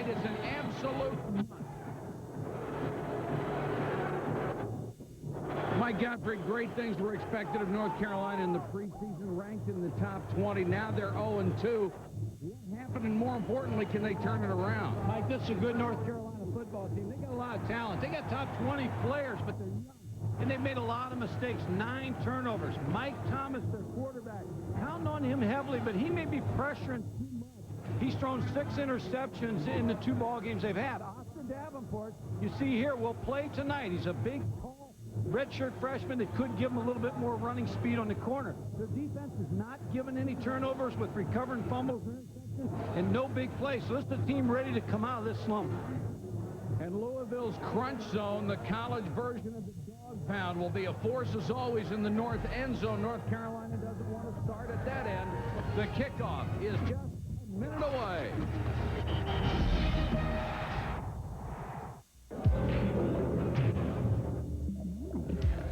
tonight is an absolute must. Mike Godfrey, great things were expected of North Carolina in the preseason, ranked in the top 20. Now they're 0-2. What happened, and more importantly, can they turn it around? Mike, this is a good North Carolina football team. They got a lot of talent. They got top 20 players, but they're young. And they've made a lot of mistakes. 9 turnovers. Mike Thomas, their quarterback, counting on him heavily, but he may be pressuring too much. He's thrown 6 interceptions in the 2 ball games they've had. Oscar Davenport, you see here, will play tonight. He's a big, tall, redshirt freshman that could give him a little bit more running speed on the corner. Their defense has not given any turnovers with recovering fumbles or interceptions and no big plays. So this is the team ready to come out of this slump. And Louisville's crunch zone, the college version of the dog pound, will be a force as always in the north end zone. North Carolina doesn't want to start at that end. The kickoff is just a minute away.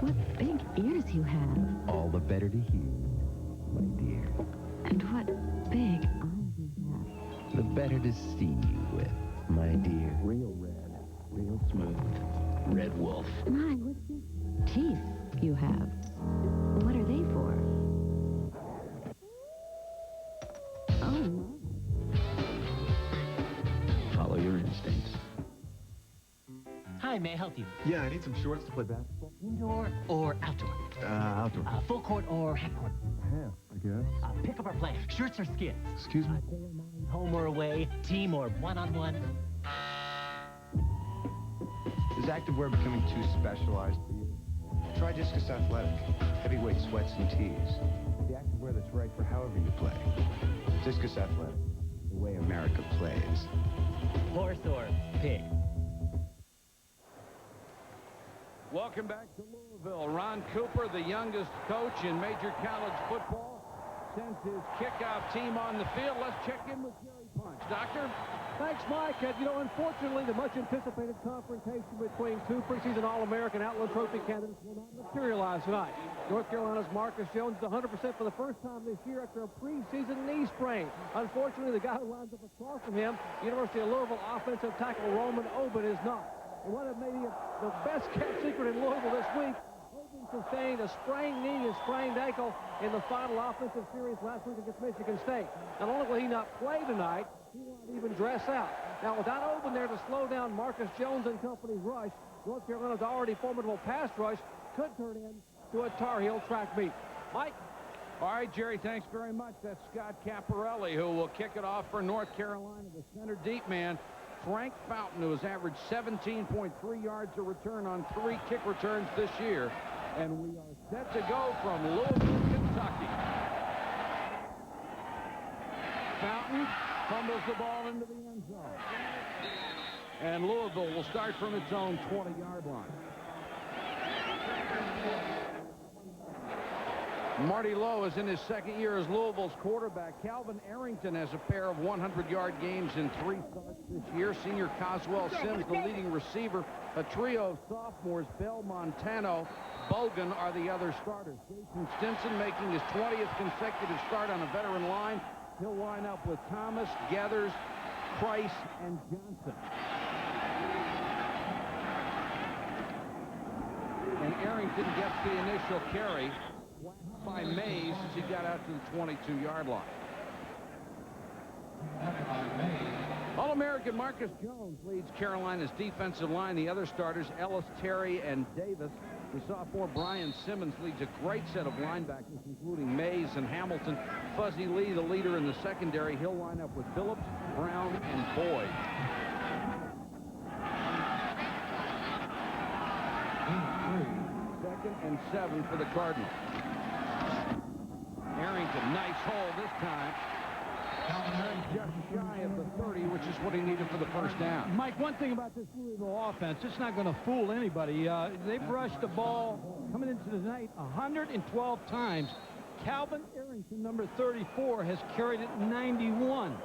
What big ears you have. All the better to hear, my dear. And what big eyes you have. The better to see you with, my dear. Real red, real smooth. Red Wolf. My, what big teeth you have. What are they for? Oh, no. Follow your instincts. Hi, may I help you? Yeah, I need some shorts to play basketball. Indoor or outdoor? Outdoor. Full court or half court? Half, I guess. Pick up our plan. Shirts or skids? Excuse me? Home or away? Team or one-on-one? Is activewear becoming too specialized for you? Try Discus Athletic. Heavyweight sweats and tees. The activewear that's right for however you play. Discus Athletic. The way America plays. Horse or pig? Welcome back to Louisville. Ron Cooper, the youngest coach in major college football, sends his kickoff team on the field. Let's check in with Jerry Punch. Doctor? Thanks, Mike. Unfortunately, the much-anticipated confrontation between 2 preseason All-American Outland Trophy candidates will not materialize tonight. North Carolina's Marcus Jones is 100% for the first time this year after a preseason knee sprain. Unfortunately, the guy who lines up across from him, University of Louisville offensive tackle Roman Oben, is not. And one of maybe the best-kept secret in Louisville this week, Oben sustained a sprained knee and sprained ankle in the final offensive series last week against Michigan State. Not only will he not play tonight, he will not even dress out. Now, without Oben there to slow down Marcus Jones and company's rush, North Carolina's already formidable pass rush could turn into a Tar Heel track meet. Mike? All right, Jerry, thanks very much. That's Scott Caparelli, who will kick it off for North Carolina, the center deep man. Frank Fountain, who has averaged 17.3 yards a return on 3 kick returns this year. And we are set to go from Louisville, Kentucky. Fountain fumbles the ball into the end zone. And Louisville will start from its own 20-yard line. Marty Lowe is in his second year as Louisville's quarterback. Calvin Arrington has a pair of 100-yard games in 3 starts this year. Senior Coswell Sims, the leading receiver. A trio of sophomores, Bell, Montano, Bogan are the other starters. Jason Stinson making his 20th consecutive start on a veteran line. He'll line up with Thomas, Gathers, Price, and Johnson. And Arrington gets the initial carry by Mays as he got out to the 22-yard line. All-American Marcus Jones leads Carolina's defensive line. The other starters, Ellis, Terry, and Davis. The sophomore Brian Simmons leads a great set of linebackers, including Mays and Hamilton. Fuzzy Lee, the leader in the secondary. He'll line up with Phillips, Brown, and Boyd. Second and 7 for the Cardinal. Arrington, nice hole this time. Just shy of the 30, which is what he needed for the first down. Mike, one thing about this Louisville offense, it's not going to fool anybody. They've rushed the ball coming into the night 112 times. Calvin Arrington, number 34, has carried it 91.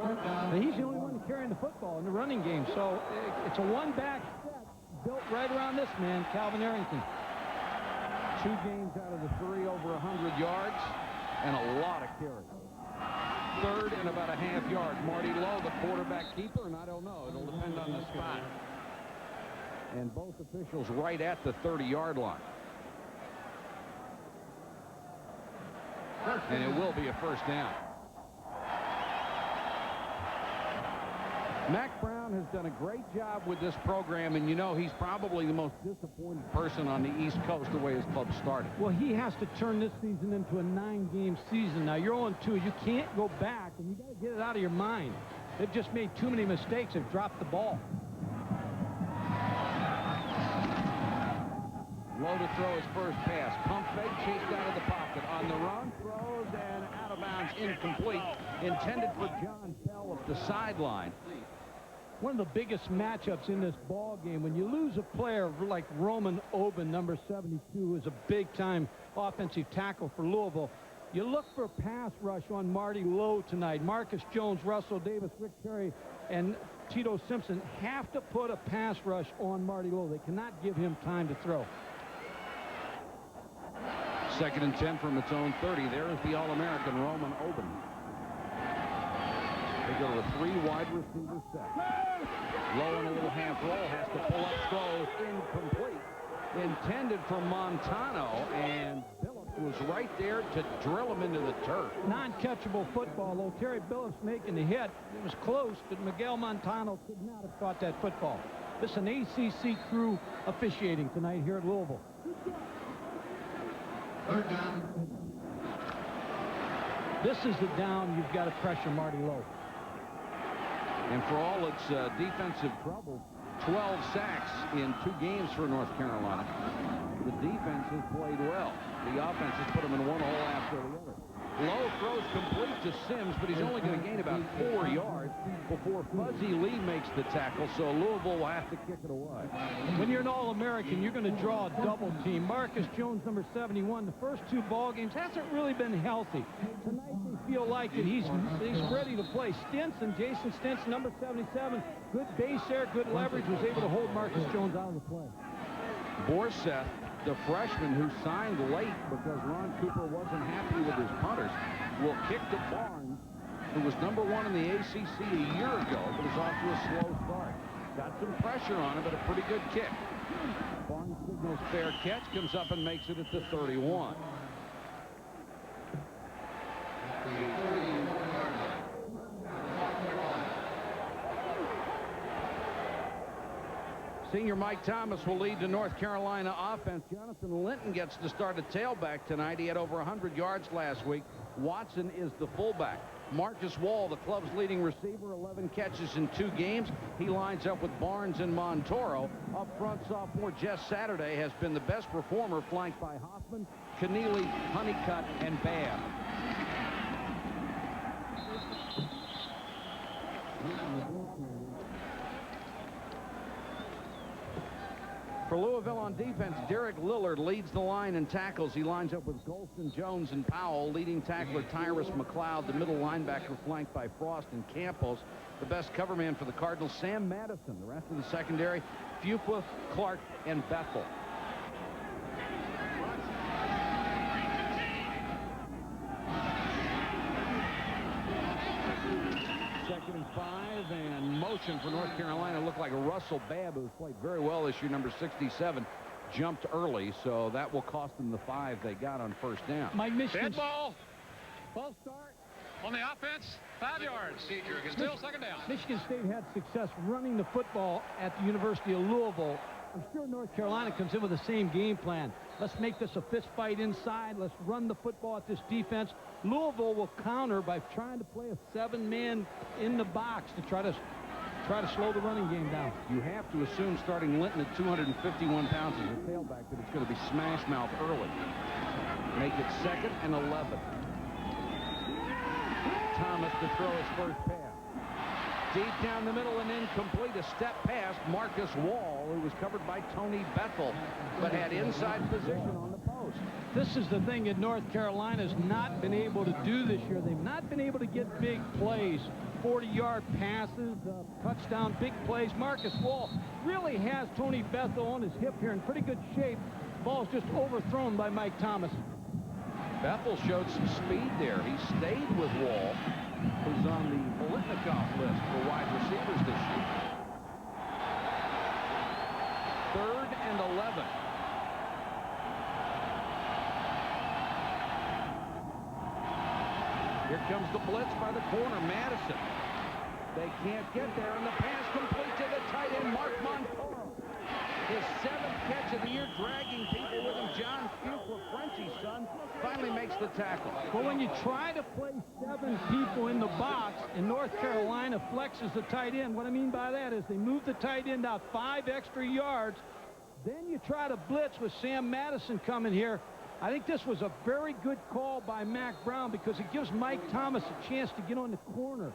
And he's the only one carrying the football in the running game. So it's a one-back set built right around this man, Calvin Arrington. 2 games out of the 3 over 100 yards and a lot of carries. 3rd and about a half yard. Marty Lowe, the quarterback keeper, and I don't know. It'll depend on the spot. And both officials right at the 30-yard line. And it will be a first down. Mac Brown has done a great job with this program, and you know he's probably the most disappointed person on the East Coast the way his club started. Well, he has to turn this season into a 9-game season. Now, you're 0-2. You can't go back, and you got to get it out of your mind. They've just made too many mistakes. They've dropped the ball. Low to throw his first pass. Pump fake, chased out of the pocket. On the run, throws, and out of bounds, incomplete. Intended for John Bell at the sideline. One of the biggest matchups in this ball game, when you lose a player like Roman Oben, number 72, who is a big-time offensive tackle for Louisville, you look for a pass rush on Marty Lowe tonight. Marcus Jones, Russell Davis, Rick Terry, and Tito Simpson have to put a pass rush on Marty Lowe. They cannot give him time to throw. 2nd and 10 from its own 30. There is the All-American Roman Oben. They go to a 3-wide receiver set. Low in a little half roll, has to pull up, throws incomplete. Intended for Montano, and Billups was right there to drill him into the turf. Non-catchable football, though. Terry Billups making the hit. It was close, but Miguel Montano could not have caught that football. This is an ACC crew officiating tonight here at Louisville. 3rd down. This is the down you've got to pressure Marty Lowe. And for all its defensive trouble, 12 sacks in 2 games for North Carolina. The defense has played well. The offense has put them in one hole after the other. Lowe throws complete to Sims, but he's only going to gain about 4 yards before Fuzzy Lee makes the tackle, so Louisville will have to kick it away. When you're an All-American, you're going to draw a double team. Marcus Jones, number 71, the first 2 ball games hasn't really been healthy. Tonight they feel like that he's ready to play. Stinson, Jason Stinson, number 77, good base there, good leverage, was able to hold Marcus Jones out of the play. Borseth, the freshman who signed late because Ron Cooper wasn't happy with his punters, will kick to Barnes, who was number 1 in the ACC a year ago, but is off to a slow start. Got some pressure on him, but a pretty good kick. Barnes signals fair catch, comes up and makes it at the 31. Senior Mike Thomas will lead the North Carolina offense. Jonathan Linton gets to start at tailback tonight. He had over 100 yards last week. Watson is the fullback. Marcus Wall, the club's leading receiver, 11 catches in 2 games. He lines up with Barnes and Montoro. Up front, sophomore Jess Saturday has been the best performer, flanked by Hoffman, Keneally, Honeycutt, and Babb. For Louisville on defense, Derek Lillard leads the line in tackles. He lines up with Golston, Jones, and Powell. Leading tackler Tyrus McLeod. The middle linebacker flanked by Frost and Campos. The best cover man for the Cardinals, Sam Madison. The rest of the secondary, Fuqua, Clark, and Bethel. Second and 5, and motion for North Carolina. Looked like a Russell Babb, who's played very well this year, number 67, jumped early, so that will cost them the 5 they got on first down. Mike, Michigan. Dead ball. False start on the offense. 5 yards. Still second down. Michigan State had success running the football at the University of Louisville. I'm sure North Carolina comes in with the same game plan. Let's make this a fist fight inside. Let's run the football at this defense. Louisville will counter by trying to play a 7-man in the box to try to slow the running game down. You have to assume, starting Linton at 251 pounds as a tailback, that it's going to be smash mouth early. Make it 2nd and 11. Thomas to throw his first pass. Deep down the middle and incomplete. A step past Marcus Wall, who was covered by Tony Bethel, but had inside position on the post. This is the thing that North Carolina's not been able to do this year. They've not been able to get big plays, 40-yard passes, touchdown, big plays. Marcus Wall really has Tony Bethel on his hip here in pretty good shape. Ball's just overthrown by Mike Thomas. Bethel showed some speed there. He stayed with Wall, who's on the Bolitnikoff list for wide receivers this year. 3rd and 11. Here comes the blitz by the corner, Madison. They can't get there, and the pass complete to the tight end, Mark Montoro. His 7th catch of the year, dragging people with him. John Fuqua, Frenchie's son, finally makes the tackle. But when you try to play 7 people in the box, and North Carolina flexes the tight end, what I mean by that is they move the tight end out 5 extra yards. Then you try to blitz with Sam Madison coming here. I think this was a very good call by Mack Brown because it gives Mike Thomas a chance to get on the corner.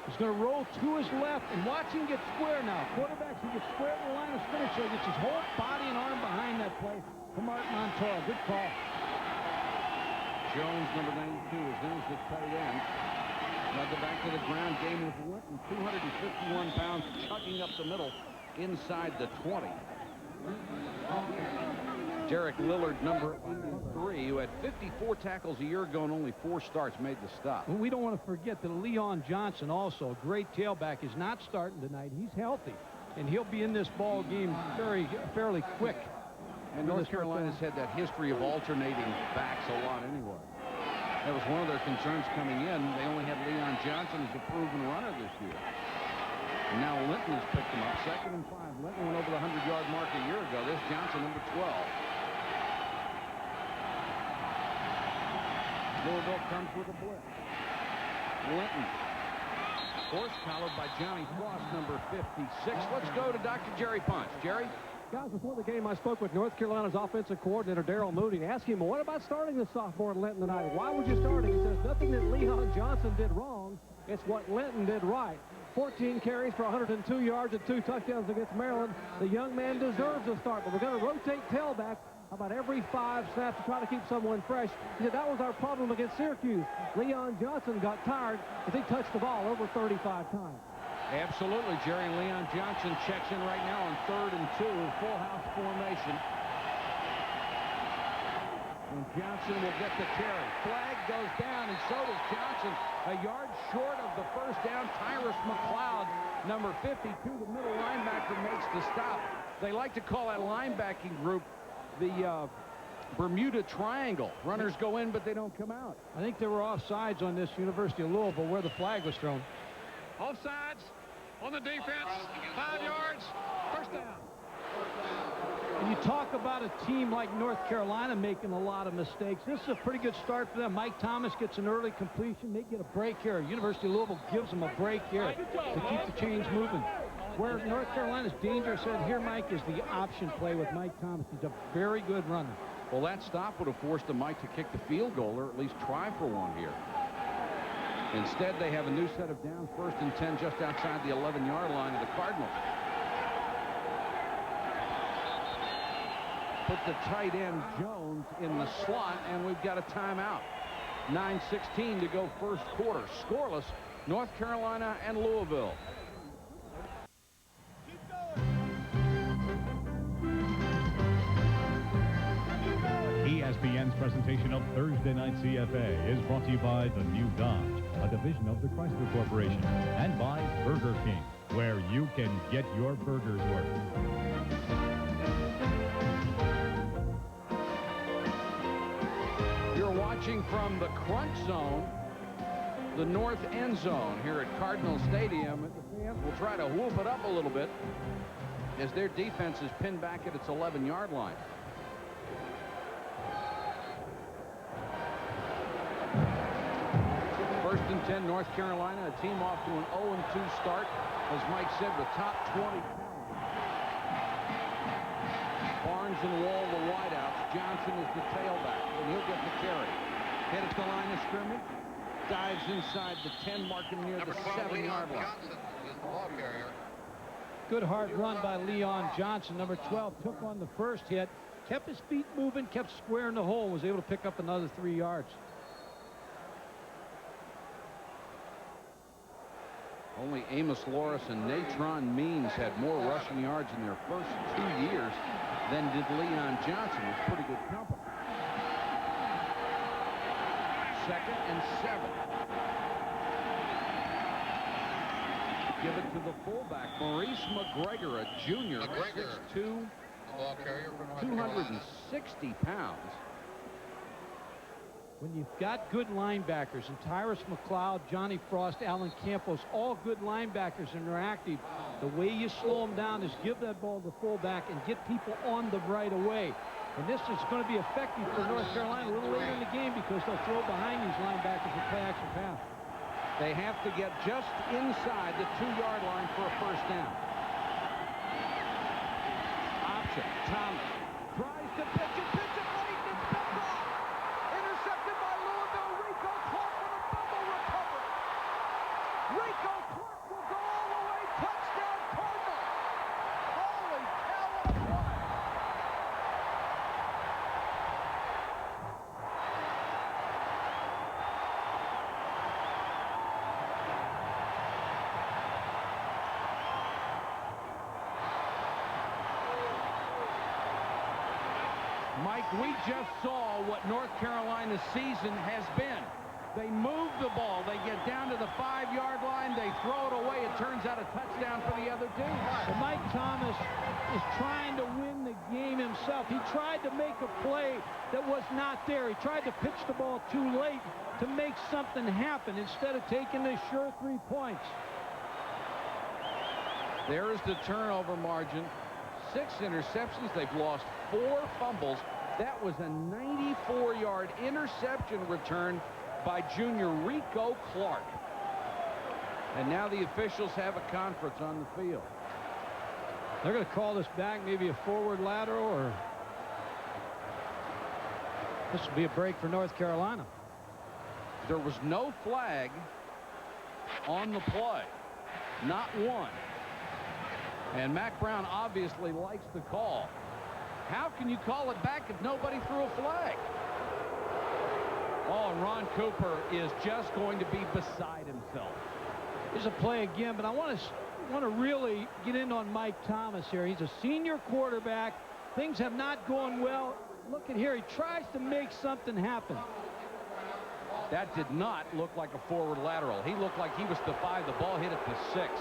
He's going to roll to his left, and watch him get square now. Quarterbacks, he gets square at the line of scrimmage, so he gets his whole body and arm behind that play for Mark Montoro. Good call. Jones, number 92, is in as the tight end. Led the back to the ground game with Linton, 251 pounds, chugging up the middle inside the 20. Derek Lillard, number 83, who had 54 tackles a year ago and only 4 starts, made the stop. Well, we don't want to forget that Leon Johnson, also a great tailback, is not starting tonight. He's healthy, and he'll be in this ball game fairly quick. And North Carolina's had that history of alternating backs a lot anyway. That was one of their concerns coming in. They only had Leon Johnson as a proven runner this year. And now Linton has picked him up. 2nd and 5. Linton went over the 100-yard mark a year ago. This Johnson, number 12. Louisville comes with a blitz. Linton, force followed by Johnny Frost, number 56. Let's go to Dr. Jerry Punch. Jerry? Guys, before the game, I spoke with North Carolina's offensive coordinator, Darryl Mooney, and asked him, what about starting the sophomore Linton tonight? Why would you start him? He says, nothing that Leon Johnson did wrong. It's what Linton did right. 14 carries for 102 yards and 2 touchdowns against Maryland. The young man deserves a start, but we're going to rotate tailback about every 5 snaps to try to keep someone fresh. He said that was our problem against Syracuse. Leon Johnson got tired as he touched the ball over 35 times. Absolutely, Jerry. Leon Johnson checks in right now on 3rd and 2, full house formation. And Johnson will get the carry. Flag goes down, and so does Johnson. A yard short of the first down. Tyrus McLeod, number 52, the middle linebacker, makes the stop. They like to call that linebacking group the Bermuda Triangle. Runners go in, but they don't come out. I think there were offsides on this University of Louisville where the flag was thrown. Offsides on the defense. 5 yards. First down. And you talk about a team like North Carolina making a lot of mistakes. This is a pretty good start for them. Mike Thomas gets an early completion. They get a break here. University of Louisville gives them a break here to keep the chains moving. Where North Carolina's danger said here, Mike, is the option play with Mike Thomas. He's a very good runner. Well, that stop would have forced the Mike to kick the field goal or at least try for one here. Instead, they have a new set of downs, 1st and 10 just outside the 11-yard line of the Cardinal. Put the tight end Jones in the slot, and we've got a timeout. 9:16 to go first quarter. Scoreless, North Carolina and Louisville. ESPN's presentation of Thursday Night CFA is brought to you by the New Dodge, a division of the Chrysler Corporation, and by Burger King, where you can get your burgers worth. You're watching from the crunch zone, the north end zone here at Cardinal Stadium. The fans will try to whoop it up a little bit as their defense is pinned back at its 11-yard line. First and 10, North Carolina, a team off to an 0-2 start, as Mike said, with top 20 talent. Barnes and Wall, the wideouts. Johnson is the tailback, and he'll get the carry. Head at the line of scrimmage, dives inside the 10, marking near the 7-yard line. Good hard run by Leon Johnson. Number 12 took on the first hit, kept his feet moving, kept square in the hole, and was able to pick up another 3 yards. Only Amos Loris and Natron Means had more rushing yards in their first 2 years than did Leon Johnson, with pretty good company. 2nd and 7. give it to the fullback, Maurice McGregor, a junior, 6'2", Ball carrier for North 260 pounds. When you've got good linebackers, and Tyrus McLeod, Johnny Frost, Alan Campos, all good linebackers, and they're active, the way you slow them down is give that ball to the fullback and get people on them right away. And this is going to be effective for North Carolina a little later in the game because they'll throw behind these linebackers with play-action pass. They have to get just inside the 2-yard line for a first down. Option. Thomas tries to pitch it late, and it's picked off. Intercepted by Louisville. Rico Clark with a fumble recovery. Rico Clark will go all the way. Touchdown, Cardinal. Holy cow, what a play. Mike, we just saw what North Carolina's season has been. They move the ball. They get down to the 5-yard line. They throw it away. It turns out a touchdown for the other team. But Mike Thomas is trying to win the game himself. He tried to make a play that was not there. He tried to pitch the ball too late to make something happen instead of taking the sure 3 points. There is the turnover margin. 6 interceptions. They've lost 4 fumbles. That was a 94-yard interception return by junior Rico Clark. And now the officials have a conference on the field. They're going to call this back, maybe a forward lateral, or this will be a break for North Carolina. There was no flag on the play. Not one. And Mack Brown obviously likes the call. How can you call it back if nobody threw a flag? Oh, and Ron Cooper is just going to be beside himself. Here's a play again, but I want to really get in on Mike Thomas here. He's a senior quarterback. Things have not gone well. Look at here. He tries to make something happen. That did not look like a forward lateral. He looked like he was the 5. The ball hit at the 6.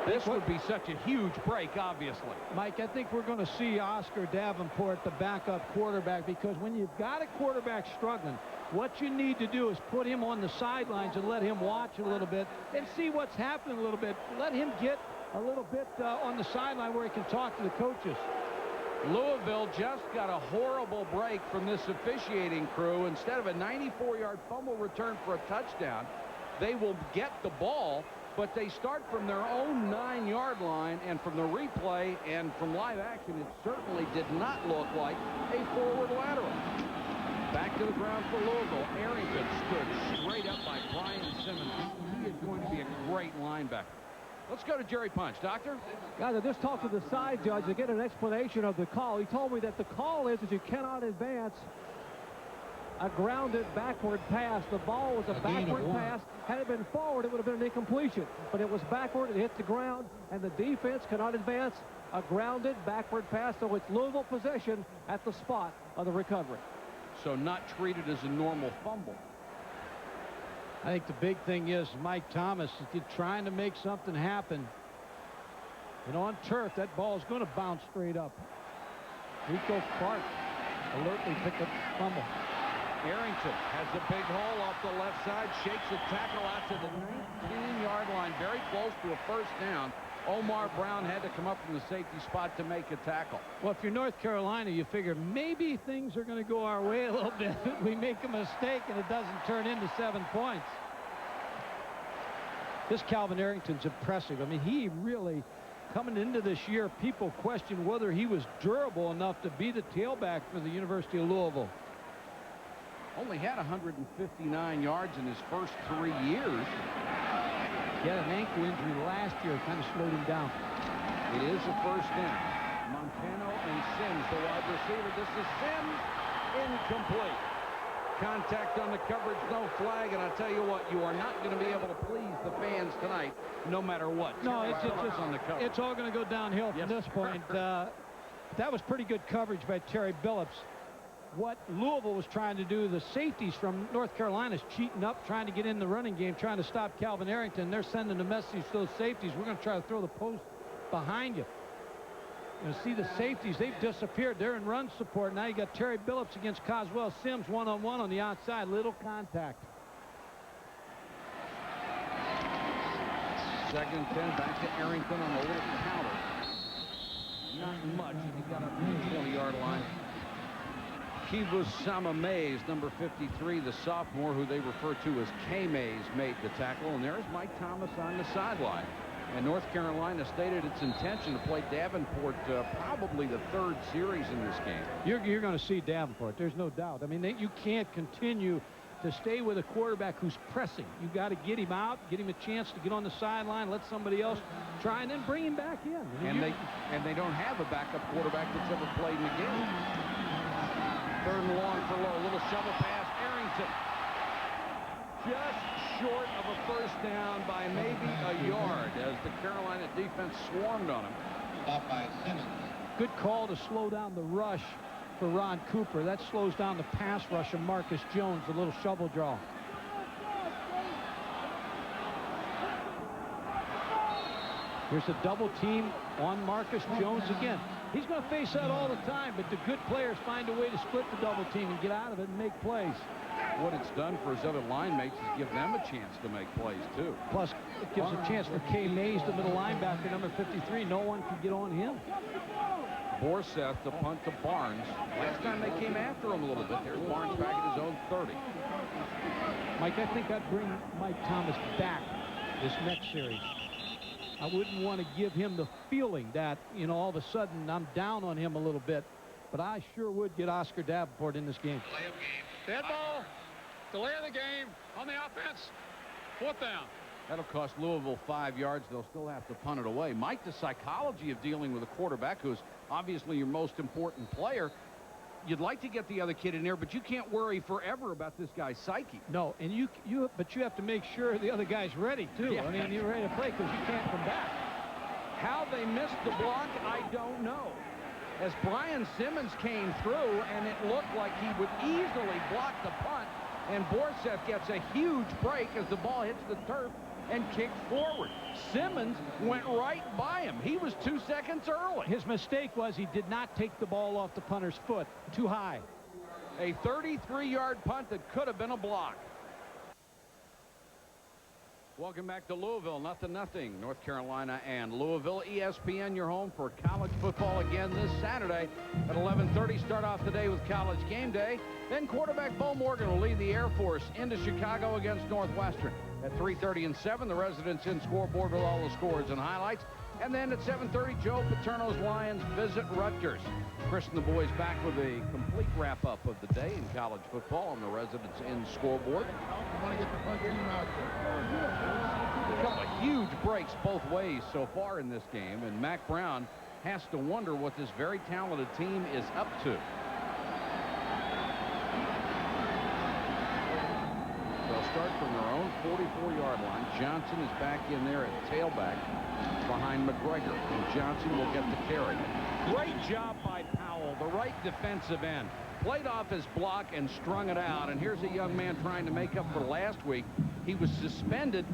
This would be such a huge break, obviously. Mike, I think we're going to see Oscar Davenport, the backup quarterback, because when you've got a quarterback struggling, what you need to do is put him on the sidelines and let him watch a little bit and see what's happening a little bit. Let him get a little bit on the sideline where he can talk to the coaches. Louisville just got a horrible break from this officiating crew. Instead of a 94-yard fumble return for a touchdown, they will get the ball, but they start from their own 9-yard line, and from the replay and from live action, it certainly did not look like a forward lateral. Back to the ground for Louisville. Arrington stood straight up by Brian Simmons. He is going to be a great linebacker. Let's go to Jerry Punch. Doctor? Guys, I just talked to the side judge to get an explanation of the call. He told me that the call is that you cannot advance a grounded backward pass. The ball was a backward pass. Had it been forward, it would have been an incompletion. But it was backward. It hit the ground, and the defense cannot advance a grounded backward pass. So it's Louisville possession at the spot of the recovery. So not treated as a normal fumble. I think the big thing is Mike Thomas is trying to make something happen. And on turf, that ball is going to bounce straight up. Rico Clark alertly picked up the fumble. Arrington has a big hole off the left side, shakes a tackle out to the 19-yard line, very close to a first down. Omar Brown had to come up from the safety spot to make a tackle. Well, if you're North Carolina, you figure maybe things are going to go our way a little bit. We make a mistake and it doesn't turn into 7 points. This Calvin Arrington's impressive. I mean, he really, coming into this year, people questioned whether he was durable enough to be the tailback for the University of Louisville. Only had 159 yards in his first 3 years. He had an ankle injury last year, kind of slowed him down. It is a first down. Montano and Sims, the wide receiver. This is Sims, incomplete. Contact on the coverage, no flag, and I tell you what, you are not going to be able to please the fans tonight, no matter what. No, it's just on the coverage. It's all going to go downhill from this point. That was pretty good coverage by Terry Billups. what Louisville was trying to do. The safeties from North Carolina's cheating up, trying to get in the running game, trying to stop Calvin Arrington. They're sending a message to those safeties. We're going to try to throw the post behind you. You see the safeties, they've disappeared. They're in run support. Now you got Terry Billups against Coswell Sims one-on-one on the outside. Little contact. 2nd and 10, back to Arrington on the little counter. Not much, and he got up to the 20-yard line. Kivus Sama-Mays, number 53, the sophomore, who they refer to as K-Mays, made the tackle. And there's Mike Thomas on the sideline. And North Carolina stated its intention to play Davenport probably the 3rd series in this game. You're going to see Davenport. There's no doubt. I mean, you can't continue to stay with a quarterback who's pressing. You got to get him out, get him a chance to get on the sideline, let somebody else try, and then bring him back in. And they don't have a backup quarterback that's ever played in the game. 3rd and long for Lowe. Little shovel pass. Arrington just short of a 1st down by maybe a yard as the Carolina defense swarmed on him. Stop by Simmons. Good call to slow down the rush for Ron Cooper. That slows down the pass rush of Marcus Jones, a little shovel draw. Here's a double team on Marcus Jones again. He's going to face that all the time, but the good players find a way to split the double team and get out of it and make plays. What it's done for his other line mates is give them a chance to make plays, too. Plus, it gives a chance for K. Mays, the middle linebacker, number 53. No one can get on him. Borseth to punt to Barnes. Last time they came after him a little bit. There's Barnes back at his own 30. Mike, I think I'd bring Mike Thomas back this next series. I wouldn't want to give him the feeling that, you know, all of a sudden I'm down on him a little bit. But I sure would get Oscar Davenport in this game. Delay of game. Dead ball. Delay of the game on the offense. 4th down. That'll cost Louisville 5 yards. They'll still have to punt it away. Mike, the psychology of dealing with a quarterback who's obviously your most important player, you'd like to get the other kid in there, but you can't worry forever about this guy's psyche. No, and but you have to make sure the other guy's ready, too. Yeah. I mean, you're ready to play because you can't come back. How they missed the block, I don't know. As Brian Simmons came through, and it looked like he would easily block the punt, and Borseth gets a huge break as the ball hits the turf and kicked forward. Simmons went right by him. He was 2 seconds early. His mistake was he did not take the ball off the punter's foot. Too high. A 33-yard punt that could have been a block. Welcome back to Louisville. 0-0. North Carolina and Louisville. ESPN, your home for college football again this Saturday at 11:30. Start off the day with College Game Day. Then quarterback Bo Morgan will lead the Air Force into Chicago against Northwestern. At 3:30 and 7, the residents in scoreboard with all the scores and highlights. And then at 7:30, Joe Paterno's Lions visit Rutgers. Chris and the boys back with a complete wrap-up of the day in college football on the residents in scoreboard. A couple of huge breaks both ways so far in this game, and Mac Brown has to wonder what this very talented team is up to. They'll start from their own 44-yard line. Johnson is back in there at tailback behind McGregor, and Johnson will get the carry. Great job by Powell, the right defensive end. Played off his block and strung it out. And here's a young man trying to make up for last week. He was suspended.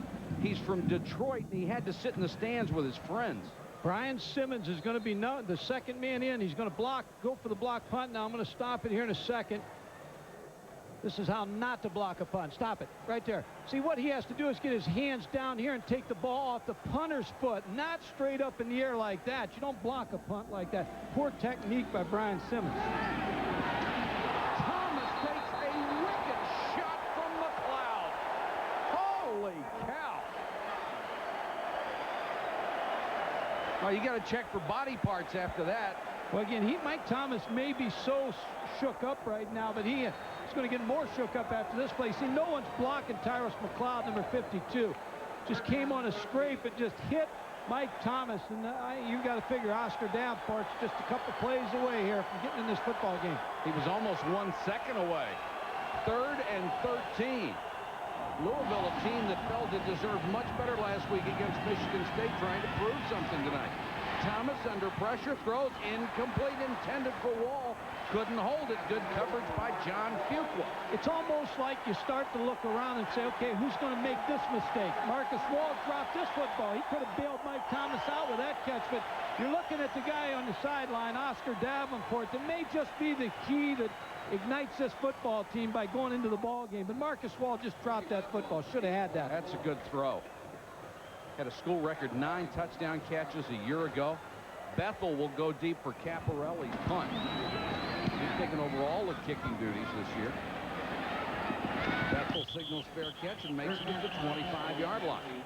He's from Detroit, and he had to sit in the stands with his friends. Brian Simmons is going to be the second man in. He's going to go for the block punt. Now I'm going to stop it here in a second. This is how not to block a punt. Stop it right there. See, what he has to do is get his hands down here and take the ball off the punter's foot, not straight up in the air like that. You don't block a punt like that. Poor technique by Brian Simmons. Thomas takes a wicked shot from the cloud. Holy cow. Well, you got to check for body parts after that. Well, again, Mike Thomas may be so shook up right now, but he's going to get more shook up after this play. See, no one's blocking Tyrus McLeod, number 52. Just came on a scrape and just hit Mike Thomas. And you got to figure Oscar Davenport's just a couple plays away here from getting in this football game. He was almost 1 second away. 3rd and 13. Louisville, a team that felt it deserved much better last week against Michigan State, trying to prove something tonight. Thomas under pressure, throws incomplete, intended for Wall. couldn't hold it. Good coverage by John Fuqua. It's almost like you start to look around and say, okay, who's going to make this mistake? Marcus Wall dropped this football. He could have bailed Mike Thomas out with that catch, but you're looking at the guy on the sideline, Oscar Davenport, that may just be the key that ignites this football team by going into the ball game. But Marcus Wall just dropped that football. Should have had that. That's a good throw. Had a school record 9 touchdown catches a year ago. Bethel will go deep for Caparelli's punt. He's taken over all the kicking duties this year. Bethel signals fair catch and makes it to the 25-yard line.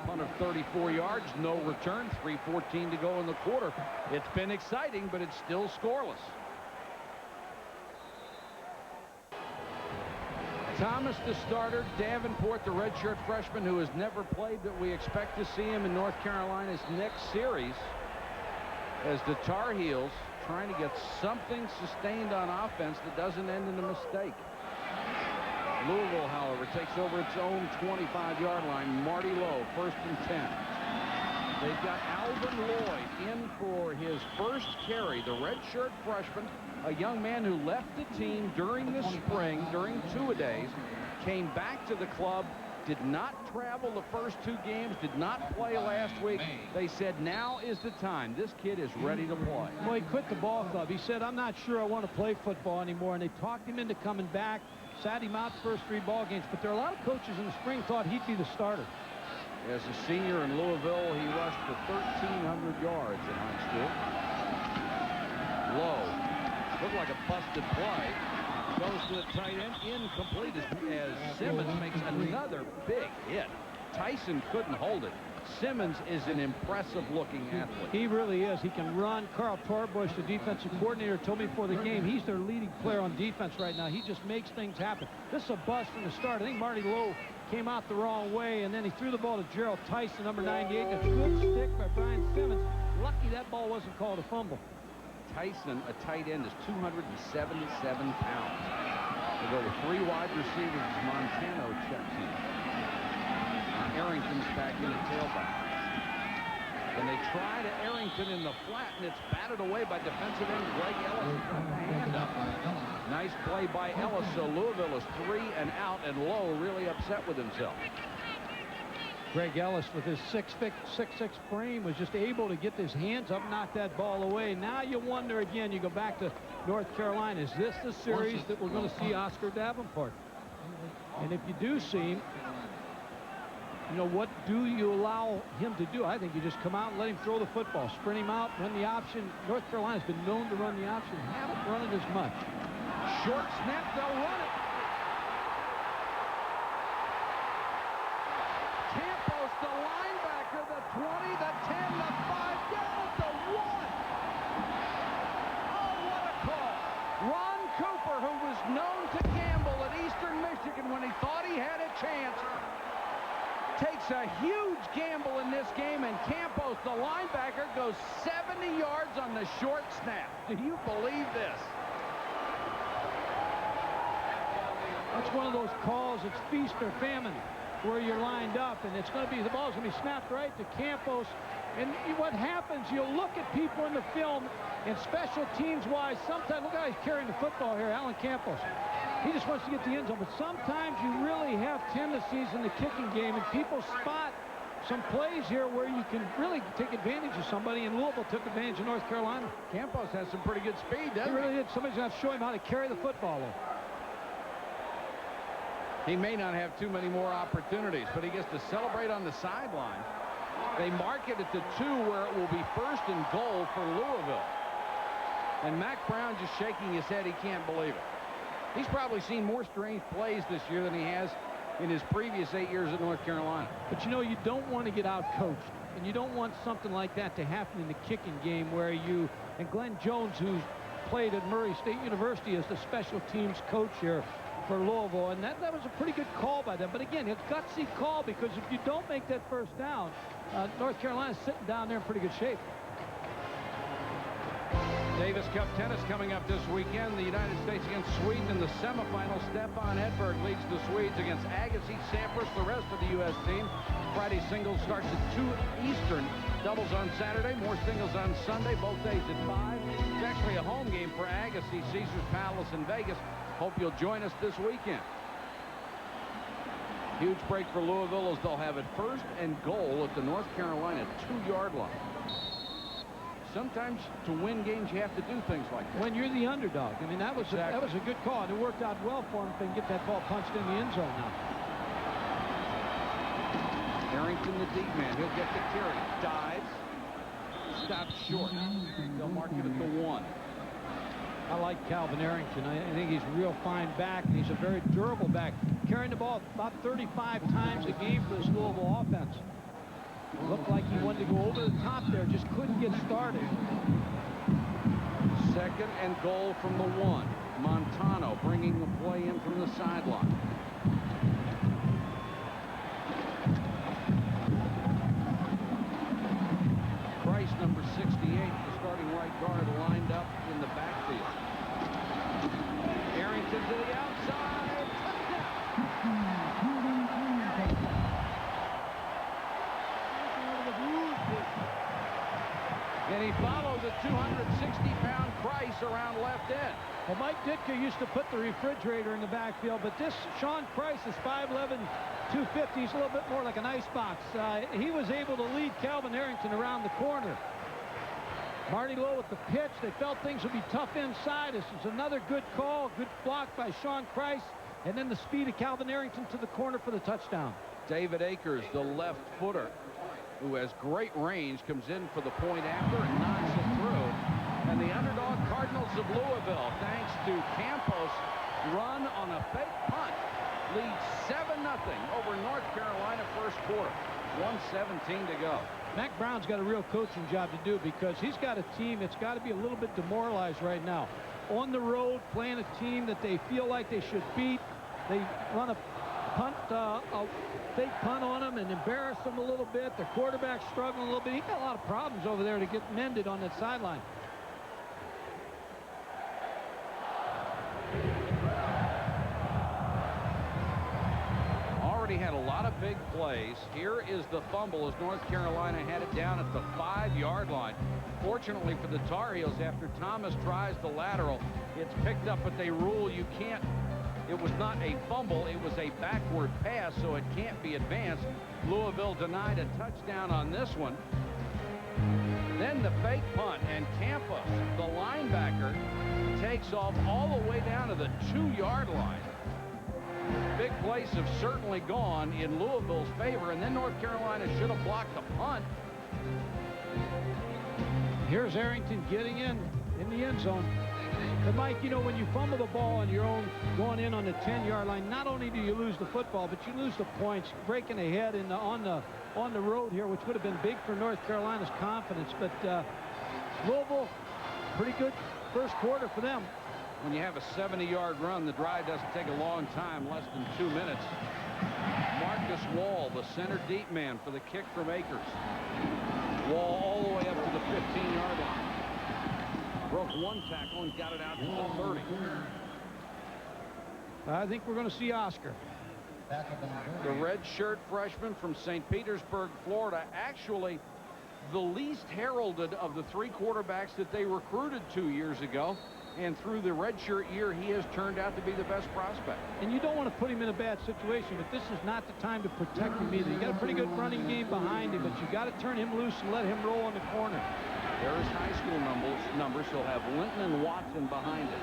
Punt of 34 yards, no return, 3:14 to go in the quarter. It's been exciting, but it's still scoreless. Thomas, the starter. Davenport, the redshirt freshman who has never played, but we expect to see him in North Carolina's next series as the Tar Heels trying to get something sustained on offense that doesn't end in a mistake. Louisville, however, takes over its own 25-yard line. Marty Lowe, 1st and 10. They've got Alvin Lloyd in for his first carry, the redshirt freshman, a young man who left the team during the spring, during two-a-days, came back to the club, did not travel the first 2 games, did not play last week. They said now is the time. This kid is ready to play. Well, he quit the ball club. He said, I'm not sure I want to play football anymore, and they talked him into coming back, sat him out the first 3 ball games, but there are a lot of coaches in the spring thought he'd be the starter. As a senior in Louisville, he rushed for 1,300 yards in high school. Lowe, looked like a busted play. Goes to the tight end, incomplete as Simmons makes another big hit. Tyson couldn't hold it. Simmons is an impressive-looking athlete. He really is. He can run. Carl Torbush, the defensive coordinator, told me before the game he's their leading player on defense right now. He just makes things happen. This is a bust from the start. I think Marty Lowe came out the wrong way, and then he threw the ball to Gerald Tyson, number 98. A good stick by Brian Simmons. Lucky that ball wasn't called a fumble. Tyson, a tight end, is 277 pounds. They go with 3 wide receivers. Montano checks in. Arrington's back in at tailback. And they try to Arrington in the flat, and it's batted away by defensive end Greg Ellis. Hand up. Nice play by Ellis, so Louisville is 3 and out, and Lowe really upset with himself. Greg Ellis, with his 6'6" frame, was just able to get his hands up, knock that ball away. Now you wonder again, you go back to North Carolina, is this the series that we're going to see Oscar Davenport? And if you do see him, you know, what do you allow him to do? I think you just come out and let him throw the football, sprint him out, run the option. North Carolina's been known to run the option, haven't run it as much. Short snap, they'll run it. Campos, the linebacker, the 20, the 10, the 5, down the 1. Oh, what a call. Ron Cooper, who was known to gamble at Eastern Michigan when he thought he had a chance, takes a huge gamble in this game, and Campos, the linebacker, goes 70 yards on the short snap. Do you believe this? That's one of those calls, it's feast or famine, where you're lined up, and it's going to be, the ball's going to be snapped right to Campos. And what happens, you'll look at people in the film, and special teams-wise, sometimes, look how he's carrying the football here, Alan Campos. He just wants to get the end zone, but sometimes you really have tendencies in the kicking game, and people spot some plays here where you can really take advantage of somebody, and Louisville took advantage of North Carolina. Campos has some pretty good speed, doesn't he? He really did. Somebody's going to show him how to carry the football, though. He may not have too many more opportunities, but he gets to celebrate on the sideline. They mark it at the 2 where it will be 1st and goal for Louisville. And Mac Brown just shaking his head. He can't believe it. He's probably seen more strange plays this year than he has in his previous 8 years at North Carolina. But, you know, you don't want to get out-coached, and you don't want something like that to happen in the kicking game where you, and Glenn Jones, who's played at Murray State University as the special teams coach here for Louisville, and that was a pretty good call by them. But again, it's a gutsy call, because if you don't make that 1st down, North Carolina's sitting down there in pretty good shape. Davis Cup tennis coming up this weekend. The United States against Sweden in the semifinal. Stefan Edberg leads the Swedes against Agassi, Sampras, the rest of the U.S. team. Friday singles starts at 2 Eastern. Doubles on Saturday, more singles on Sunday, both days at 5. It's actually a home game for Agassi, Caesars Palace in Vegas. Hope you'll join us this weekend. Huge break for Louisville as they'll have it first and goal at the North Carolina 2-yard line. Sometimes to win games you have to do things like that. When you're the underdog. I mean, that was a good call, and it worked out well for him if they can get that ball punched in the end zone now. Arrington, the deep man. He'll get the carry. Dives. Stops short. They'll mark it at the 1. I like Calvin Arrington. I think he's a real fine back, and he's a very durable back. Carrying the ball about 35 times a game for this Louisville offense. Looked like he wanted to go over the top there, just couldn't get started. Second and goal from the 1. Montano bringing the play in from the sideline. Price, number 68, the starting right guard, lined up in the backfield. Arrington to the outside. And he follows a 260-pound Price around left end. Well, Mike Ditka used to put the refrigerator in the backfield, but this Sean Price is 5'11", 250. He's a little bit more like an icebox. He was able to lead Calvin Arrington around the corner. Marty Lowe with the pitch. They felt things would be tough inside. This is another good call, good block by Sean Price, and then the speed of Calvin Arrington to the corner for the touchdown. David Akers, the left footer, who has great range, comes in for the point after and knocks it through. And the underdog Cardinals of Louisville, thanks to Campos' run on a fake punt, leads 7-0 over North Carolina first quarter. 1:17 to go. Mac Brown's got a real coaching job to do because he's got a team that's got to be a little bit demoralized right now. On the road, playing a team that they feel like they should beat. They run a punt, a fake punt on them and embarrass them a little bit. Their quarterback's struggling a little bit. He's got a lot of problems over there to get mended on that sideline. Already had a lot of big plays. Here is the fumble as North Carolina had it down at the 5-yard line. Fortunately for the Tar Heels, after Thomas tries the lateral, it's picked up, but they rule you can't. It was not a fumble, it was a backward pass, so it can't be advanced. Louisville denied a touchdown on this one. Then the fake punt, and Campos, the linebacker, takes off all the way down to the 2-yard line. Big plays have certainly gone in Louisville's favor, and then North Carolina should have blocked the punt. Here's Arrington getting in the end zone. But Mike, you know, when you fumble the ball on your own, going in on the 10-yard line, not only do you lose the football, but you lose the points, breaking ahead on the road here, which would have been big for North Carolina's confidence. But Louisville, pretty good first quarter for them. When you have a 70-yard run, the drive doesn't take a long time, less than 2 minutes. Marcus Wall, the center deep man for the kick from Akers. Wall all the way up to the 15-yard line. Broke one tackle and got it out to the 30. I think we're going to see Oscar. The redshirt freshman from St. Petersburg, Florida, actually the least heralded of the 3 quarterbacks that they recruited 2 years ago. And through the redshirt year, he has turned out to be the best prospect. And you don't want to put him in a bad situation, but this is not the time to protect him either. You got a pretty good running game behind him, but you got to turn him loose and let him roll in the corner. There is high school numbers. He'll have Linton and Watson behind him.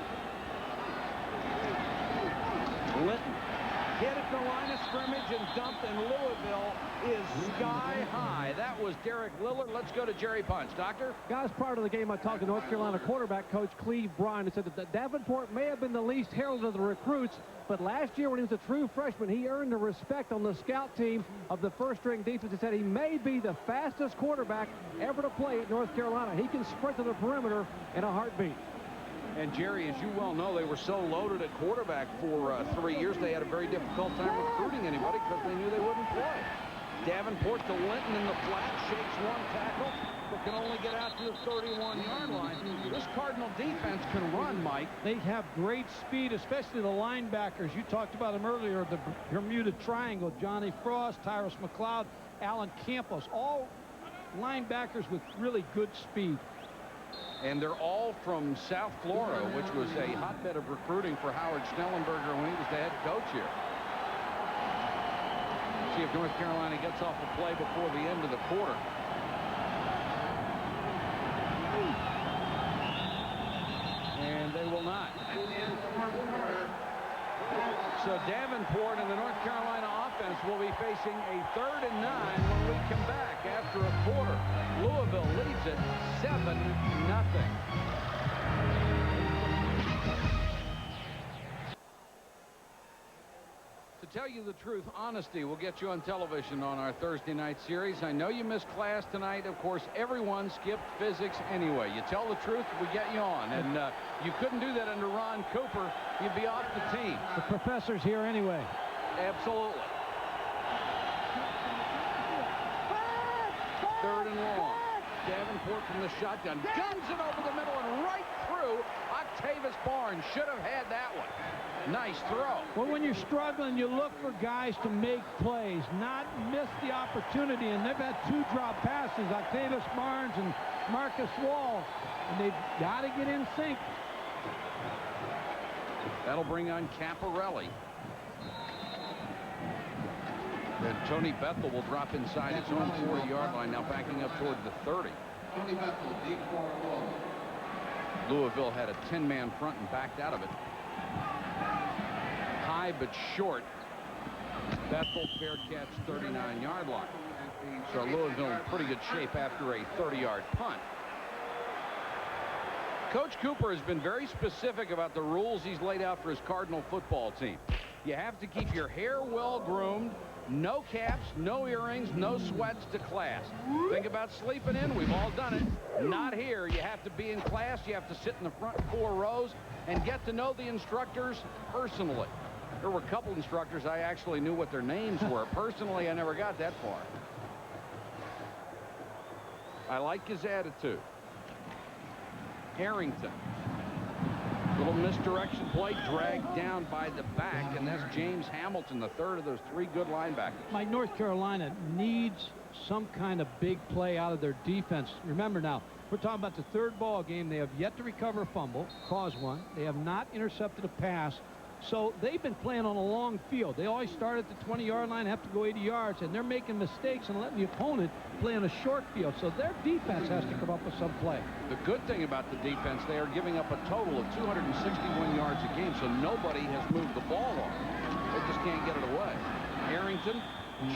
Linton hit at the line of scrimmage and dumped, and Louisville is sky high. That was Derek Lillard. Let's go to Jerry Punch. Doctor? Guys, prior to the game, I talked to North Carolina quarterback coach Cleve Bryan, who said that Davenport may have been the least heralded of the recruits, but last year when he was a true freshman, he earned the respect on the scout team of the first-string defense. He said he may be the fastest quarterback ever to play at North Carolina. He can sprint to the perimeter in a heartbeat. And Jerry, as you well know, they were so loaded at quarterback for 3 years, they had a very difficult time recruiting anybody because they knew they wouldn't play. Davenport to Linton in the flat, shakes one tackle, but can only get out to the 31-yard line. This Cardinal defense can run, Mike. They have great speed, especially the linebackers. You talked about them earlier, the Bermuda Triangle. Johnny Frost, Tyrus McLeod, Alan Campos, all linebackers with really good speed. And they're all from South Florida, which was a hotbed of recruiting for Howard Schnellenberger when he was the head coach here. See if North Carolina gets off a play before the end of the quarter. And they will not. So Davenport and the North Carolina offense will be facing a 3rd and 9 when we come back after a quarter. Louisville leads it 7-0. To tell you the truth, honesty will get you on television on our Thursday night series. I know you missed class tonight. Of course, everyone skipped physics anyway. You tell the truth, we get you on. And you couldn't do that under Ron Cooper. You'd be off the team. The professor's here anyway. Absolutely. 3rd and long. Davenport from the shotgun. Guns it over the middle and right through. Octavius Barnes should have had that one. Nice throw. Well, when you're struggling, you look for guys to make plays, not miss the opportunity. And they've had 2 drop passes, Octavius Barnes and Marcus Wall. And they've got to get in sync. That'll bring on Caparelli. And Tony Bethel will drop inside his own 40-yard line, now backing up toward the 30. Louisville had a 10-man front and backed out of it. High but short. Bethel, fair catch, 39-yard line. So Louisville in pretty good shape after a 30-yard punt. Coach Cooper has been very specific about the rules he's laid out for his Cardinal football team. You have to keep your hair well groomed, no caps, no earrings, no sweats to class. Think about sleeping in. We've all done it. Not here. You have to be in class. You have to sit in the front 4 rows and get to know the instructors personally. There were a couple instructors I actually knew what their names were. Personally, I never got that far. I like his attitude. Harrington. Little misdirection play, dragged down by the back, and that's James Hamilton, the 3rd of those 3 good linebackers. Mike, North Carolina needs some kind of big play out of their defense. Remember now, we're talking about the 3rd ball game. They have yet to recover a fumble, cause one. They have not intercepted a pass. So they've been playing on a long field. They always start at the 20-yard line, have to go 80 yards, and they're making mistakes and letting the opponent play on a short field. So their defense has to come up with some play. The good thing about the defense, they are giving up a total of 261 yards a game, so nobody has moved the ball on. They just can't get it away. Harrington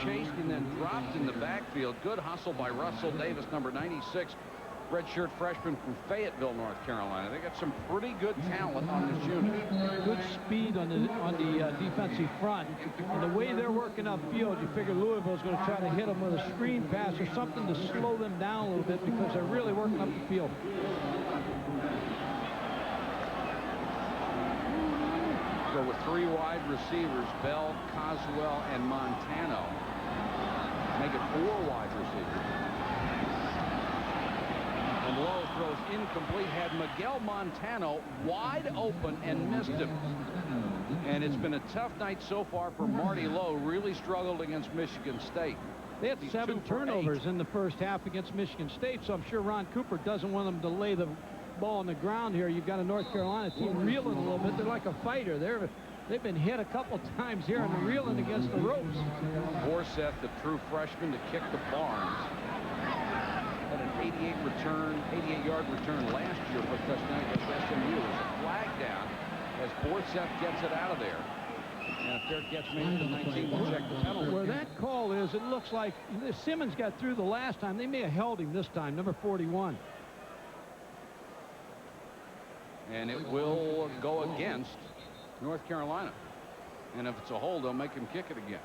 chased and then dropped in the backfield. Good hustle by Russell Davis, number 96. Redshirt freshman from Fayetteville, North Carolina. They got some pretty good talent on this unit. Good speed on the defensive front. And the way they're working upfield, you figure Louisville's going to try to hit them with a screen pass or something to slow them down a little bit because they're really working up the field. So with 3 wide receivers, Bell, Coswell, and Montano. Make it 4 wide receivers. And Lowe throws incomplete, had Miguel Montano wide open and missed him. And it's been a tough night so far for Marty Lowe. Really struggled against Michigan State. They had 7 turnovers in the first half against Michigan State, so I'm sure Ron Cooper doesn't want them to lay the ball on the ground here. You've got a North Carolina team reeling a little bit. They're like a fighter. They've been hit a couple times here and reeling against the ropes. Forseth, the true freshman, to kick the Barnes. Had an 88-yard return last year for touchdown against SMU. There's a flag down as Forseth gets it out of there. And a fair catch made to the 19. We'll check the penalty. Where that call is, it looks like Simmons got through the last time. They may have held him this time, number 41. And it will go against North Carolina. And if it's a hold, they'll make him kick it again.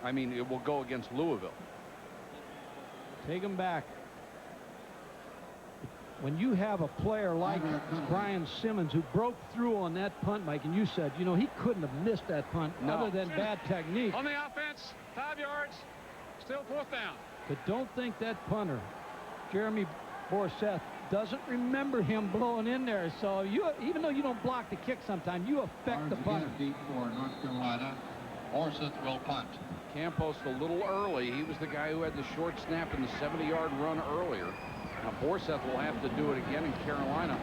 I mean, it will go against Louisville. Take him back. When you have a player like Brian Simmons who broke through on that punt, Mike, and you said, you know, he couldn't have missed that punt other than bad technique. On the offense, 5 yards, still 4th down. But don't think that punter, Jeremy Forseth, doesn't remember him blowing in there. So even though you don't block the kick sometime, you affect the punt. For North Carolina. Forsyth will punt. Campos a little early. He was the guy who had the short snap in the 70-yard run earlier. Now Forsyth will have to do it again, and Carolina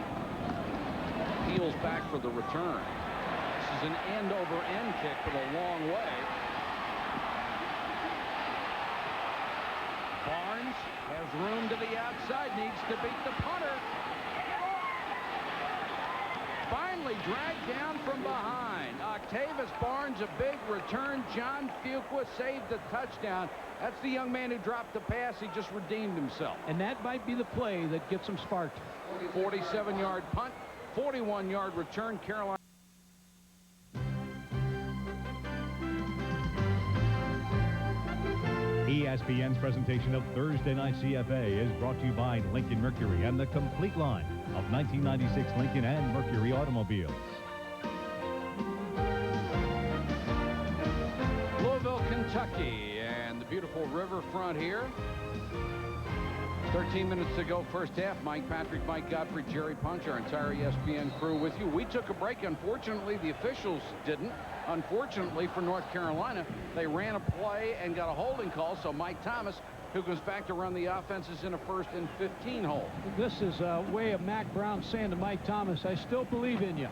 peels back for the return. This is an end-over-end kick, but a long way. Barnes has room to the outside, needs to beat the punter. Finally dragged down from behind. Octavius Barnes, a big return. John Fuqua saved the touchdown. That's the young man who dropped the pass. He just redeemed himself. And that might be the play that gets him sparked. 47-yard punt, 41-yard return. Carolina. ESPN's presentation of Thursday Night CFA is brought to you by Lincoln Mercury and the complete line of 1996 Lincoln and Mercury automobiles. Louisville, Kentucky, and the beautiful riverfront here. 13 minutes to go, first half. Mike Patrick, Mike Godfrey, Jerry Punch, our entire ESPN crew with you. We took a break. Unfortunately, the officials didn't. Unfortunately for North Carolina, they ran a play and got a holding call, so Mike Thomas, who goes back to run the offenses in a 1st and 15 hole. This is a way of Mac Brown saying to Mike Thomas, I still believe in you.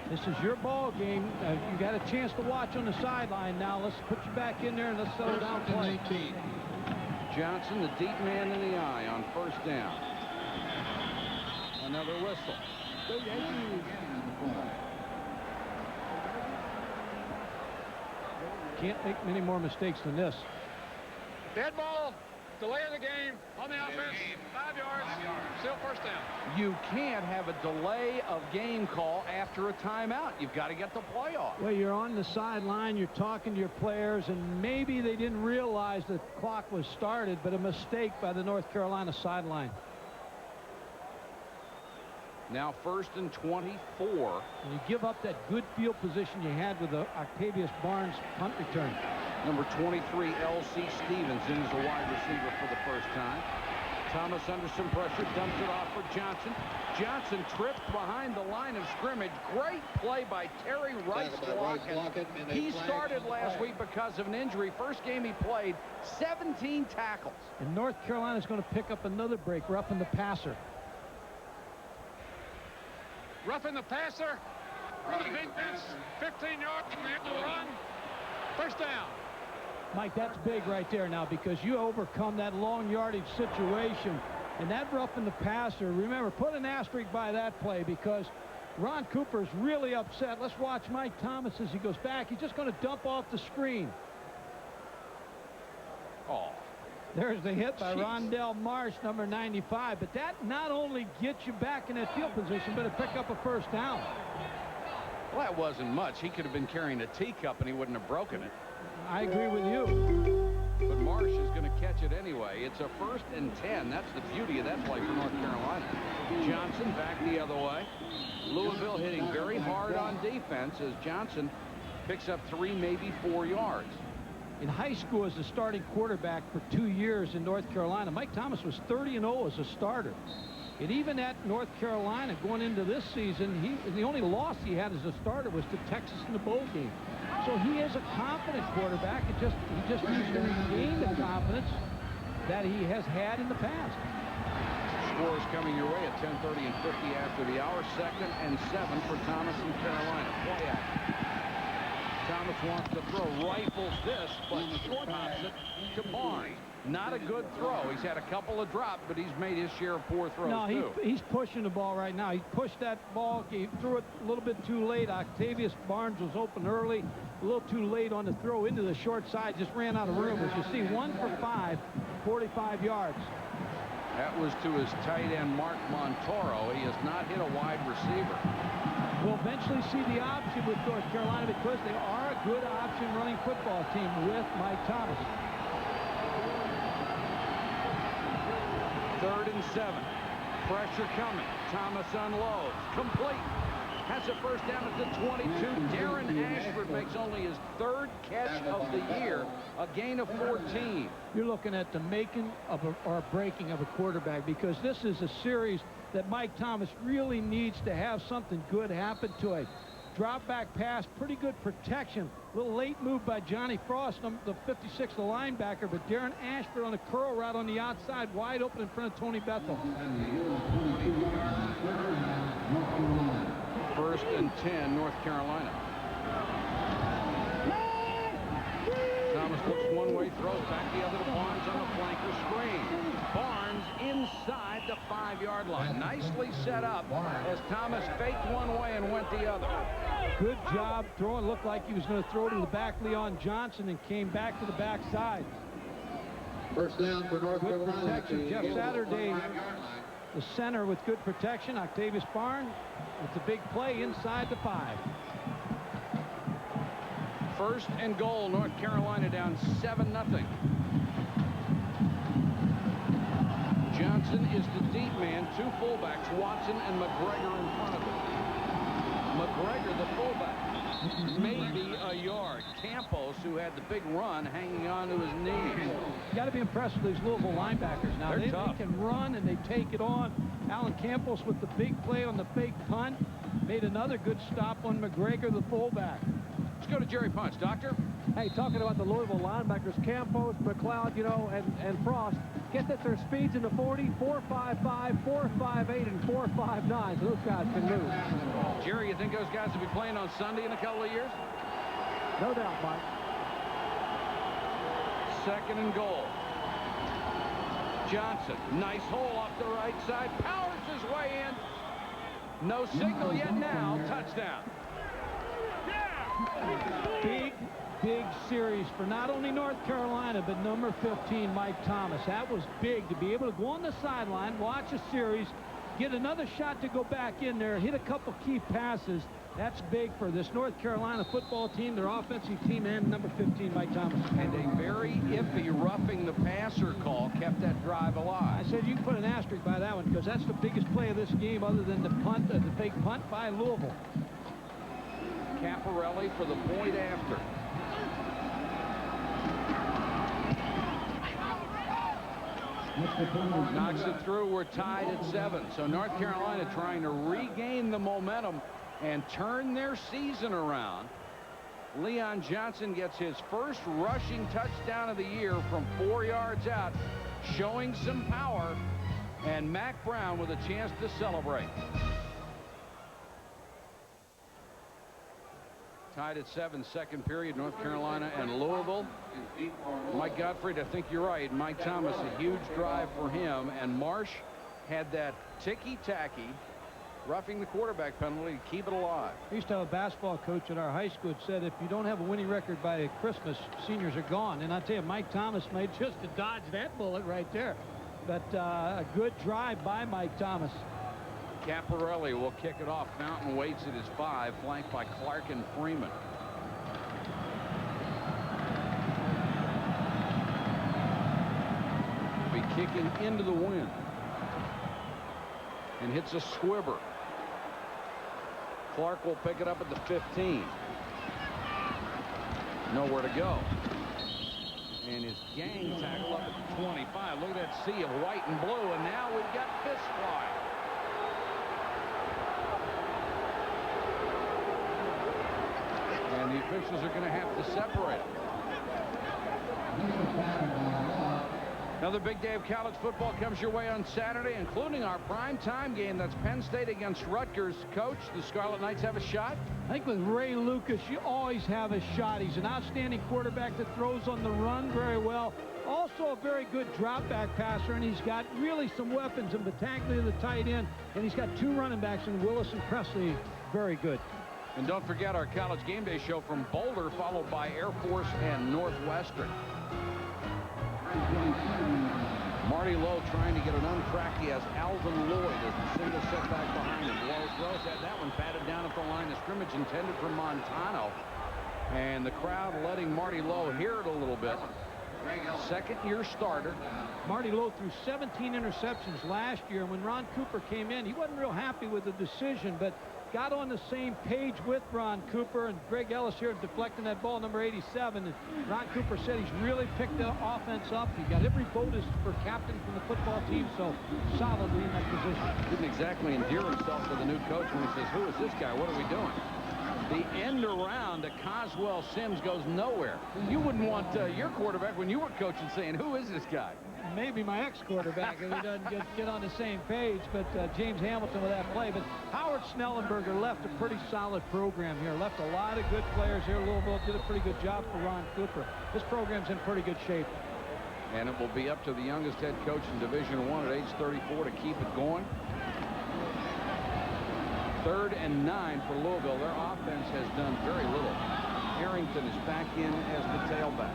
This is your ball game. You got a chance to watch on the sideline now. Let's put you back in there and let's settle down play. Johnson, the deep man in the eye on 1st down. Another whistle. Can't make many more mistakes than this. Dead ball. Delay of the game on the offense. 5 yards. Still 1st down. You can't have a delay of game call after a timeout. You've got to get the play off. Well, you're on the sideline, you're talking to your players, and maybe they didn't realize the clock was started, but a mistake by the North Carolina sideline. Now 1st and 24. And you give up that good field position you had with the Octavius Barnes punt return. Number 23, L.C. Stevens, in as a wide receiver for the first time. Thomas under some pressure, dumps it off for Johnson. Johnson tripped behind the line of scrimmage. Great play by Terry Rice blocking. He started last week because of an injury. First game he played, 17 tackles. And North Carolina's going to pick up another break, roughing the passer. Roughing the passer. Running defense. 15 yards from the end of the run. 1st down. Mike, that's big right there now because you overcome that long yardage situation. And that roughing the passer, remember, put an asterisk by that play because Ron Cooper's really upset. Let's watch Mike Thomas as he goes back. He's just going to dump off the screen. Oh. There's the hit by Rondell Marsh, number 95. But that not only gets you back in that field position, but it pick up a 1st down. Well, that wasn't much. He could have been carrying a teacup and he wouldn't have broken it. I agree with you. But Marsh is going to catch it anyway. It's a 1st and 10. That's the beauty of that play for North Carolina. Johnson back the other way. Louisville hitting very hard on defense as Johnson picks up 3, maybe 4 yards. In high school as a starting quarterback for 2 years in North Carolina, Mike Thomas was 30-0 as a starter. And even at North Carolina going into this season, the only loss he had as a starter was to Texas in the bowl game. So he is a confident quarterback. He just needs to regain the confidence that he has had in the past. Scores coming your way at 10:30 and 50 after the hour. 2nd and 7 for Thomas and Carolina. Play action. Thomas wants to throw, rifles this, but short hops it to Barnes. Not a good throw. He's had a couple of drops, but he's made his share of poor throws, too. He's pushing the ball right now. He pushed that ball. He threw it a little bit too late. Octavius Barnes was open early. A little too late on the throw into the short side. Just ran out of room. As you see, 1 for 5, 45 yards. That was to his tight end, Mark Montoro. He has not hit a wide receiver. We'll eventually see the option with North Carolina because they are a good option running football team with Mike Thomas. 3rd and 7. Pressure coming. Thomas unloads. Complete. Has a 1st down at the 22. Darren Ashford makes only his 3rd catch of the year. A gain of 14. You're looking at the making of or breaking of a quarterback because this is a series that Mike Thomas really needs to have something good happen to him. drop back pass, pretty good protection. A little late move by Johnny Frost, the 56th linebacker, but Darren Ashford on a curl route on the outside, wide open in front of Tony Bethel. 1st and 10, North Carolina. Thomas looks one way, throws back the other to Barnes on the flanker screen. Barnes inside the 5-yard line. Nicely set up as Thomas faked one way and went the other. Good job throwing. Looked like he was going to throw to the back Leon Johnson and came back to the backside. First down for North Carolina. Good protection. Jeff Saturday, the center with good protection. Octavius Barnes with the big play inside the 5. 1st and goal, North Carolina down 7-0. Johnson is the deep man. 2 fullbacks, Watson and McGregor in front of him. McGregor, the fullback, maybe a yard. Campos, who had the big run, hanging on to his knees. You got to be impressed with these Louisville linebackers. Now they can run and they take it on. Alan Campos with the big play on the fake punt made another good stop on McGregor, the fullback. Let's go to Jerry Punch, Doctor. Hey, talking about the Louisville linebackers, Campos, McLeod, you know, and Frost, get that their speeds in the 40, 4.55, 4.58, and 4.59, so those guys can move. Jerry, you think those guys will be playing on Sunday in a couple of years? No doubt, Mike. 2nd and goal. Johnson, nice hole off the right side, powers his way in. No signal yet now, touchdown. Big series for not only North Carolina, but number 15, Mike Thomas. That was big to be able to go on the sideline, watch a series, get another shot to go back in there, hit a couple key passes. That's big for this North Carolina football team, their offensive team, and number 15, Mike Thomas. And a very iffy roughing the passer call kept that drive alive. I said you can put an asterisk by that one because that's the biggest play of this game other than the punt, the fake punt by Louisville. Caparelli for the point after. Knocks it through. We're tied at 7. So North Carolina trying to regain the momentum and turn their season around. Leon Johnson gets his first rushing touchdown of the year from 4 yards out, showing some power, and Mack Brown with a chance to celebrate. Tied at 7, 2nd period, North Carolina and Louisville. Mike Gottfried, I think you're right. Mike Thomas, a huge drive for him. And Marsh had that ticky-tacky, roughing the quarterback penalty to keep it alive. We used to have a basketball coach at our high school that said if you don't have a winning record by Christmas, seniors are gone. And I tell you, Mike Thomas made just to dodge that bullet right there. But a good drive by Mike Thomas. Caparelli will kick it off. Fountain waits at his 5, flanked by Clark and Freeman. Be kicking into the wind. And hits a squibber. Clark will pick it up at the 15. Nowhere to go. And his gang tackle up at the 25. Look at that sea of white and blue. And now we've got fist fly. And the officials are going to have to separate them. Another big day of college football comes your way on Saturday, including our primetime game. That's Penn State against Rutgers. Coach, the Scarlet Knights have a shot? I think with Ray Lucas, you always have a shot. He's an outstanding quarterback that throws on the run very well. Also a very good drop-back passer, and he's got really some weapons in Battaglia, the tight end, and he's got 2 running backs in Willis and Presley. Very good. And don't forget our college game day show from Boulder, followed by Air Force and Northwestern. Marty Lowe trying to get an uncracked. He has Alvin Lloyd as the single setback behind him. Lowe throws that one batted down at the line of scrimmage, intended for Montano. And the crowd letting Marty Lowe hear it a little bit. Second-year starter. Marty Lowe threw 17 interceptions last year, and when Ron Cooper came in, he wasn't real happy with the decision, but got on the same page with Ron Cooper, and Greg Ellis here deflecting that ball, number 87. And Ron Cooper said he's really picked the offense up. He got every bonus for captain from the football team, so solidly in that position. Didn't exactly endear himself to the new coach when he says, "Who is this guy? What are we doing?" The end around to Coswell Sims goes nowhere. You wouldn't want your quarterback when you were coaching saying, who is this guy? Maybe my ex-quarterback if he doesn't get on the same page, but James Hamilton with that play. But Howard Schnellenberger left a pretty solid program here. Left a lot of good players here. Louisville did a pretty good job for Ron Cooper. This program's in pretty good shape. And it will be up to the youngest head coach in Division I at age 34 to keep it going. 3rd and 9 for Louisville. Their offense has done very little. Arrington is back in as the tailback.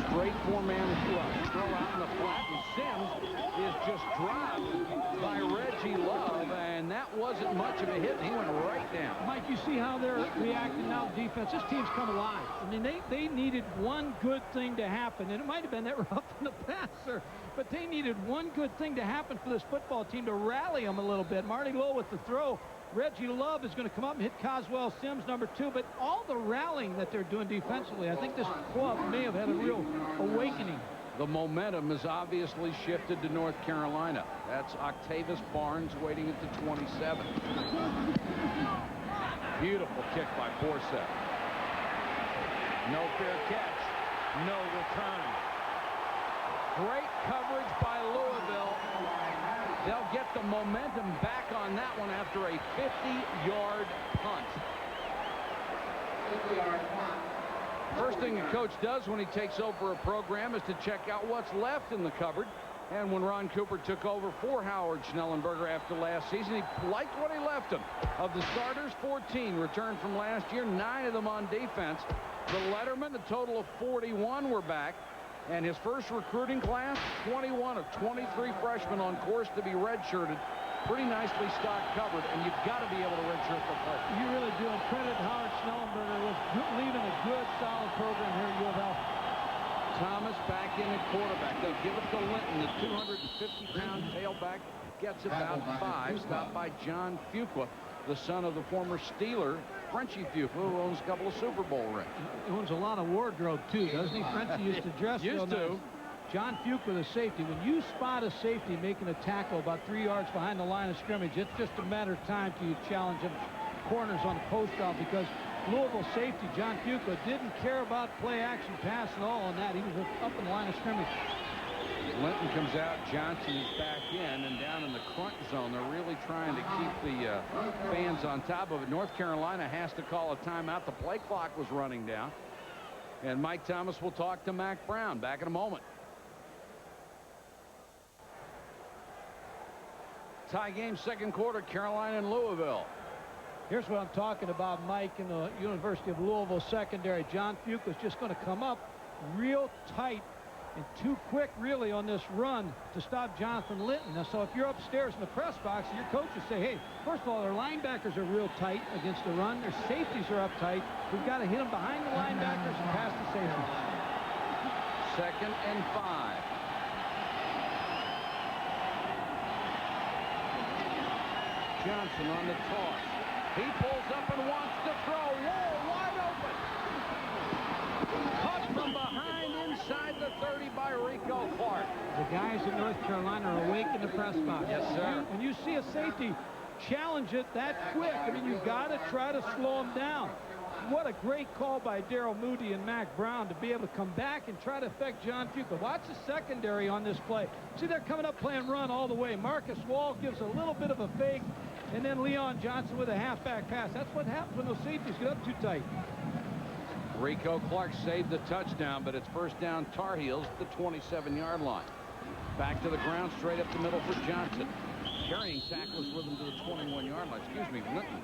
Straight 4-man rush. Throw out in the flat, and Sims is just dropped by Reggie Love, and that wasn't much of a hit. He went right down. Mike, you see how they're reacting now, defense. This team's come alive. I mean, they needed one good thing to happen, and it might have been that rough in the passer, but they needed one good thing to happen for this football team to rally them a little bit. Marty Lowe with the throw. Reggie Love is going to come up and hit Coswell Sims, number 2, but all the rallying that they're doing defensively, I think this club may have had a real awakening. The momentum has obviously shifted to North Carolina. That's Octavius Barnes waiting at the 27. Beautiful kick by Forsett. No fair catch. No return. Great coverage by Louisville. They'll get the momentum back on that one after a 50-yard punt. 50-yard punt. First thing a coach does when he takes over a program is to check out what's left in the cupboard. And when Ron Cooper took over for Howard Schnellenberger after last season, he liked what he left him. Of the starters, 14 returned from last year, 9 of them on defense. The Letterman, a total of 41 were back. And his first recruiting class, 21 of 23 freshmen on course to be redshirted. Pretty nicely stocked cupboard, and you've got to be able to redshirt the freshman. You really do. And credit Howard Schnellenberger with leaving a good, solid program here at U of L. Thomas back in at quarterback. They'll give it to Linton. The 250-pound tailback gets about 5. Stopped by John Fuqua, the son of the former Steeler, Frenchie Fuqua, who owns a couple of Super Bowl rings. He owns a lot of wardrobe, too, doesn't he? Frenchie used to dress real nice. John Fuqua, the safety. When you spot a safety making a tackle about 3 yards behind the line of scrimmage, it's just a matter of time till you challenge him. Corners on the post route, because Louisville safety John Fuqua didn't care about play action pass at all on that. He was up in the line of scrimmage. Linton comes out, Johnson is back in, and down in the front zone, they're really trying to keep the fans on top of it. North Carolina has to call a timeout. The play clock was running down. And Mike Thomas will talk to Mac Brown back in a moment. Tie game, second quarter, Carolina and Louisville. Here's what I'm talking about, Mike, in the University of Louisville secondary. John Fuqua's just going to come up real tight and too quick, really, on this run to stop Jonathan Linton. Now, so if you're upstairs in the press box, your coaches say, hey, first of all, their linebackers are real tight against the run. Their safeties are up tight. We've got to hit them behind the linebackers and past the safeties. 2nd and 5. Johnson on the toss. He pulls up and wants to throw. Whoa, wide open. Caught from behind inside the 30 by Rico Clark. The guys in North Carolina are awake in the press box. Yes, sir. When you see a safety challenge it that quick, I mean, you've got to try to slow him down. What a great call by Daryl Moody and Mac Brown to be able to come back and try to affect John Fuqua. Watch the secondary on this play. See, they're coming up playing run all the way. Marcus Wall gives a little bit of a fake, and then Leon Johnson with a halfback pass. That's what happens when those safeties get up too tight. Rico Clark saved the touchdown, but it's first down Tar Heels at the 27-yard line. Back to the ground, straight up the middle for Johnson. Carrying tacklers with him to the 21-yard line. Excuse me, Linton.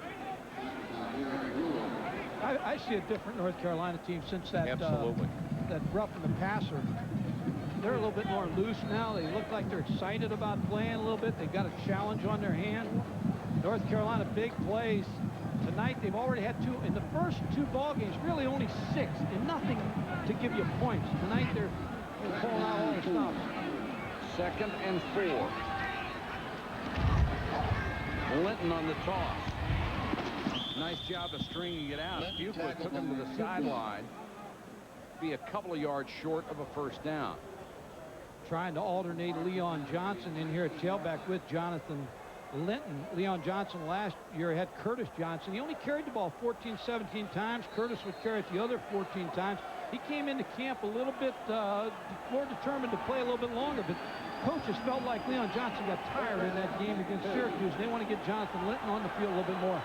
I see a different North Carolina team since that that roughing the passer. They're a little bit more loose now. They look like they're excited about playing a little bit. They've got a challenge on their hand. North Carolina, big plays. Tonight, they've already had 2. In the first 2 ball games, really only 6, and nothing to give you points. Tonight, they're pulling out all the stops. 2nd and 4. Linton on the toss. Nice job of stringing it out. Fuqua took him to the sideline. Be a couple of yards short of a first down. Trying to alternate Leon Johnson in here at tailback with Jonathan Leon Johnson last year had Curtis Johnson. He only carried the ball 14, 17 times. Curtis would carry it the other 14 times. He came into camp a little bit more determined to play a little bit longer, but coaches felt like Leon Johnson got tired in that game against Syracuse. They want to get Jonathan Linton on the field a little bit more.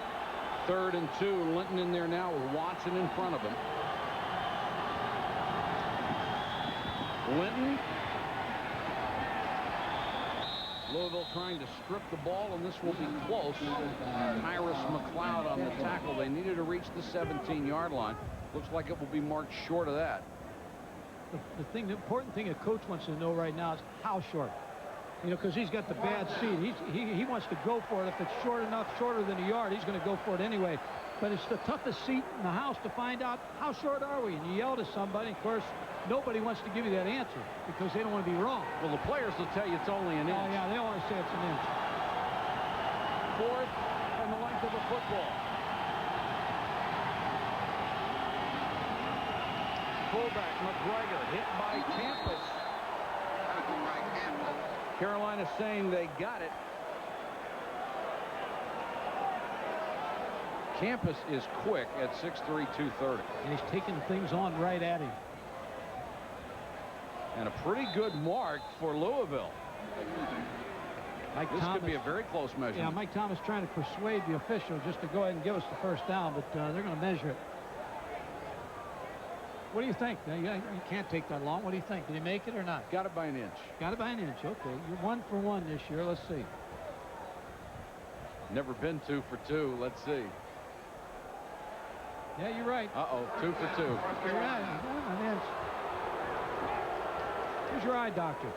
3rd and 2. Linton in there now with Watson in front of him. Linton. Louisville trying to strip the ball, and this will be close. Tyrus McLeod on the tackle. They needed to reach the 17-yard line. Looks like it will be marked short of that. The important thing a coach wants to know right now is how short. You know, because he's got the bad seat. He wants to go for it. If it's short enough, shorter than a yard, he's going to go for it anyway. But it's the toughest seat in the house to find out how short are we. And you yell to somebody. Of course, nobody wants to give you that answer because they don't want to be wrong. Well, the players will tell you it's only an inch. Oh, yeah, they always say it's an inch. 4th and the length of the football. Fullback McGregor hit by Campus. Carolina saying they got it. Campus is quick at 6'3", 230. And he's taking things on right at him. And a pretty good mark for Louisville. This could be a very close measurement. Yeah, Mike Thomas trying to persuade the official just to go ahead and give us the first down, but they're going to measure it. What do you think? You can't take that long. What do you think? Did he make it or not? Got it by an inch. Got it by an inch. Okay. You're 1 for 1 this year. Let's see. Never been 2 for 2. Let's see. Yeah, you're right. Uh-oh. 2 for 2. You're right. An inch. Who's your eye doctor?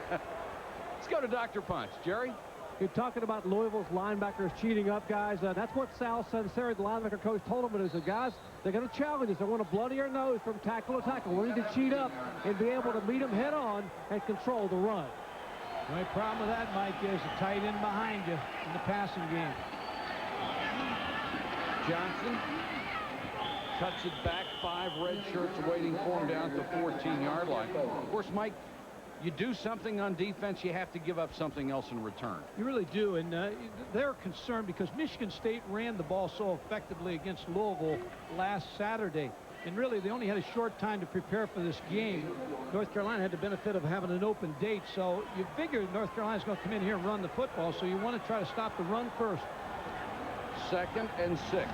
Let's go to Dr. Punch. Jerry? You're talking about Louisville's linebackers cheating up, guys. That's what Sal Sunseri, the linebacker coach, told them. But he said, guys, they're going to challenge us. They want to bloody your nose from tackle to tackle. We need to cheat up and be able to meet them head on and control the run. The only problem with that, Mike, is the tight end behind you in the passing game. Johnson cuts it back. 5 red shirts waiting for him down at the 14-yard line. Of course, Mike, you do something on defense, you have to give up something else in return. You really do, and they're concerned because Michigan State ran the ball so effectively against Louisville last Saturday. And really, they only had a short time to prepare for this game. North Carolina had the benefit of having an open date, so you figure North Carolina's going to come in here and run the football, so you want to try to stop the run first. 2nd and 6.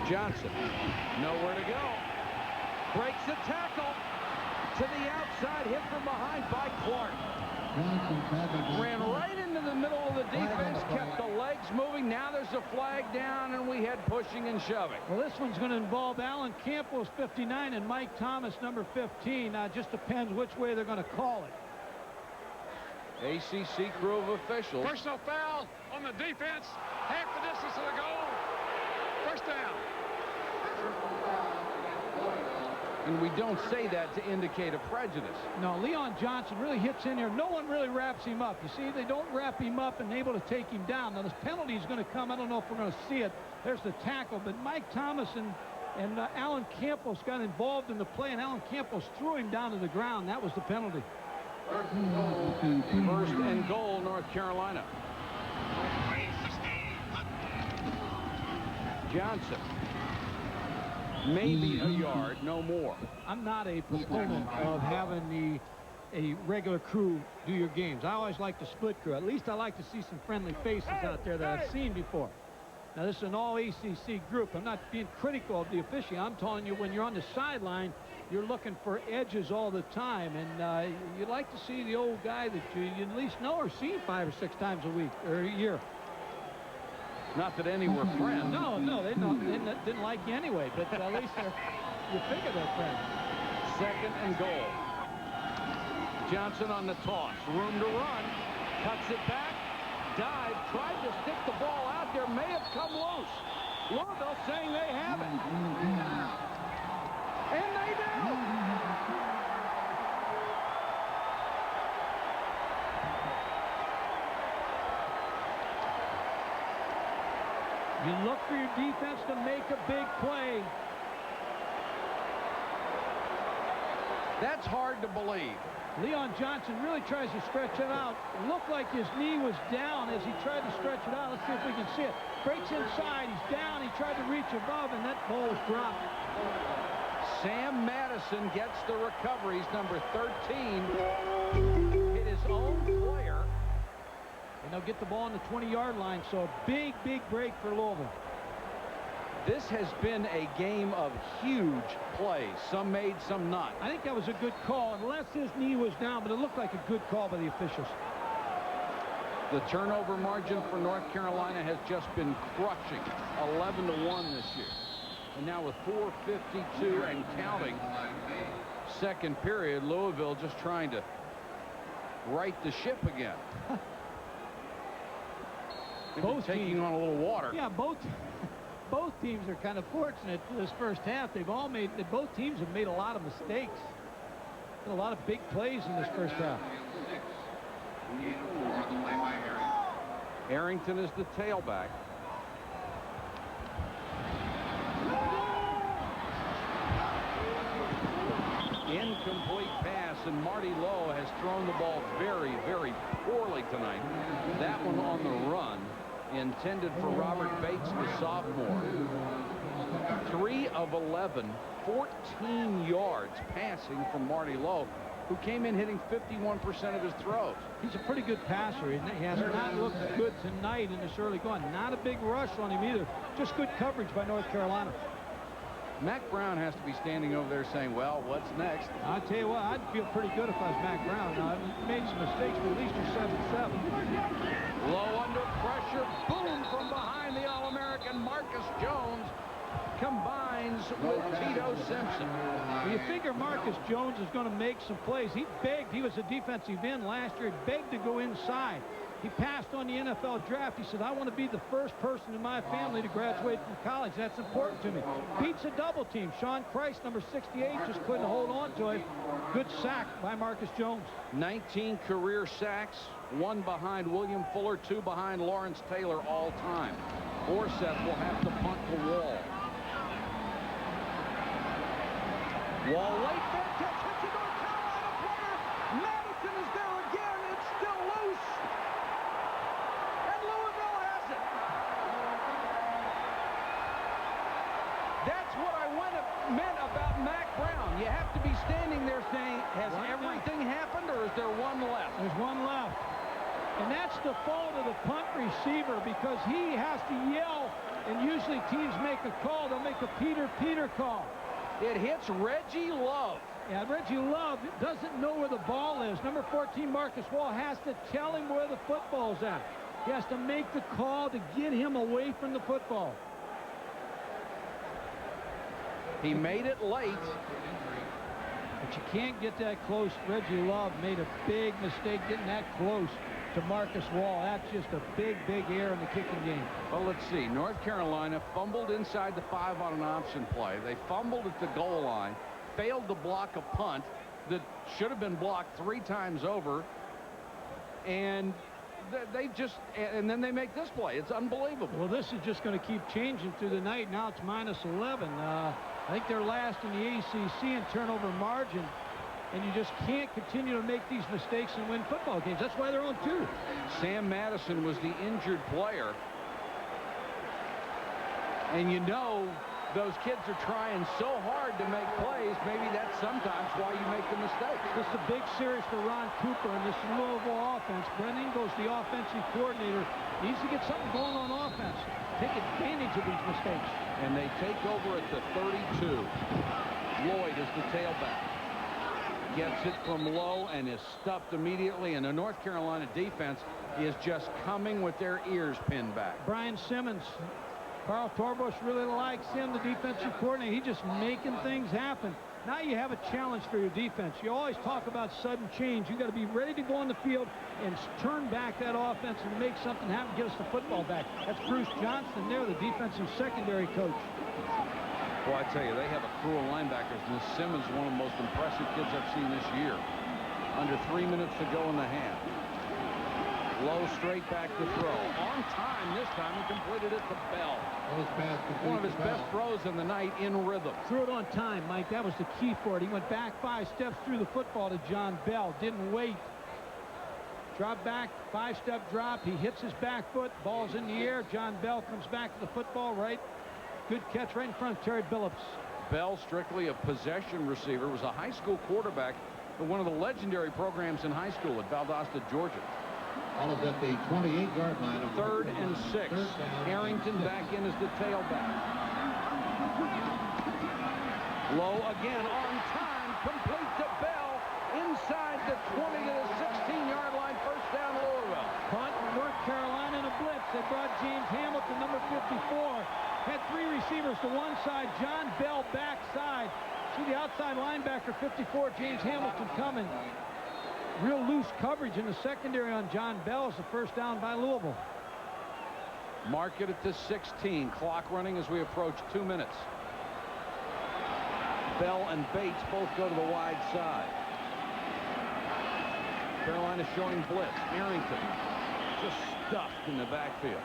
Johnson, nowhere to go. Breaks the tackle. To the outside, hit from behind by Clark. Ran right into the middle of the defense, kept the legs moving. Now there's a flag down, and we had pushing and shoving. Well, this one's going to involve Alan Campbell's 59 and Mike Thomas, number 15. Now, it just depends which way they're going to call it. ACC crew of officials. Personal foul on the defense. Half the distance to the goal. First down. And we don't say that to indicate a prejudice. No, Leon Johnson really hits in here. No one really wraps him up. You see, they don't wrap him up and able to take him down. Now, this penalty is going to come. I don't know if we're going to see it. There's the tackle. But Mike Thomas and Alan Campos got involved in the play, and Alan Campos threw him down to the ground. That was the penalty. 1st and goal, North Carolina. Johnson. Maybe a yard, no more. I'm not a proponent of having a regular crew do your games. I always like the split crew. At least I like to see some friendly faces out there that I've seen before. Now, this is an all-ACC group. I'm not being critical of the officiating. I'm telling you, when you're on the sideline, you're looking for edges all the time. And you like to see the old guy that you at least know or see 5 or 6 times a week or a year. Not that any were friends. No, they didn't like you anyway, but at least you figure they're friends. 2nd and goal. Johnson on the toss. Room to run. Cuts it back. Dive. Tried to stick the ball out there. May have come loose. Louisville saying they have it. And they do. You look for your defense to make a big play. That's hard to believe. Leon Johnson really tries to stretch it out. It looked like his knee was down as he tried to stretch it out. Let's see if we can see it. Breaks inside. He's down. He tried to reach above, and that ball was dropped. Sam Madison gets the recovery. He's number 13. Hit his own player. And they'll get the ball on the 20-yard line, so a big, big break for Louisville. This has been a game of huge plays. Some made, some not. I think that was a good call, unless his knee was down, but it looked like a good call by the officials. The turnover margin for North Carolina has just been crushing. 11-1 this year. And now with 4:52 and counting, second period, Louisville just trying to right the ship again. Both taking on a little water. Yeah, both teams are kind of fortunate for this first half. Both teams have made a lot of mistakes. A lot of big plays in this first half. Arrington is the tailback. Incomplete pass, and Marty Lowe has thrown the ball very, very poorly tonight. That one on the run, intended for Robert Bates, the sophomore. 3 of 11, 14 yards passing from Marty Lowe, who came in hitting 51% of his throws. He's a pretty good passer, isn't he? He has not looked good tonight in this early going. Not a big rush on him either. Just good coverage by North Carolina. Mac Brown has to be standing over there saying, well, what's next? I'll tell you what, I'd feel pretty good if I was Mac Brown. Now, I've made some mistakes, but at least you're 7-7. Low under pressure. Boom from behind the All-American Marcus Jones. Combines with Tito Simpson. Well, you figure Marcus Jones is going to make some plays. He begged. He was a defensive end last year. He begged to go inside. He passed on the NFL draft. He said, I want to be the first person in my family to graduate from college. That's important to me. Beats a double team. Sean Christ, number 68, just couldn't hold on to it. Good sack by Marcus Jones. 19 career sacks, 1 behind William Fuller, 2 behind Lawrence Taylor all time. Forsett will have to punt to Wall. Wall late back catch, hits a North Carolina player. Madison is there again. It's still loose. And Louisville has it. That's what I meant about Mac Brown. You have to be standing there saying, has everything happened, or is there one left? There's one left. And that's the fault of the punt receiver, because he has to yell, and usually teams make a call. They'll make a Peter call. It hits Reggie Love. Yeah, Reggie Love doesn't know where the ball is. Number 14, Marcus Wall, has to tell him where the football's at. He has to make the call to get him away from the football. He made it late. But you can't get that close. Reggie Love made a big mistake getting that close to Marcus Wall. That's just a big, big error in the kicking game. Well, let's see. North Carolina fumbled inside the 5 on an option play. They fumbled at the goal line, failed to block a punt that should have been blocked 3 times over, and and then they make this play. It's unbelievable. Well, this is just going to keep changing through the night. Now it's -11. I think they're last in the ACC in turnover margin. And you just can't continue to make these mistakes and win football games. That's why they're on 2. Sam Madison was the injured player. And you know those kids are trying so hard to make plays. Maybe that's sometimes why you make the mistakes. This is a big series for Ron Cooper and this Louisville offense. Brendan goes the offensive coordinator. Needs to get something going on offense. Take advantage of these mistakes. And they take over at the 32. Lloyd is the tailback. Gets it from Lowe and is stuffed immediately, and the North Carolina defense is just coming with their ears pinned back. Brian Simmons, Carl Torbush really likes him, the defensive coordinator. He's just making things happen. Now you have a challenge for your defense. You always talk about sudden change. You got to be ready to go on the field and turn back that offense and make something happen, get us the football back. That's Bruce Johnston there, the defensive secondary coach. Well, I tell you, they have a crew of linebackers, and this Simmons is one of the most impressive kids I've seen this year. Under 3 minutes to go in the half. Lowe straight back to throw. On time this time. He completed it to Bell. One of his best throws in the night in rhythm. Threw it on time, Mike. That was the key for it. He went back 5 steps through the football to John Bell. Didn't wait. Drop back, 5-step drop. He hits his back foot. Ball's in the air. John Bell comes back to the football right. Good catch right in front of Terry Billups. Bell, strictly a possession receiver, was a high school quarterback for one of the legendary programs in high school at Valdosta, Georgia. Ball is at the 28-yard line. 3rd and 6. Arrington back in as the tailback. Lowe again on time. Complete to Bell. Inside the 20 to the 16-yard line. First down, Louisville. Punt, North Carolina in a blitz. They brought James Hamilton, number 54. Had 3 receivers to one side. John Bell backside. See the outside linebacker, 54, James Hamilton coming. Real loose coverage in the secondary on John Bell. Is the first down by Louisville. Mark it at the 16. Clock running as we approach 2 minutes. Bell and Bates both go to the wide side. Carolina showing blitz. Arrington just stuffed in the backfield.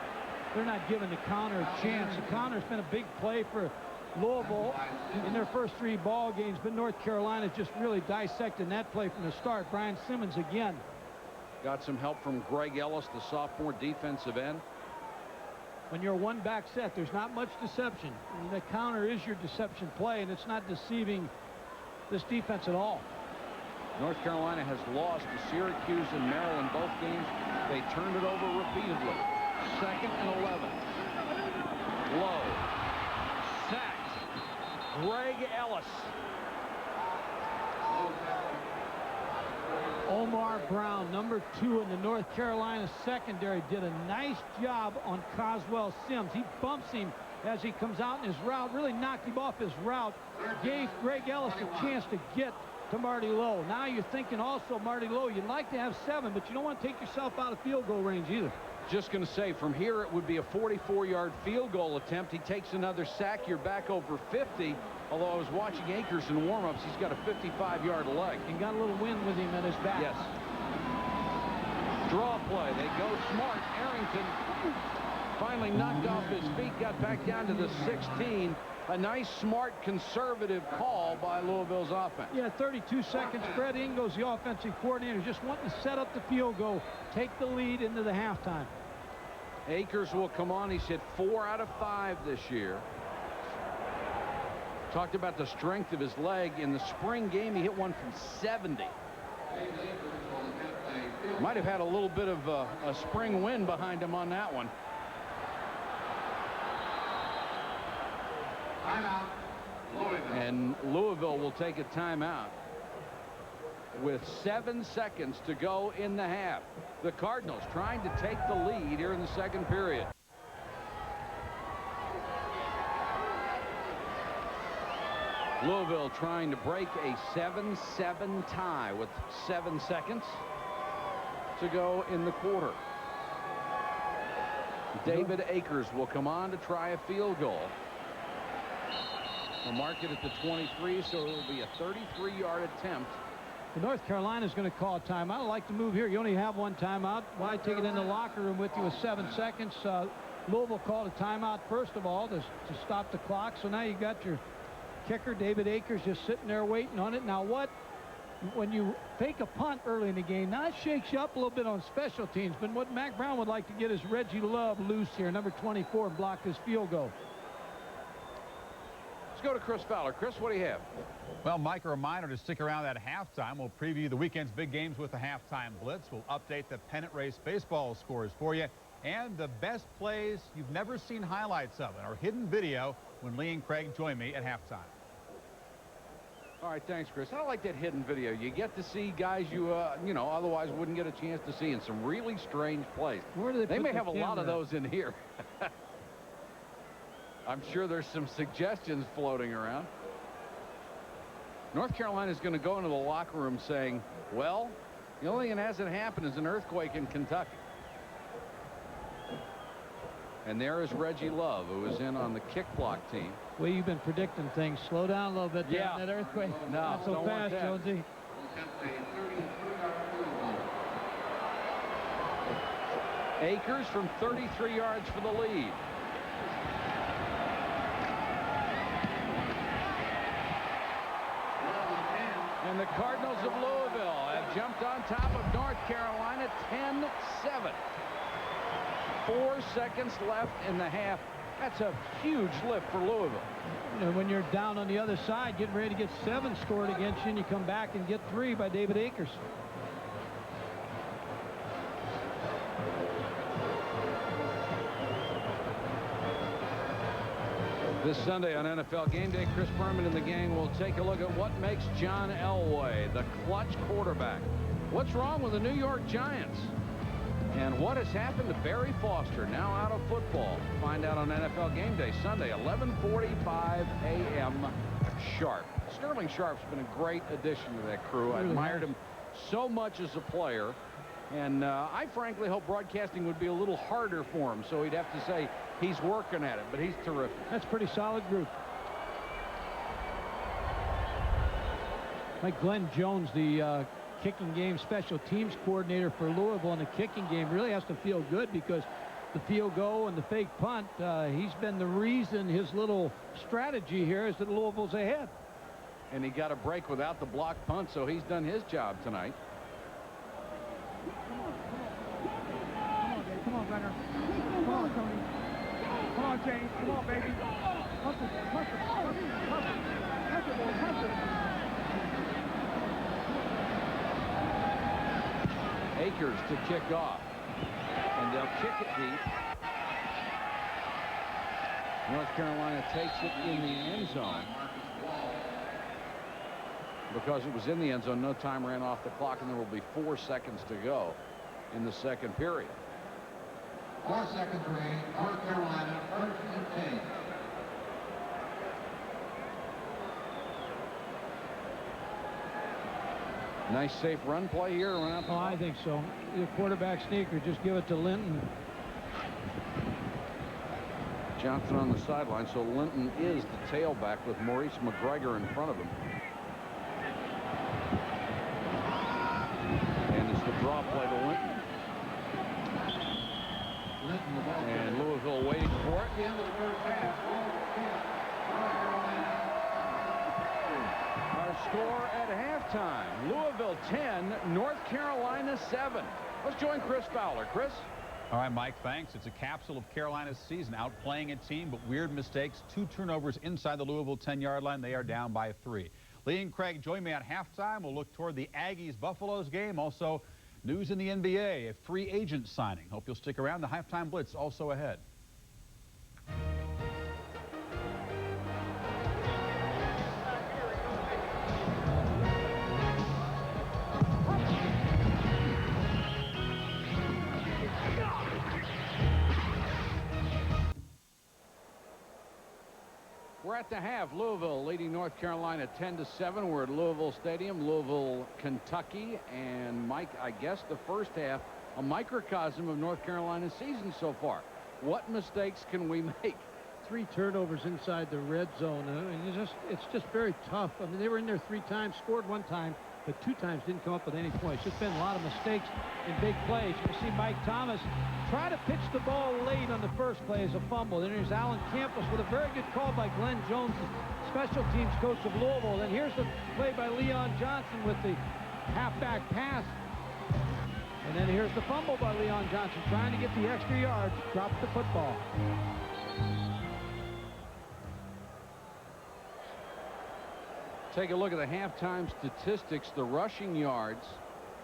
They're not giving the counter a chance. The counter's been a big play for Louisville in their first 3 ball games, but North Carolina just really dissecting that play from the start. Brian Simmons again. Got some help from Greg Ellis, the sophomore defensive end. When you're a one-back set, there's not much deception. I mean, the counter is your deception play, and it's not deceiving this defense at all. North Carolina has lost to Syracuse and Maryland both games. They turned it over repeatedly. 2nd and 11. Low. Sacked. Greg Ellis. Omar Brown, number 2 in the North Carolina secondary, did a nice job on Coswell Sims. He bumps him as he comes out in his route, really knocked him off his route, gave Greg Ellis a chance to get to Marty Lowe. Now you're thinking also, Marty Lowe, you'd like to have 7, but you don't want to take yourself out of field goal range either. Just going to say, from here it would be a 44-yard field goal attempt. He takes another sack. You're back over 50. Although I was watching Akers in warm-ups, he's got a 55-yard leg. And got a little wind with him at his back. Yes. Draw play. They go smart. Arrington finally knocked off his feet, got back down to the 16. A nice, smart, conservative call by Louisville's offense. Yeah, 32 seconds. Fred Ingalls, the offensive coordinator, just wanting to set up the field goal, take the lead into the halftime. Akers will come on. He's hit 4 out of 5 this year. Talked about the strength of his leg. In the spring game, he hit one from 70. Might have had a little bit of a spring wind behind him on that one. And Louisville will take a timeout with 7 seconds to go in the half. The Cardinals trying to take the lead here in the second period. Louisville trying to break a 7-7 tie with 7 seconds to go in the quarter. David Akers will come on to try a field goal. We'll mark it at the 23, so it will be a 33-yard attempt. The North Carolina is going to call a timeout. I'd like to move here. You only have 1 timeout. Why take it in the locker room with you with 7 seconds? Louisville called a timeout first of all to stop the clock. So now you got your kicker, David Akers, just sitting there waiting on it. Now when you fake a punt early in the game, now it shakes you up a little bit on special teams. But what Mac Brown would like to get is Reggie Love loose here, number 24, and block his field goal. Let's go to Chris Fowler. Chris, what do you have? Well, Mike, a reminder to stick around at halftime. We'll preview the weekend's big games with the halftime blitz. We'll update the pennant race baseball scores for you and the best plays you've never seen highlights of in our hidden video when Lee and Craig join me at halftime. All right, thanks, Chris. I like that hidden video. You get to see guys you know, otherwise wouldn't get a chance to see in some really strange plays. Where do they may have a lot of those in here. I'm sure there's some suggestions floating around. North Carolina is going to go into the locker room saying, well, the only thing that hasn't happened is an earthquake in Kentucky. And there is Reggie Love, who is in on the kick block team. Well, you've been predicting things. Slow down a little bit. Yeah. That earthquake. No, not so don't want fast, that. Jonesy. Akers from 33 yards for the lead. And the Cardinals of Louisville have jumped on top of North Carolina 10-7. 4 seconds left in the half. That's a huge lift for Louisville. You know, when you're down on the other side, getting ready to get 7 scored against you, and you come back and get 3 by David Akers. This Sunday on NFL Game Day, Chris Berman and the gang will take a look at what makes John Elway the clutch quarterback. What's wrong with the New York Giants? And what has happened to Barry Foster, now out of football? Find out on NFL Game Day Sunday, 11:45 a.m. sharp. Sterling Sharp's been a great addition to that crew. I admired him so much as a player. And I frankly hope broadcasting would be a little harder for him, so he'd have to say he's working at it, but he's terrific. That's a pretty solid group. Like Glenn Jones, the kicking game special teams coordinator for Louisville in the kicking game, really has to feel good because the field goal and the fake punt, he's been the reason his little strategy here is that Louisville's ahead. And he got a break without the blocked punt, so he's done his job tonight. Come on, Gunner. Come on, Tony. Come on, James. Come on, baby. Hustle, hustle, hustle, hustle. Hustle, boy, hustle. Akers to kick off. And they'll kick it deep. North Carolina takes it in the end zone. Because it was in the end zone, no time ran off the clock, and there will be 4 seconds to go in the second period. 4 seconds remain. North Carolina, 1st and 10. Nice safe run play here. Oh, I think so. Your quarterback sneaker, just give it to Linton. Johnson on the sideline, so Linton is the tailback with Maurice McGregor in front of him. And it's the draw play to Linton. And Louisville waiting for it. Our score at halftime, Louisville 10, North Carolina 7. Let's join Chris Fowler. Chris? All right, Mike, thanks. It's a capsule of Carolina's season, outplaying a team, but weird mistakes. 2 turnovers inside the Louisville 10-yard line. They are down by 3. Lee and Craig join me at halftime. We'll look toward the Aggies-Buffaloes game. Also, news in the NBA, a free agent signing. Hope you'll stick around. The halftime blitz also ahead. We're at the half. Louisville leading North Carolina 10-7. We're at Louisville Stadium, Louisville, Kentucky. And Mike, I guess the first half, a microcosm of North Carolina's season so far. What mistakes can we make? 3 turnovers inside the red zone. It's just very tough. I mean, they were in there 3 times, scored 1 time, but 2 times didn't come up with any points. Just been a lot of mistakes in big plays. You see Mike Thomas try to pitch the ball late on the first play as a fumble. Then there's Alan Campos with a very good call by Glenn Jones, the special teams coach of Louisville. Then here's the play by Leon Johnson with the halfback pass. And then here's the fumble by Leon Johnson trying to get the extra yards, drops the football. Take a look at the halftime statistics. The rushing yards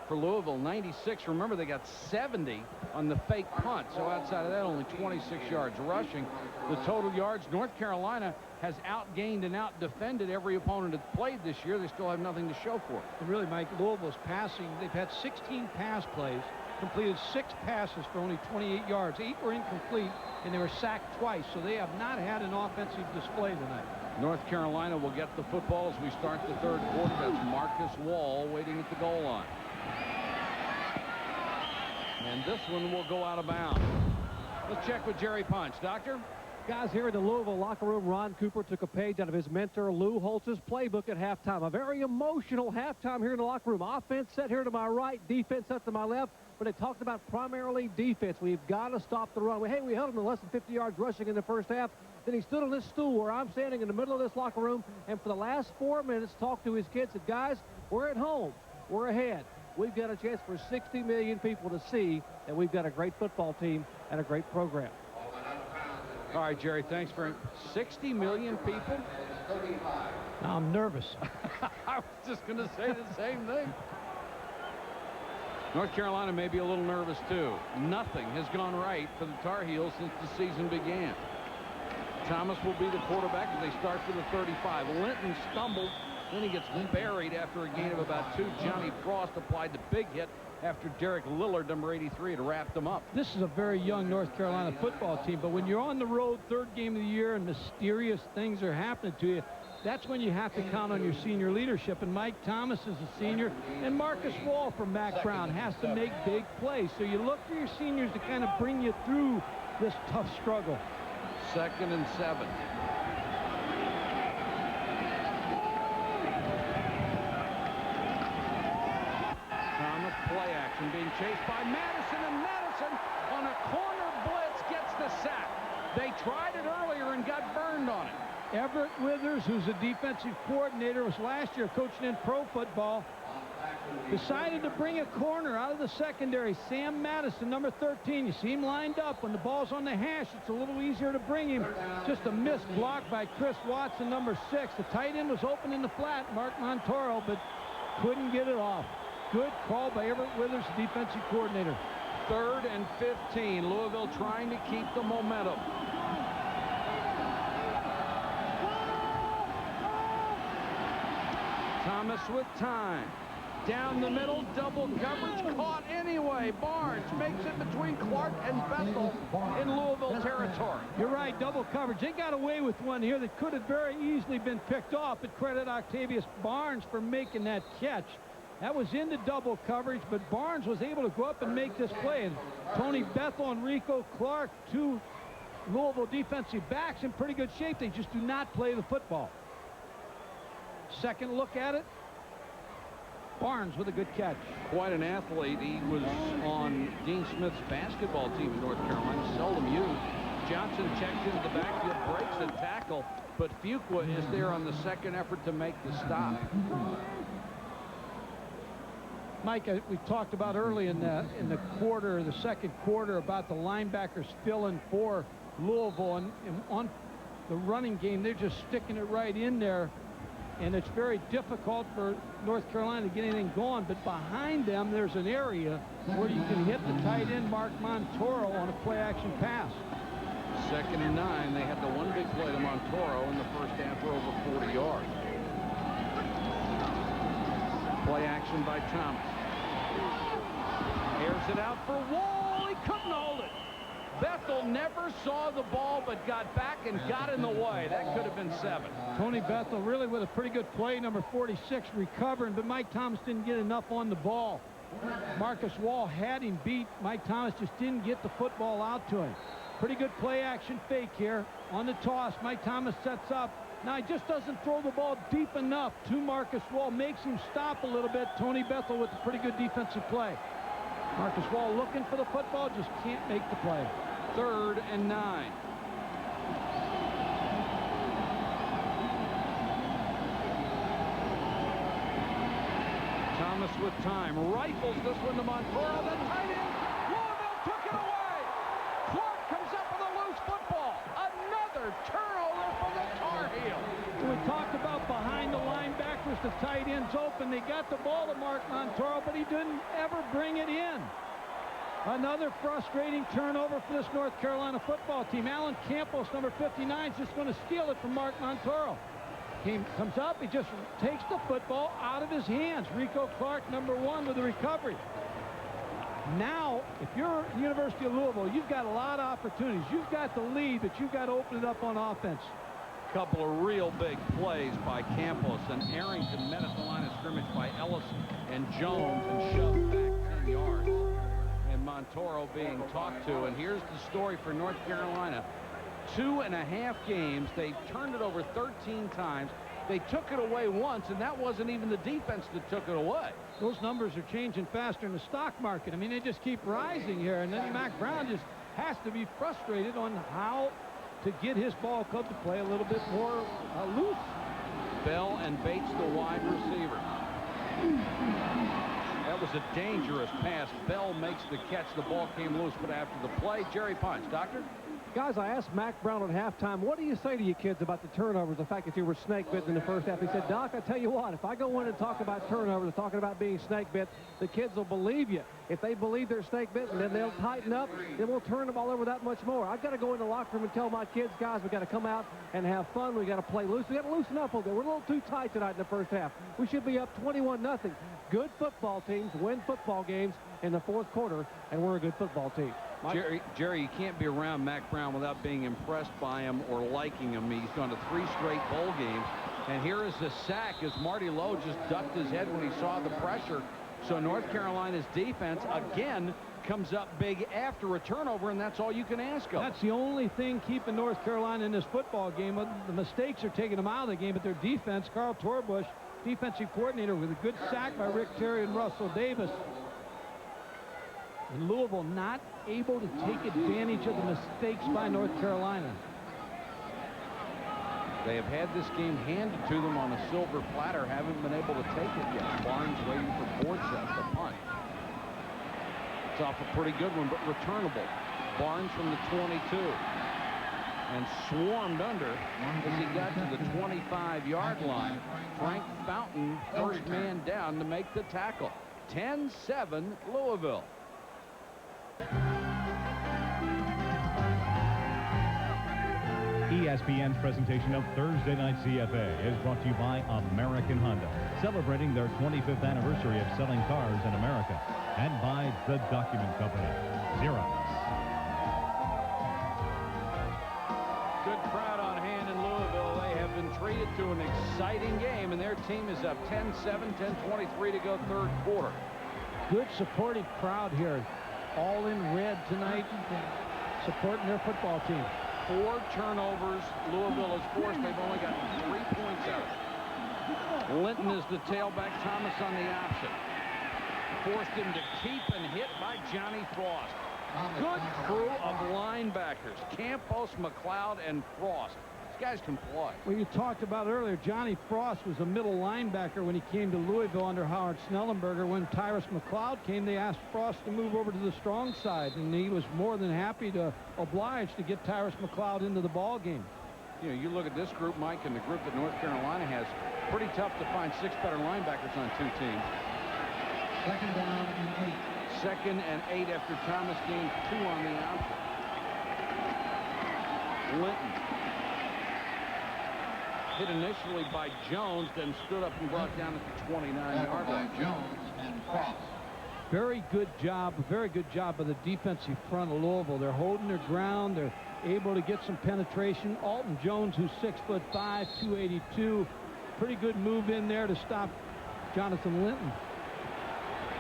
for Louisville, 96. Remember, they got 70 on the fake punt. So outside of that, only 26 yards rushing. The total yards, North Carolina has outgained and outdefended every opponent it's played this year. They still have nothing to show for it. And really, Mike, Louisville's passing. They've had 16 pass plays, completed 6 passes for only 28 yards. 8 were incomplete, and they were sacked twice. So they have not had an offensive display tonight. North Carolina will get the football as we start the third quarter. That's Marcus Wall waiting at the goal line. And this one will go out of bounds. Let's check with Jerry Punch. Doctor? Guys, here in the Louisville locker room, Ron Cooper took a page out of his mentor Lou Holtz's playbook at halftime. A very emotional halftime here in the locker room. Offense set here to my right, defense set to my left, but they talked about primarily defense. We've got to stop the run. Hey, we held him to less than 50 yards rushing in the first half. Then he stood on this stool where I'm standing in the middle of this locker room, and for the last 4 minutes talked to his kids, said, guys, we're at home. We're ahead. We've got a chance for 60 million people to see that we've got a great football team and a great program. All right, Jerry, thanks for 60 million people. Now I'm nervous. I was just going to say the same thing. North Carolina may be a little nervous, too. Nothing has gone right for the Tar Heels since the season began. Thomas will be the quarterback as they start for the 35. Linton stumbled. Then he gets buried after a gain of about 2. Johnny Frost applied the big hit after Derek Lillard, number 83, had wrapped them up. This is a very young North Carolina football team, but when you're on the road, third game of the year, and mysterious things are happening to you, that's when you have to count on your senior leadership. And Mike Thomas is a senior, and Marcus Wall from Mack Brown has to make big plays. So you look for your seniors to kind of bring you through this tough struggle. 2nd and 7. Play action being chased by Madison, and Madison on a corner blitz gets the sack. They tried it earlier and got burned on it. Everett Withers, who's a defensive coordinator, was last year coaching in pro football, decided to bring a corner out of the secondary. Sam Madison, number 13. You see him lined up. When the ball's on the hash, it's a little easier to bring him. Just a missed block by Chris Watson, number 6. The tight end was open in the flat, Mark Montoro, but couldn't get it off. Good call by Everett Withers, defensive coordinator. 3rd and 15. Louisville trying to keep the momentum. Thomas with time. Down the middle, double coverage, caught anyway. Barnes makes it between Clark and Bethel in Louisville territory. You're right, double coverage. They got away with one here that could have very easily been picked off, but credit Octavius Barnes for making that catch. That was into double coverage, but Barnes was able to go up and make this play. And Tony Bethel and Rico Clark, 2 Louisville defensive backs, in pretty good shape. They just do not play the football. Second look at it. Barnes with a good catch. Quite an athlete. He was on Dean Smith's basketball team in North Carolina, seldom used. Johnson checks into the backfield, breaks the tackle, but Fuqua is there on the second effort to make the stop. Mike, we talked about early in the second quarter, about the linebackers filling for Louisville, and on the running game, they're just sticking it right in there, and it's very difficult for North Carolina to get anything going. But behind them, there's an area where you can hit the tight end Mark Montoro on a play-action pass. 2nd and 9. They had the one big play to Montoro in the first half for over 40 yards. Play action by Thomas. Airs it out for Wall. He couldn't hold it. Bethel never saw the ball but got back and got in the way. That could have been 7. Tony Bethel really with a pretty good play, number 46, recovering, but Mike Thomas didn't get enough on the ball. Marcus Wall had him beat. Mike Thomas just didn't get the football out to him. Pretty good play action fake here on the toss. Mike Thomas sets up. Now he just doesn't throw the ball deep enough to Marcus Wall. Makes him stop a little bit. Tony Bethel with a pretty good defensive play. Marcus Wall looking for the football, just can't make the play. 3rd and 9. Thomas with time. Rifles this one to Montoro. The tight end. Louisville took it away. Clark comes up with a loose football. Another turnover for the Tar Heels. We talked about behind the linebackers, the tight ends open. They got the ball to Mark Montoro, but he didn't ever bring it in. Another frustrating turnover for this North Carolina football team. Alan Campos, number 59, is just going to steal it from Mark Montoro. He comes up, he just takes the football out of his hands. Rico Clark, number 1, with the recovery. Now, if you're the University of Louisville, you've got a lot of opportunities. You've got the lead, but you've got to open it up on offense. Couple of real big plays by Campos, and Arrington met at the line of scrimmage by Ellis and Jones and shoved back 10 yards. And Montoro being talked to. And here's the story for North Carolina. 2.5 games. They turned it over 13 times. They took it away once, and that wasn't even the defense that took it away. Those numbers are changing faster in the stock market. I mean, they just keep rising here, and then Mack Brown just has to be frustrated on how to get his ball club to play a little bit more loose. Bell and Bates, the wide receiver. That was a dangerous pass. Bell makes the catch. The ball came loose, but after the play, Jerry Punch. Doctor? Guys, I asked Mack Brown at halftime, what do you say to you kids about the turnovers, the fact that you were snake bitten in the first half? He said, Doc, I tell you what, if I go in and talk about turnovers, talking about being snake bit, the kids will believe you. If they believe they're snake bitten, then they'll tighten up, then we'll turn the ball over that much more. I've got to go in the locker room and tell my kids, guys, we've got to come out and have fun. We've got to play loose. We've got to loosen up a little bit. We're a little too tight tonight in the first half. We should be up 21-0. Good football teams win football games in the fourth quarter, and we're a good football team. Jerry, you can't be around Mack Brown without being impressed by him or liking him. He's gone to 3 straight bowl games. And here is a sack as Marty Lowe just ducked his head when he saw the pressure. So North Carolina's defense, again, comes up big after a turnover, and that's all you can ask of. That's the only thing keeping North Carolina in this football game. The mistakes are taking them out of the game, but their defense, Carl Torbush, defensive coordinator, with a good sack by Rick Terry and Russell Davis. And Louisville not able to take advantage of the mistakes by North Carolina. They have had this game handed to them on a silver platter, haven't been able to take it yet. Barnes waiting for Forsythe, the punt. It's off a pretty good one, but returnable. Barnes from the 22. And swarmed under as he got to the 25-yard line. Frank Fountain, first man down to make the tackle. 10-7 Louisville. ESPN's presentation of Thursday Night CFA is brought to you by American Honda, celebrating their 25th anniversary of selling cars in America, and by The Document Company, Xerox. Good crowd on hand in Louisville. They have been treated to an exciting game, and their team is up 10-7, 10-23 to go third quarter. Good supportive crowd here, all in red tonight, supporting their football team. 4 turnovers Louisville has forced. They've only got 3 points out of it. Linton is the tailback. Thomas on the option. Forced him to keep and hit by Johnny Frost. Good crew of linebackers. Campos, McLeod, and Frost. These guys can play. Well, you talked about earlier, Johnny Frost was a middle linebacker when he came to Louisville under Howard Snellenberger. When Tyrus McLeod came, they asked Frost to move over to the strong side, and he was more than happy to oblige to get Tyrus McLeod into the ball game. You know, you look at this group, Mike, and the group that North Carolina has, pretty tough to find 6 better linebackers on 2 teams. Second down and 8. Second and 8 after Thomas gained 2 on the option. Linton. Hit initially by Jones, then stood up and brought down at the 29-yard line. Jones and Frost. Very good job by the defensive front of Louisville. They're holding their ground. They're able to get some penetration. Alton Jones, who's 6'5", 282. Pretty good move in there to stop Jonathan Linton.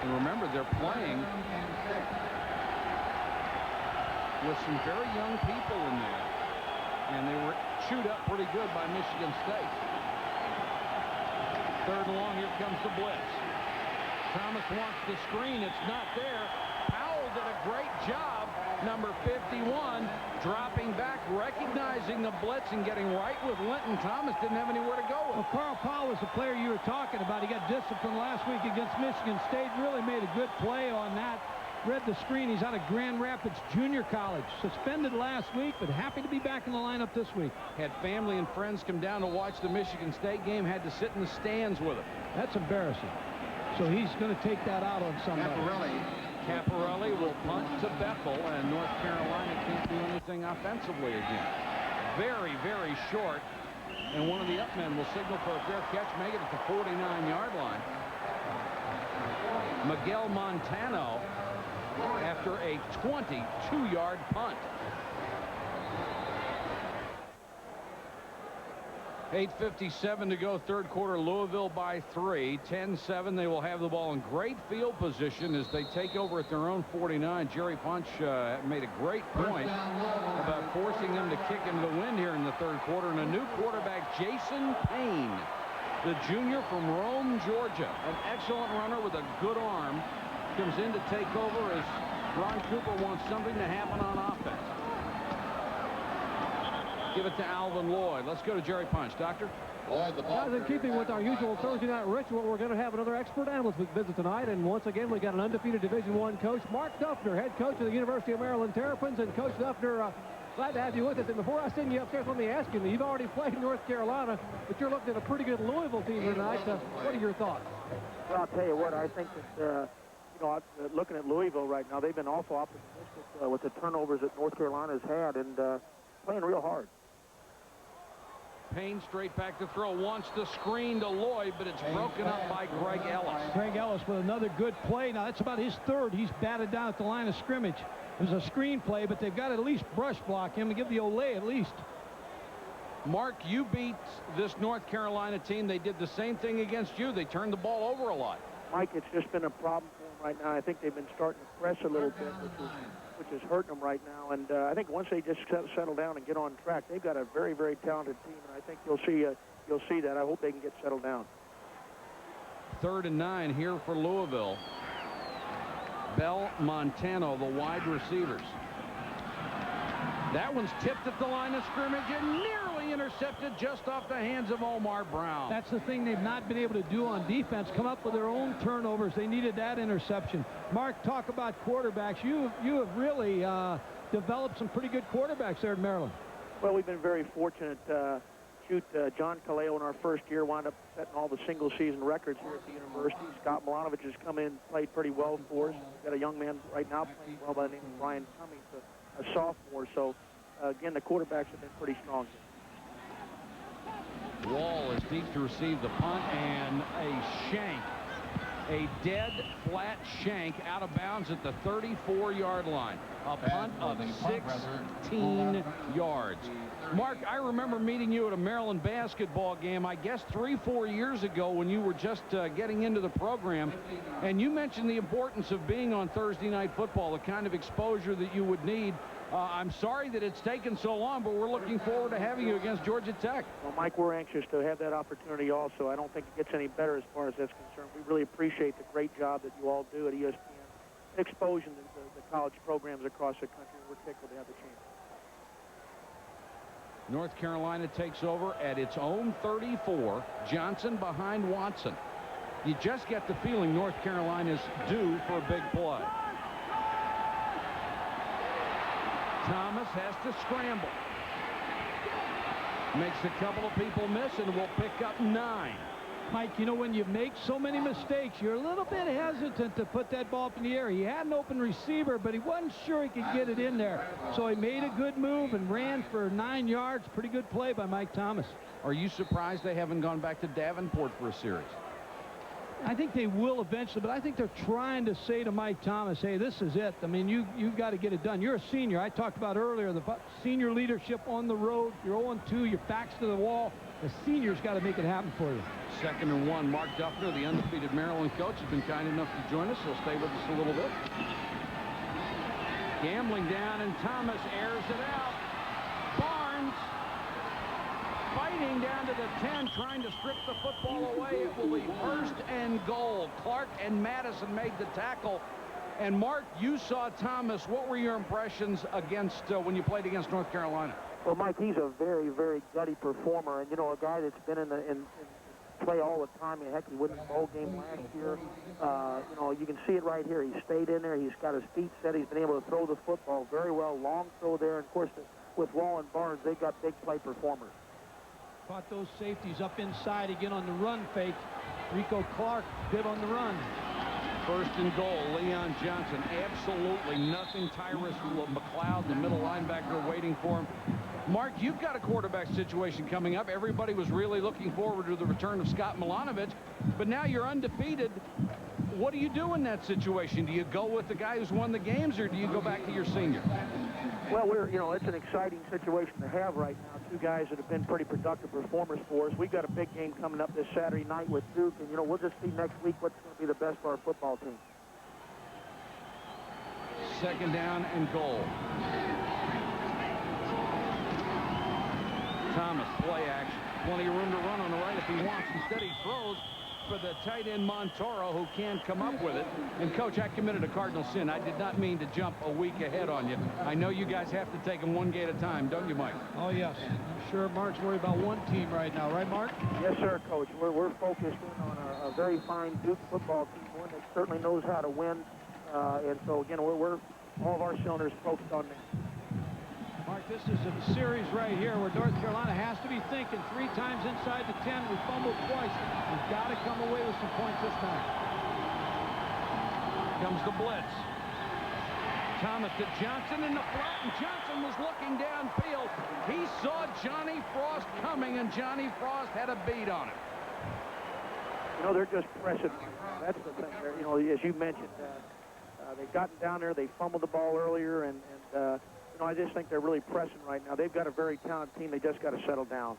And remember, they're playing with some very young people in there. And they were chewed up pretty good by Michigan State. 3rd and long, here comes the blitz. Thomas wants the screen. It's not there. Powell did a great job. Number 51 dropping back, recognizing the blitz and getting right with Linton. Thomas didn't have anywhere to go with. Well, Carl Powell was the player you were talking about. He got disciplined last week against Michigan State. Really made a good play on that. Read the screen. He's out of Grand Rapids Junior College. Suspended last week, but happy to be back in the lineup this week. Had family and friends come down to watch the Michigan State game. Had to sit in the stands with him. That's embarrassing. So he's going to take that out on somebody. Caparelli will punt to Bethel, and North Carolina can't do anything offensively again. Very, very short. And one of the up men will signal for a fair catch, make it at the 49-yard line. Miguel Montano after a 22-yard punt. 8:57 to go, third quarter. Louisville by 3, 10-7. They will have the ball in great field position as they take over at their own 49. Jerry Punch made a great point about forcing them to kick into the wind here in the third quarter. And a new quarterback, Jason Payne, the junior from Rome, Georgia, an excellent runner with a good arm, comes in to take over as Ron Cooper wants something to happen on offense. Give it to Alvin Lloyd. Let's go to Jerry Punch. Doctor? Lloyd, the ball. Guys, in keeping with our usual Thursday night ritual, we're going to have another expert analyst visit tonight. And once again, we got an undefeated Division I coach, Mark Duffner, head coach of the University of Maryland Terrapins. And Coach Duffner, glad to have you with us. And before I send you upstairs, let me ask you, you've already played North Carolina, but you're looking at a pretty good Louisville team tonight. What are your thoughts? Well, I'll tell you what, I think that, looking at Louisville right now, they've been awful optimistic with the turnovers that North Carolina's had and playing real hard. Payne straight back to throw, wants the screen to Lloyd, but it's broken up by Greg Ellis. Greg Ellis with another good play. Now, that's about his third. He's batted down at the line of scrimmage. It was a screen play, but they've got to at least brush block him and give the Olay at least. Mark, you beat this North Carolina team. They did the same thing against you. They turned the ball over a lot. Mike, it's just been a problem for them right now. I think they've been starting to press a little bit, which is hurting them right now. And I think once they just settle down and get on track, they've got a very, very talented team. And I think you'll see that. I hope they can get settled down. 3rd and 9 here for Louisville. Bell, Montano, the wide receivers. That one's tipped at the line of scrimmage and nearly intercepted just off the hands of Omar Brown. That's the thing they've not been able to do on defense, come up with their own turnovers. They needed that interception. Mark, talk about quarterbacks. You have really developed some pretty good quarterbacks there in Maryland. Well, we've been very fortunate. John Kaleo in our first year wound up setting all the single-season records here at the university. Scott Milanovic has come in and played pretty well for us. We've got a young man right now playing well by the name of Brian Cummings, a sophomore. So, again, the quarterbacks have been pretty strong. Wall is deep to receive the punt, and a shank. A dead flat shank out of bounds at the 34-yard line. A punt of 16 yards. Mark, I remember meeting you at a Maryland basketball game, I guess 3-4 years ago when you were just getting into the program, and you mentioned the importance of being on Thursday Night Football, the kind of exposure that you would need. I'm sorry that it's taken so long, but we're looking forward to having you against Georgia Tech. Well, Mike, we're anxious to have that opportunity also. I don't think it gets any better as far as that's concerned. We really appreciate the great job that you all do at ESPN, exposing the college programs across the country. We're tickled to have the chance. North Carolina takes over at its own 34. Johnson behind Watson. You just get the feeling North Carolina's due for a big play. Thomas has to scramble. Makes a couple of people miss and will pick up 9. Mike, you know, when you make so many mistakes, you're a little bit hesitant to put that ball up in the air. He had an open receiver, but he wasn't sure he could get it in there. So he made a good move and ran for 9 yards. Pretty good play by Mike Thomas. Are you surprised they haven't gone back to Davenport for a series? I think they will eventually, but I think they're trying to say to Mike Thomas, hey, this is it. I mean, you've got to get it done. You're a senior. I talked about earlier the senior leadership on the road. You're 0-2. Your back's to the wall. The senior's got to make it happen for you. 2nd and 1. Mark Duffner, the undefeated Maryland coach, has been kind enough to join us. He'll stay with us a little bit. Gambling down, and Thomas airs it out. Barnes fighting down to the 10, trying to strip the football away. It will be 1st and goal. Clark and Madison made the tackle. And Mark, you saw Thomas. What were your impressions against when you played against North Carolina? Well, Mike, he's a very, very gutty performer, and you know, a guy that's been in play all the time. I mean, heck, he won the bowl game last year. You know, you can see it right here. He stayed in there. He's got his feet set. He's been able to throw the football very well. Long throw there. And of course, with Wall and Barnes, they got big play performers. Caught those safeties up inside again on the run fake. Rico Clark good on the run. 1st and goal. Leon Johnson. Absolutely nothing. Tyrus McLeod, the middle linebacker, waiting for him. Mark, you've got a quarterback situation coming up. Everybody was really looking forward to the return of Scott Milanovic, but now you're undefeated. what do you do in that situation? Do you go with the guy who's won the games, or do you go back to your senior? Well, it's an exciting situation to have right now. Two guys that have been pretty productive performers for us. We've got a big game coming up this Saturday night with Duke, and, we'll just see next week what's going to be the best for our football team. Second down and goal. Thomas, play action. Plenty of room to run on the right if he wants. Instead, he throws for the tight end Montoro, who can't come up with it. And, Coach, I committed a cardinal sin. I did not mean to jump a week ahead on you. I know you guys have to take them one game at a time, don't you, Mike? Oh, yes. I'm sure Mark's worried about one team right now. Right, Mark? Yes, sir, Coach. We're focused in on a very fine Duke football team, one that certainly knows how to win. And so, again, we're all of our cylinders focused on that. Mark, this is a series right here where North Carolina has to be thinking 3 times inside the 10. We fumbled twice. We've got to come away with some points this time. Comes the blitz. Thomas to Johnson in the flat, and Johnson was looking downfield. He saw Johnny Frost coming, and Johnny Frost had a beat on him. They're just pressing. That's the thing. As you mentioned, they've gotten down there. They fumbled the ball earlier, and I just think they're really pressing right now. They've got a very talented team. They just got to settle down.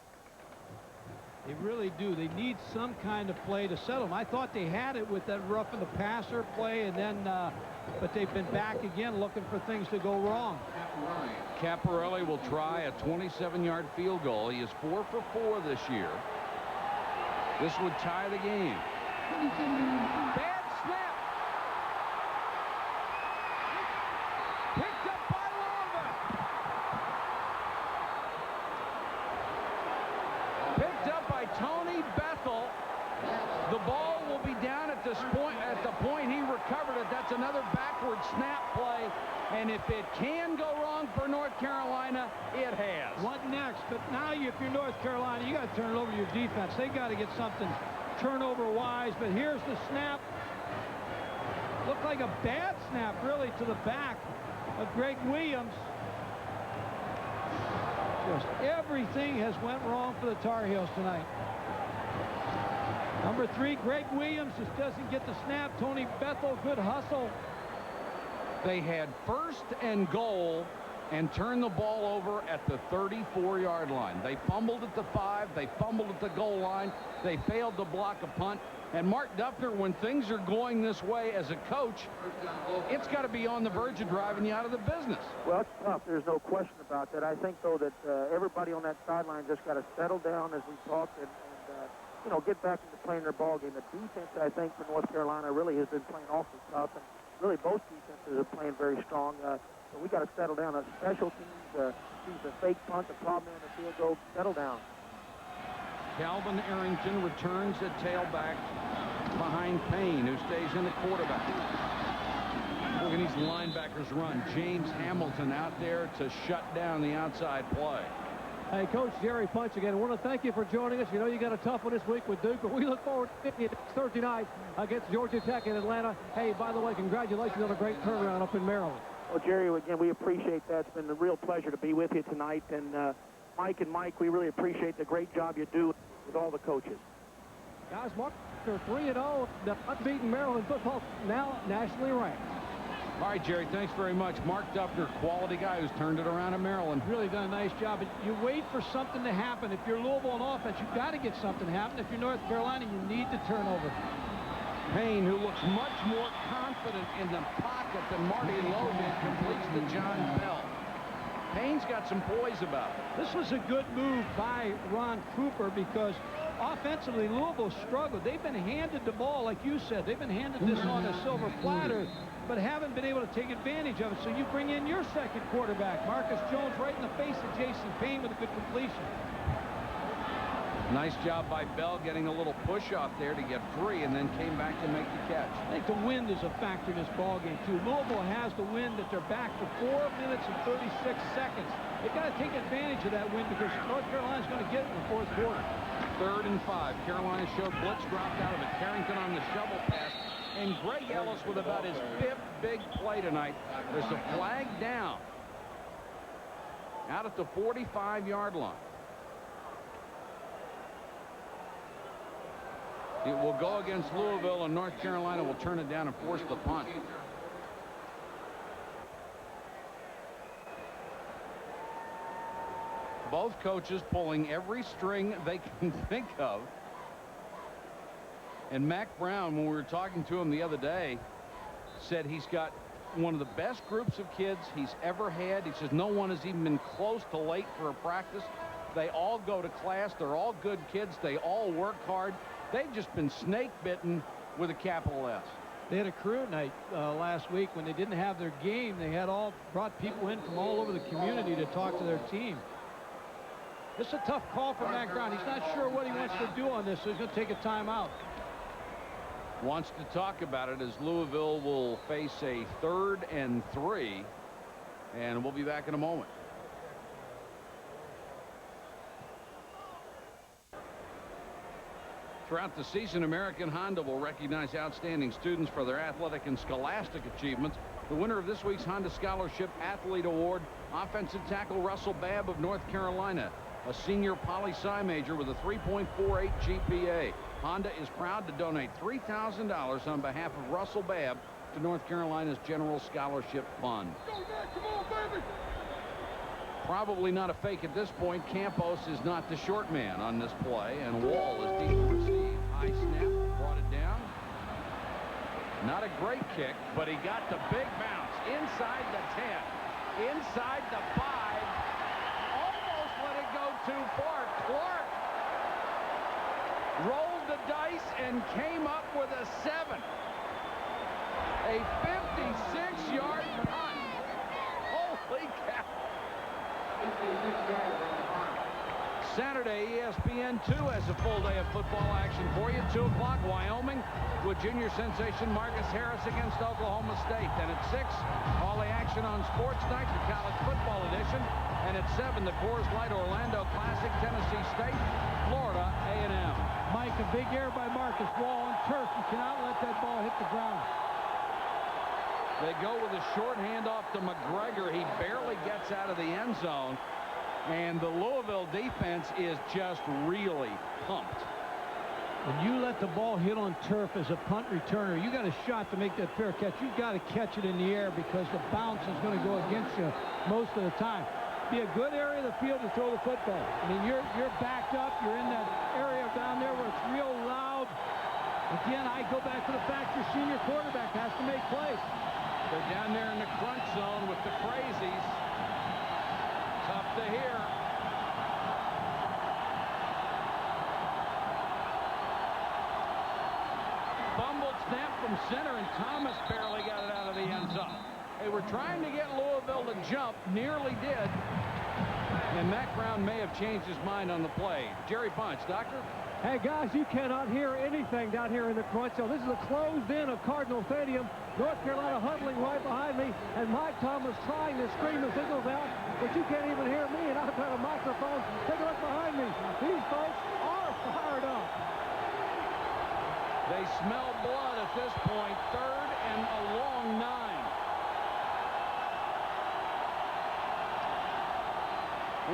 They really do. They need some kind of play to settle them. I thought they had it with that roughing the passer play, and then, but they've been back again looking for things to go wrong. Caparelli will try a 27-yard field goal. He is 4 for 4 this year. This would tie the game. Bad snap. Picked up by Louisville. Picked up by Tony Bethel. The ball will be down at this point. At the point he recovered it, that's another backward snap play. And if it can go wrong for North Carolina, it has. What next? But now, if you're North Carolina, you got to turn it over to your defense. They got to get something turnover-wise. But here's the snap. Looked like a bad snap, really, to the back of Greg Williams. Just everything has went wrong for the Tar Heels tonight. Number 3, Greg Williams just doesn't get the snap. Tony Bethel, good hustle. They had first and goal and turned the ball over at the 34-yard line. They fumbled at the 5. They fumbled at the goal line. They failed to block a punt. And Mark Duffner, when things are going this way as a coach, it's got to be on the verge of driving you out of the business. Well, it's tough. There's no question about that. I think, though, that everybody on that sideline just got to settle down as we talked and get back into playing their ball game. The defense, I think, for North Carolina really has been playing awfully tough. And really, both defenses are playing very strong. So we got to settle down. Special teams, use the fake punt, the problem in the field goal, settle down. Calvin Arrington returns at tailback behind Payne, who stays in the quarterback. Look at these linebackers run. James Hamilton out there to shut down the outside play. Hey, Coach Jerry Punch again. I want to thank you for joining us. You got a tough one this week with Duke, but we look forward to seeing you next Thursday night against Georgia Tech in Atlanta. Hey, by the way, congratulations on a great turnaround up in Maryland. Well, Jerry, again, we appreciate that. It's been a real pleasure to be with you tonight. And Mike, we really appreciate the great job you do with all the coaches. Guys, Mark, they're 3-0. The unbeaten Maryland football now nationally ranked. All right, Jerry, thanks very much. Mark Duffner, quality guy who's turned it around in Maryland. Really done a nice job. But you wait for something to happen. If you're Louisville on offense, you've got to get something to happen. If you're North Carolina, you need to turn over. Payne, who looks much more confident in the pocket than Marty Lowe did, completes to John Bell. Payne's got some poise about it. This was a good move by Ron Cooper because offensively, Louisville struggled. They've been handed the ball, like you said. They've been handed this on a silver platter, but haven't been able to take advantage of it. So you bring in your second quarterback, Marcus Jones, right in the face of Jason Payne with a good completion. Nice job by Bell getting a little push off there to get free and then came back to make the catch. I think the wind is a factor in this ballgame, too. Louisville has the wind that they're back for 4 minutes and 36 seconds. They've got to take advantage of that wind because North Carolina's going to get it in the fourth quarter. 3rd and 5. Carolina showed blitz, dropped out of it. Carrington on the shovel pass. And Greg Ellis with about his 5th big play tonight. There's a flag down out at the 45-yard line. It will go against Louisville, and North Carolina will turn it down and force the punt. Both coaches pulling every string they can think of. And Mac Brown, when we were talking to him the other day, said he's got one of the best groups of kids he's ever had. He says no one has even been close to late for a practice. They all go to class. They're all good kids. They all work hard. They've just been snake bitten with a capital S. They had a career night last week when they didn't have their game. They had brought people in from all over the community to talk to their team. This is a tough call for Mac Brown. He's not sure what he wants to do on this, so he's going to take a timeout. Wants to talk about it as Louisville will face a 3rd and 3, and we'll be back in a moment. Throughout the season, American Honda will recognize outstanding students for their athletic and scholastic achievements. The winner of this week's Honda Scholarship Athlete Award, offensive tackle Russell Babb of North Carolina, a senior poli-sci major with a 3.48 GPA. Honda is proud to donate $3,000 on behalf of Russell Babb to North Carolina's General Scholarship Fund. Go, Mac, come on, baby! Probably not a fake at this point. Campos is not the short man on this play, and Wall is deep to receive. High snap, brought it down. Not a great kick, but he got the big bounce inside the 10, inside the 5. Almost let it go too far. Clark rolled the dice and came up with a 7. A 56-yard punt. Holy cow. Saturday, ESPN2 has a full day of football action for you. 2 o'clock, Wyoming with junior sensation Marcus Harris against Oklahoma State. Then at 6, all the action on Sports Night, the college football edition. And at 7, the Coors Light Orlando Classic, Tennessee State, Florida A&M. Mike, a big error by Marcus Wall on turf. You cannot let that ball hit the ground. They go with a short handoff to McGregor. He barely gets out of the end zone. And the Louisville defense is just really pumped. When you let the ball hit on turf as a punt returner, you got a shot to make that fair catch. You've got to catch it in the air because the bounce is going to go against you most of the time. Be a good area of the field to throw the football. I mean, you're backed up. You're in that area down there where it's real loud. Again, I go back to the fact your senior quarterback has to make plays. They're down there in the crunch zone with the crazies. Tough to hear. Fumbled snap from center, and Thomas barely got it out of the end zone. They were trying to get Louisville to jump, nearly did. And Mac Brown may have changed his mind on the play. Jerry Bunch, Doctor? Hey, guys, you cannot hear anything down here in the crunch zone. This is a closed in of Cardinal Stadium. North Carolina huddling right behind me, and Mike Thomas trying to scream the signals out, but you can't even hear me, and I've got a microphone. Take a look behind me. These folks are fired up. They smell blood at this point. 3rd and a long 9.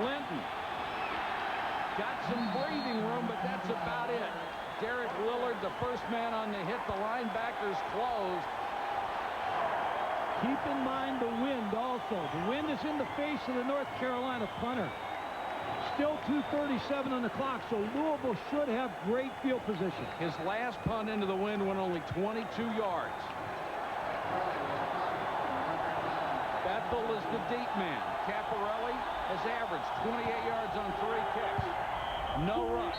Linton got some breathing room, but that's about it. Derek Lillard, the first man on the hit. The linebackers closed. Keep in mind the wind also. The wind is in the face of the North Carolina punter. Still 2:37 on the clock, so Louisville should have great field position. His last punt into the wind went only 22 yards. Bethel is the deep man. Caparelli has averaged 28 yards on 3 kicks. No rush.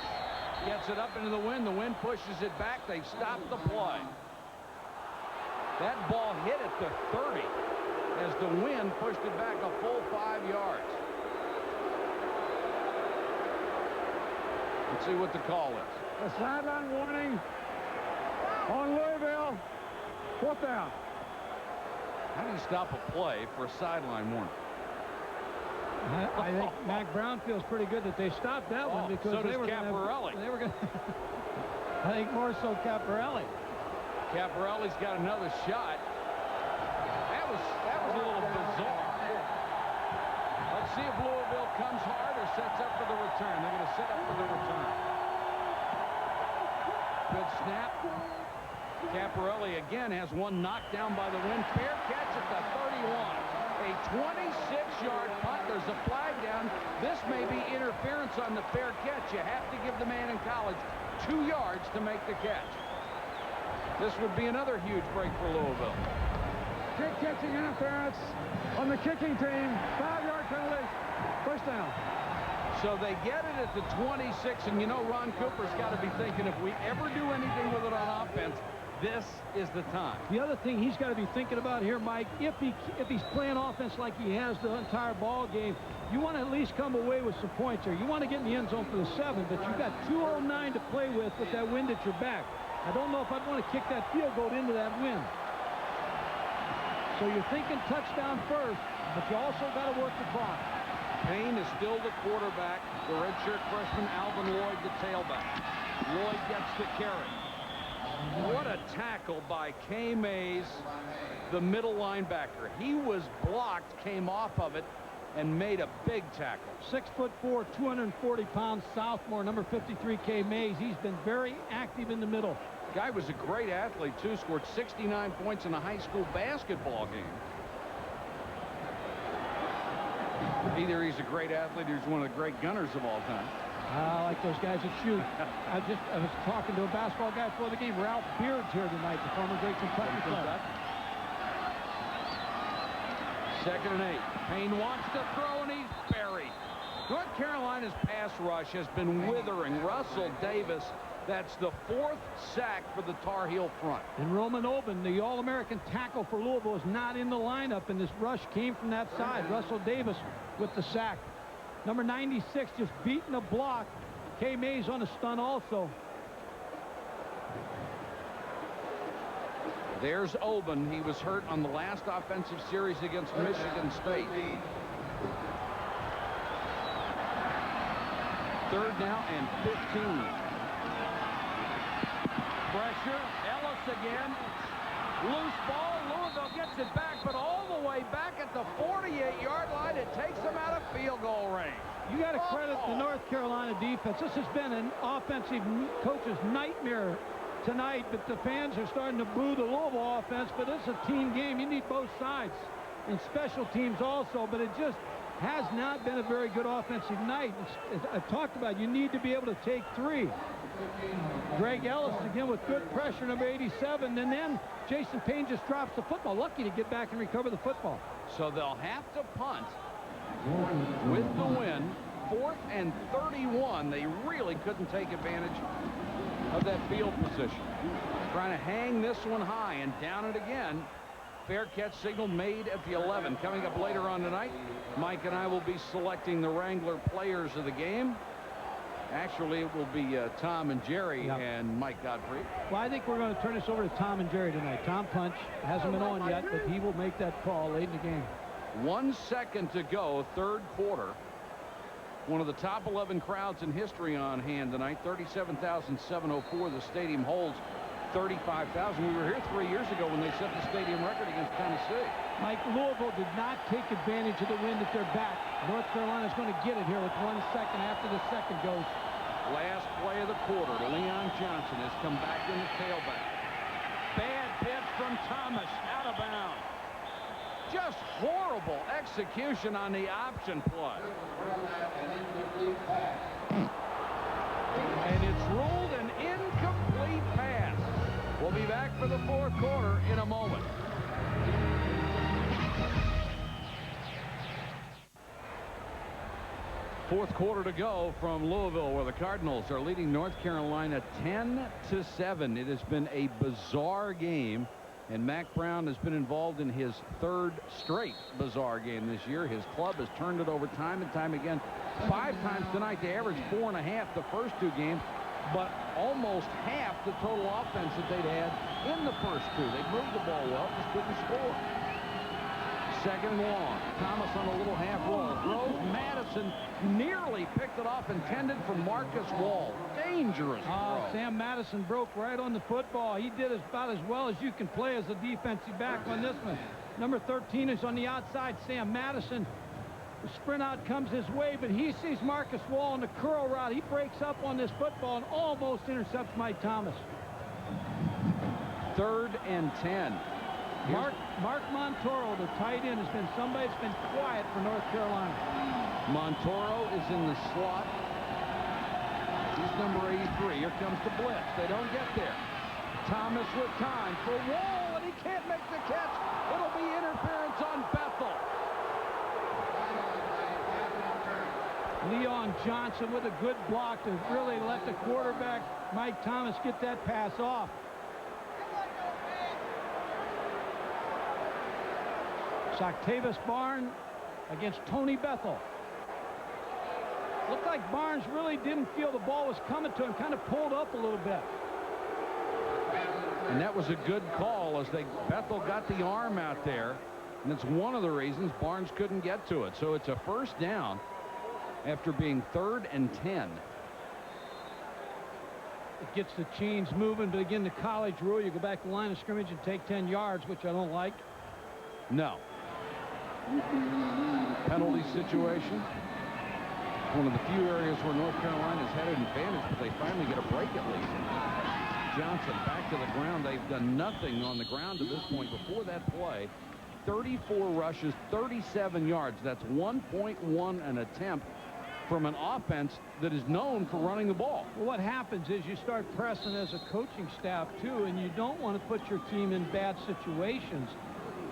Gets it up into the wind. The wind pushes it back. They've stopped the play. That ball hit at the 30 as the wind pushed it back a full 5 yards. Let's see what the call is. A sideline warning on Louisville. 4th down. How do you stop a play for a sideline warning? I think Mac Brown feels pretty good that they stopped that one because so they were Caparelli. They were going. I think more so Caparelli. Caparelli's got another shot. That was a little bizarre. Let's see if Louisville comes hard or sets up for the return. They're going to set up for the return. Good has one knocked down by the wind. Fair catch at the 31. A 26-yard punt. There's a flag down. This may be interference on the fair catch. You have to give the man in college 2 yards to make the catch. This would be another huge break for Louisville. Kick catching interference on the kicking team. 5-yard penalty. First down. So they get it at the 26, and you know Ron Cooper's got to be thinking, if we ever do anything with it on offense, this is the time. The other thing he's got to be thinking about here, Mike, if he's playing offense like he has the entire ball game, you want to at least come away with some points here. You want to get in the end zone for the 7, but you've got 2:09 to play with that wind at your back. I don't know if I'd want to kick that field goal into that wind. So you're thinking touchdown first, but you also got to work the clock. Payne is still the quarterback. The redshirt freshman Alvin Lloyd, the tailback. Lloyd gets the carry. What a tackle by K. Mays, the middle linebacker. He was blocked, came off of it, and made a big tackle. 6'4", 240-pound sophomore, number 53, K. Mays. He's been very active in the middle. Guy was a great athlete, too. Scored 69 points in a high school basketball game. Either he's a great athlete or he's one of the great gunners of all time. I like those guys that shoot. I was talking to a basketball guy before the game. Ralph Beard's here tonight, the former great Kentucky player. 2nd and 8. Payne wants to throw, and he's buried. North Carolina's pass rush has been withering. Russell Davis, that's the 4th sack for the Tar Heel front. And Roman Oben, the All-American tackle for Louisville, is not in the lineup, and this rush came from that side. Russell Davis with the sack. Number 96 just beating a block. K. Mays on a stun also. There's Oben. He was hurt on the last offensive series against Michigan State. 3rd now and 15. Pressure. Ellis again. Loose ball. Louisville gets it back, but all the way back at the 48-yard line. It takes them out of field goal range. You got to credit the North Carolina defense. This has been an offensive coach's nightmare tonight, but the fans are starting to boo the Louisville offense, but it's a team game. You need both sides and special teams also, but it just has not been a very good offensive night. As I talked about, you need to be able to take 3. Greg Ellis again with good pressure, number 87, and then Jason Payne just drops the football. Lucky to get back and recover the football. So they'll have to punt with the win. 4th and 31. They really couldn't take advantage of that field position. Trying to hang this one high, and down it again. Fair catch signal made at the 11. Coming up later on tonight, Mike and I will be selecting the Wrangler players of the game. Actually, it will be Tom and Jerry and Mike Godfrey. Well, I think we're going to turn this over to Tom and Jerry tonight. Tom Punch hasn't been on yet, but he will make that call late in the game. 1 second to go, 3rd quarter. One of the top 11 crowds in history on hand tonight. 37,704. The stadium holds 35,000. We were here 3 years ago when they set the stadium record against Tennessee. Mike, Louisville did not take advantage of the wind at their back. North Carolina's going to get it here with 1 second after the second goes. Last play of the quarter. Leon Johnson has come back in the tailback. Bad pitch from Thomas, out of bounds. Just horrible execution on the option play. And it's ruled an incomplete pass. We'll be back for the 4th quarter in a moment. Fourth quarter to go from Louisville, where the Cardinals are leading North Carolina 10-7. It has been a bizarre game, and Mack Brown has been involved in his 3rd straight bizarre game this year. His club has turned it over time and time again. 5 times tonight. They averaged 4.5 the first 2 games, but almost half the total offense that they'd had in the first 2. They moved the ball well, just couldn't score. 2nd and long. Thomas on a little half roll. Throws. Madison nearly picked it off, intended for Marcus Wall. Dangerous throw. Sam Madison broke right on the football. He did about as well as you can play as a defensive back on this one. Number 13 is on the outside. Sam Madison. The sprint out comes his way, but he sees Marcus Wall on the curl route. He breaks up on this football and almost intercepts Mike Thomas. 3rd and 10. Mark Montoro, the tight end, has been somebody that's been quiet for North Carolina. Montoro is in the slot. He's number 83. Here comes the blitz. They don't get there. Thomas with time for Wall, and he can't make the catch. It'll be interference on Bethel. Leon Johnson with a good block to really let the quarterback, Mike Thomas, get that pass off. Octavius Barnes against Tony Bethel. Looked like Barnes really didn't feel the ball was coming to him, kind of pulled up a little bit. And that was a good call as Bethel got the arm out there. And it's one of the reasons Barnes couldn't get to it. So it's a first down after being 3rd and 10. It gets the chains moving, but again, the college rule, you go back to the line of scrimmage and take 10 yards, which I don't like. No. Penalty situation. One of the few areas where North Carolina's had an advantage, but they finally get a break at least. Johnson back to the ground. They've done nothing on the ground to this point. Before that play, 34 rushes, 37 yards. That's 1.1 an attempt from an offense that is known for running the ball. Well, what happens is you start pressing as a coaching staff, too, and you don't want to put your team in bad situations.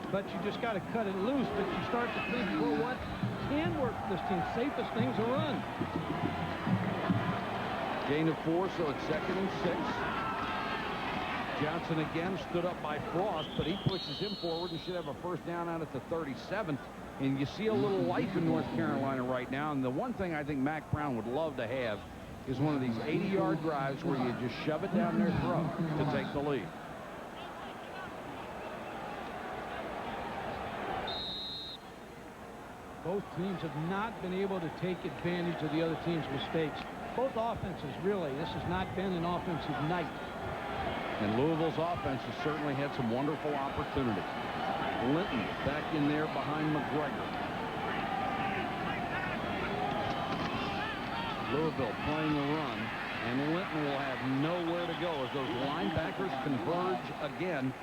But you just got to cut it loose. But you start to think, well, what can work for this team? Safest thing's a run. Gain of 4, so it's 2nd and 6. Johnson again stood up by Frost, but he pushes him forward and should have a first down out at the 37. And you see a little life in North Carolina right now. And the one thing I think Mac Brown would love to have is one of these 80-yard drives where you just shove it down their throat to take the lead. Both teams have not been able to take advantage of the other team's mistakes. Both offenses, really. This has not been an offensive night. And Louisville's offense has certainly had some wonderful opportunities. Linton back in there behind McGregor. Louisville playing a run, and Linton will have nowhere to go as those linebackers converge again.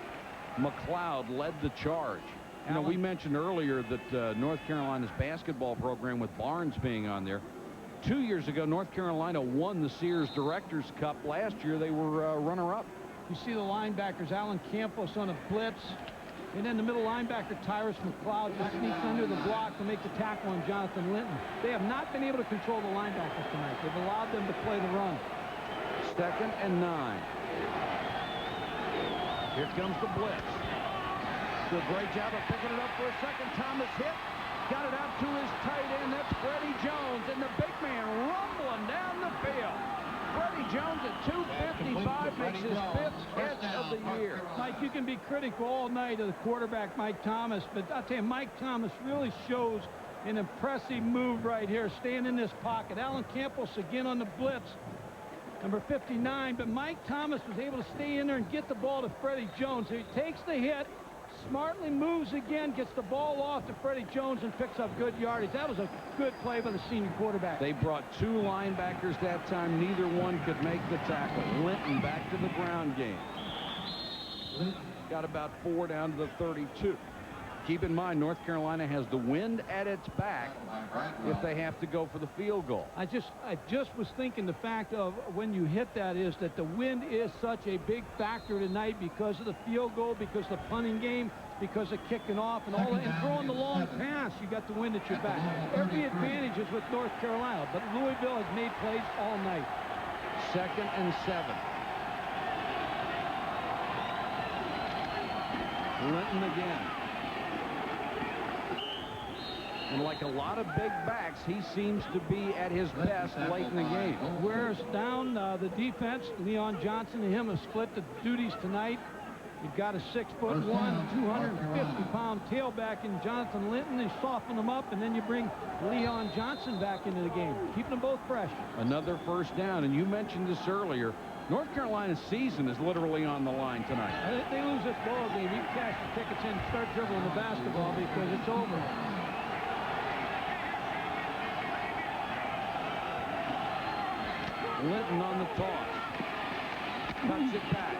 McLeod led the charge. You know, we mentioned earlier that North Carolina's basketball program with Barnes being on there. 2 years ago, North Carolina won the Sears Directors Cup. Last year, they were runner-up. You see the linebackers, Alan Campos on a blitz. And then the middle linebacker, Tyrus McLeod, just sneaks under the block to make the tackle on Jonathan Linton. They have not been able to control the linebackers tonight. They've allowed them to play the run. 2nd and 9. Here comes the blitz. Do a great job of picking it up for a second. Thomas hit. Got it out to his tight end. That's Freddie Jones. And the big man rumbling down the field. Freddie Jones at 255 makes his 5th catch of the year. Mike, you can be critical all night of the quarterback, Mike Thomas, but I'll tell you, Mike Thomas really shows an impressive move right here, staying in this pocket. Alan Campos again on the blitz, number 59, but Mike Thomas was able to stay in there and get the ball to Freddie Jones. He takes the hit, smartly moves again, gets the ball off to Freddie Jones and picks up good yardage. That was a good play by the senior quarterback. They brought 2 linebackers that time. Neither one could make the tackle. Linton back to the ground game. Got about 4 down to the 32. Keep in mind, North Carolina has the wind at its back if they have to go for the field goal. I just was thinking the fact of when you hit that is that the wind is such a big factor tonight because of the field goal, because of the punting game, because of kicking off and all that, and throwing the long pass. You got the wind at your back. Every advantage is with North Carolina, but Louisville has made plays all night. 2nd and 7. Linton again. And like a lot of big backs, he seems to be at his best late in the game. Wears down the defense. Leon Johnson and him have split the duties tonight. You've got a 6'1", 250-pound tailback in Jonathan Linton. They soften him up, and then you bring Leon Johnson back into the game, keeping them both fresh. Another first down, and you mentioned this earlier. North Carolina's season is literally on the line tonight. If they lose this ball game, you can cash the tickets in and start dribbling the basketball because it's over. Linton on the toss. Cuts it back.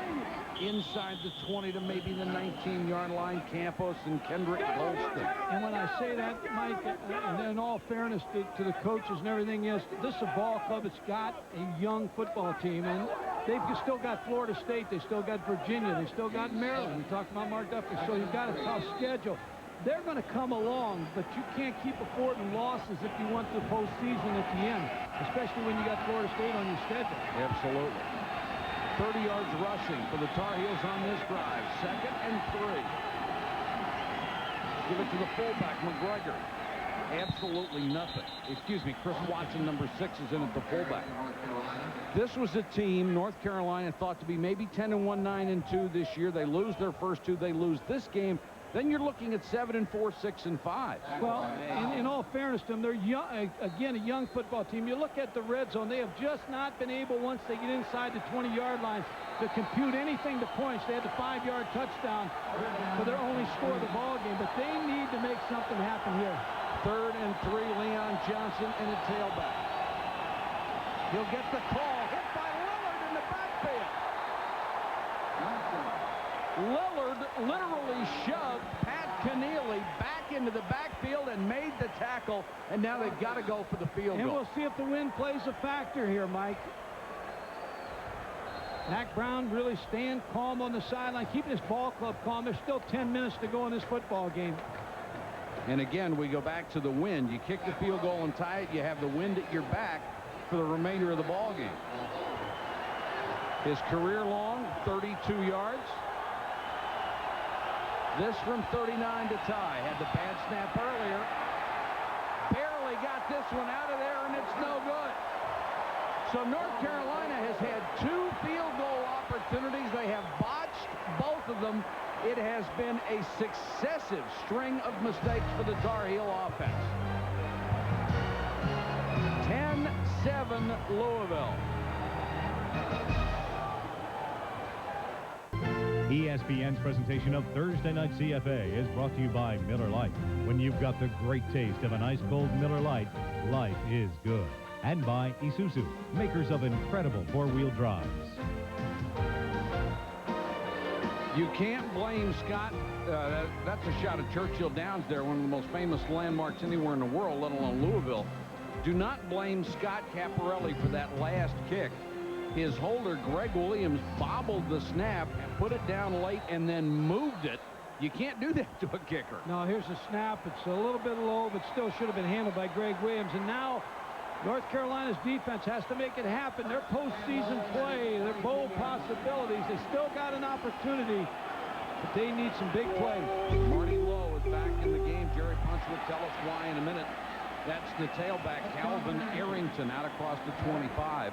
inside the 20 to maybe the 19-yard line, Campos and Kendrick Golston. And when I say that, Mike, and in all fairness to the coaches and everything, yes, this is a ball club that's got a young football team, and they've still got Florida State, they still got Virginia, they still got Maryland. We talked about Mark Duffy, so you've got a tough schedule. They're going to come along, but you can't keep affording losses if you want the postseason at the end, especially when you got Florida State on your schedule. Absolutely. 30 yards rushing for the Tar Heels on this drive. 2nd and 3. Give it to the fullback, McGregor. Absolutely nothing. Excuse me, Chris Watson, number 6, is in at the fullback. This was a team North Carolina thought to be maybe 10-1, 9-2 this year. They lose their first 2. They lose this game. Then you're looking at 7-4, 6-5. Well, in all fairness to them, they're young, again, a young football team. You look at the red zone, they have just not been able, once they get inside the 20-yard line, to compute anything to points. They had the 5-yard touchdown for their only score of the ball game, but they need to make something happen here. 3rd and 3, Leon Johnson and a tailback. He'll get the call. Hit by Lillard in the backfield. Lillard literally shoved Pat Keneally back into the backfield and made the tackle, and now they've got to go for the field goal. And we'll see if the wind plays a factor here, Mike. Mack Brown really staying calm on the sideline, keeping his ball club calm. There's still 10 minutes to go in this football game. And again, we go back to the wind. You kick the field goal and tie it, you have the wind at your back for the remainder of the ball game. His career long, 32 yards. This from 39 to tie. Had the bad snap earlier. Barely got this one out of there, and it's no good. So North Carolina has had 2 field goal opportunities. They have botched both of them. It has been a successive string of mistakes for the Tar Heel offense. 10-7 Louisville. ESPN's presentation of Thursday Night CFA is brought to you by Miller Lite. When you've got the great taste of an ice-cold Miller Lite, life is good. And by Isuzu, makers of incredible four-wheel drives. You can't blame Scott. That's a shot at Churchill Downs there, one of the most famous landmarks anywhere in the world, let alone Louisville. Do not blame Scott Caparelli for that last kick. His holder, Greg Williams, bobbled the snap and put it down late and then moved it. You can't do that to a kicker. No, here's the snap. It's a little bit low, but still should have been handled by Greg Williams. And now North Carolina's defense has to make it happen. Their postseason play, their bowl possibilities, they still got an opportunity, but they need some big plays. Marty Lowe is back in the game. Jerry Punch will tell us why in a minute. That's the tailback, Calvin Arrington, out across the 25.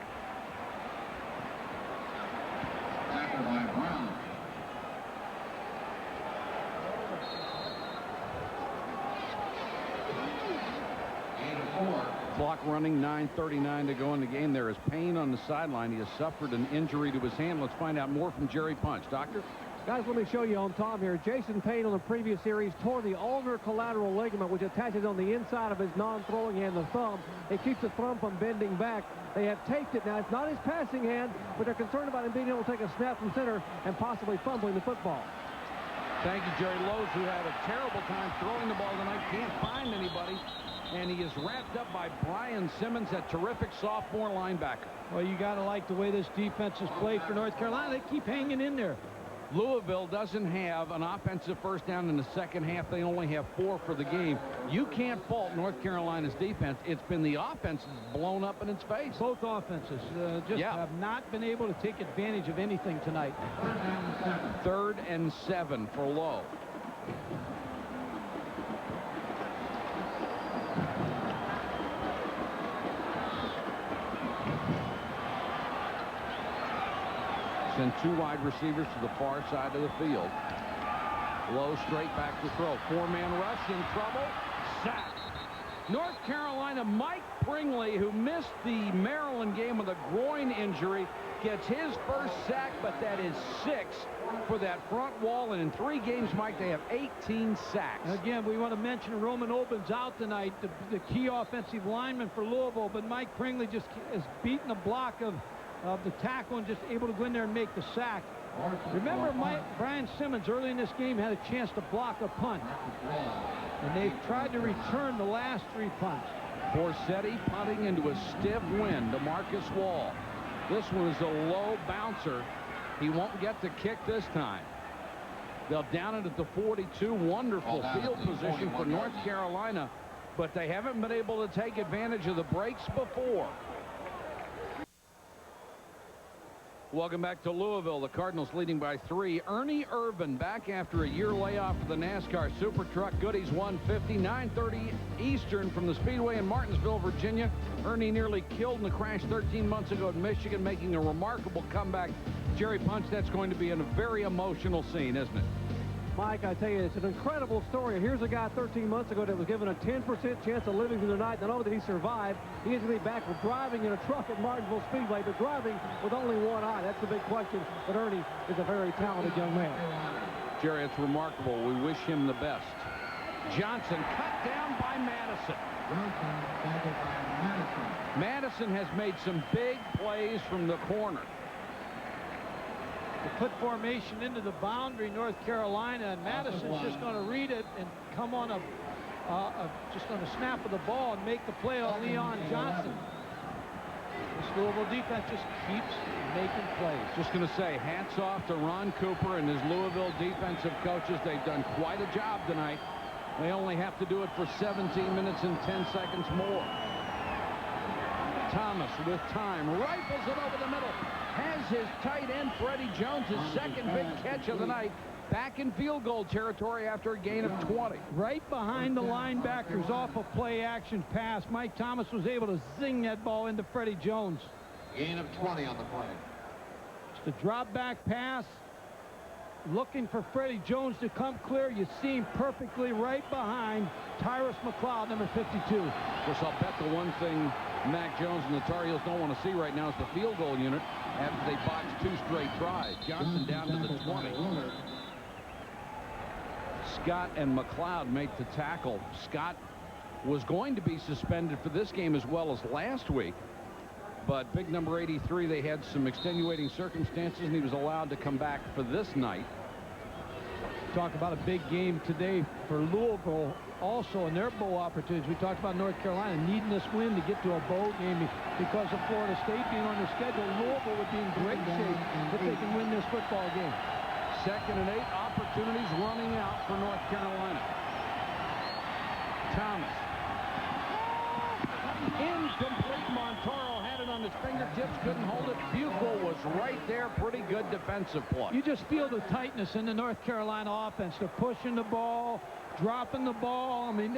Tackled by Brown. Clock running, 9:39 to go in the game. There is pain on the sideline. He has suffered an injury to his hand. Let's find out more from Jerry Punch. Doctor? Guys, let me show you on Tom here. Jason Payne on the previous series tore the ulnar collateral ligament, which attaches on the inside of his non-throwing hand, the thumb. It keeps the thumb from bending back. They have taped it now. It's not his passing hand, but they're concerned about him being able to take a snap from center and possibly fumbling the football. Thank you, Jerry. Lowe's, who had a terrible time throwing the ball tonight, can't find anybody. And he is wrapped up by Brian Simmons, that terrific sophomore linebacker. Well, you got to like the way this defense has played for North Carolina. They keep hanging in there. Louisville doesn't have an offensive first down in the second half. They only have 4 for the game. You can't fault North Carolina's defense. It's been the offense that's blown up in its face. Both offenses have not been able to take advantage of anything tonight. 3rd and 7 for Lowe. Send 2 wide receivers to the far side of the field. Lowe straight back to throw. 4-man rush, in trouble. Sack. North Carolina, Mike Pringley, who missed the Maryland game with a groin injury, gets his first sack, but that is 6 for that front wall. And in 3 games, Mike, they have 18 sacks. Again, we want to mention Roman Oben's out tonight, the key offensive lineman for Louisville, but Mike Pringley just has beaten a block of the tackle and just able to go in there and make the sack. Remember, Brian Simmons early in this game had a chance to block a punt, and they've tried to return the last 3 punts. Borsetti punting into a stiff wind to Marcus Wall. This one is a low bouncer. He won't get the kick this time. They'll down it at the 42. Wonderful field position for North Carolina, but they haven't been able to take advantage of the breaks before. Welcome back to Louisville. The Cardinals leading by 3. Ernie Irvan back after a year layoff for the NASCAR Super Truck Goodies 150, 9:30 Eastern from the Speedway in Martinsville, Virginia. Ernie nearly killed in the crash 13 months ago at Michigan, making a remarkable comeback. Jerry Punch, that's going to be a very emotional scene, isn't it? Mike, I tell you, it's an incredible story. Here's a guy 13 months ago that was given a 10% chance of living through the night. Not only did he survive, he is going to be back with driving in a truck at Martinsville Speedway, but driving with only one eye. That's the big question. But Ernie is a very talented young man. Jerry, it's remarkable. We wish him the best. Johnson cut down by Madison. Madison has made some big plays from the corner. They put formation into the boundary, North Carolina, and Madison's just going to read it and come on just on a snap of the ball and make the play on Leon Johnson. This Louisville defense just keeps making plays. Just going to say, hats off to Ron Cooper and his Louisville defensive coaches. They've done quite a job tonight. They only have to do it for 17 minutes and 10 seconds more. Thomas with time, rifles it over the middle. Has his tight end, Freddie Jones, his second big catch of the night, back in field goal territory after a gain of 20. Right behind the linebackers off a play-action pass. Mike Thomas was able to zing that ball into Freddie Jones. Gain of 20 on the play. Just a drop-back pass. Looking for Freddie Jones to come clear. You see him perfectly right behind Tyrus McLeod, number 52. Of course, I'll bet the one thing Mac Jones and the Tar Heels don't want to see right now is the field goal unit after they botched 2 straight tries. Johnson down to the 20. Scott and McLeod make the tackle. Scott was going to be suspended for this game as well as last week. But big number 83, they had some extenuating circumstances, and he was allowed to come back for this night. Talk about a big game today for Louisville also in their bowl opportunities. We talked about North Carolina needing this win to get to a bowl game because of Florida State being on their schedule. Louisville would be in great shape if they can win this football game. 2nd and 8 opportunities running out for North Carolina. Thomas. Incomplete. Montoro had it on his fingertips, couldn't hold it. Buchel was right there. Pretty good defensive play. You just feel the tightness in the North Carolina offense. They're pushing the ball, dropping the ball. I mean,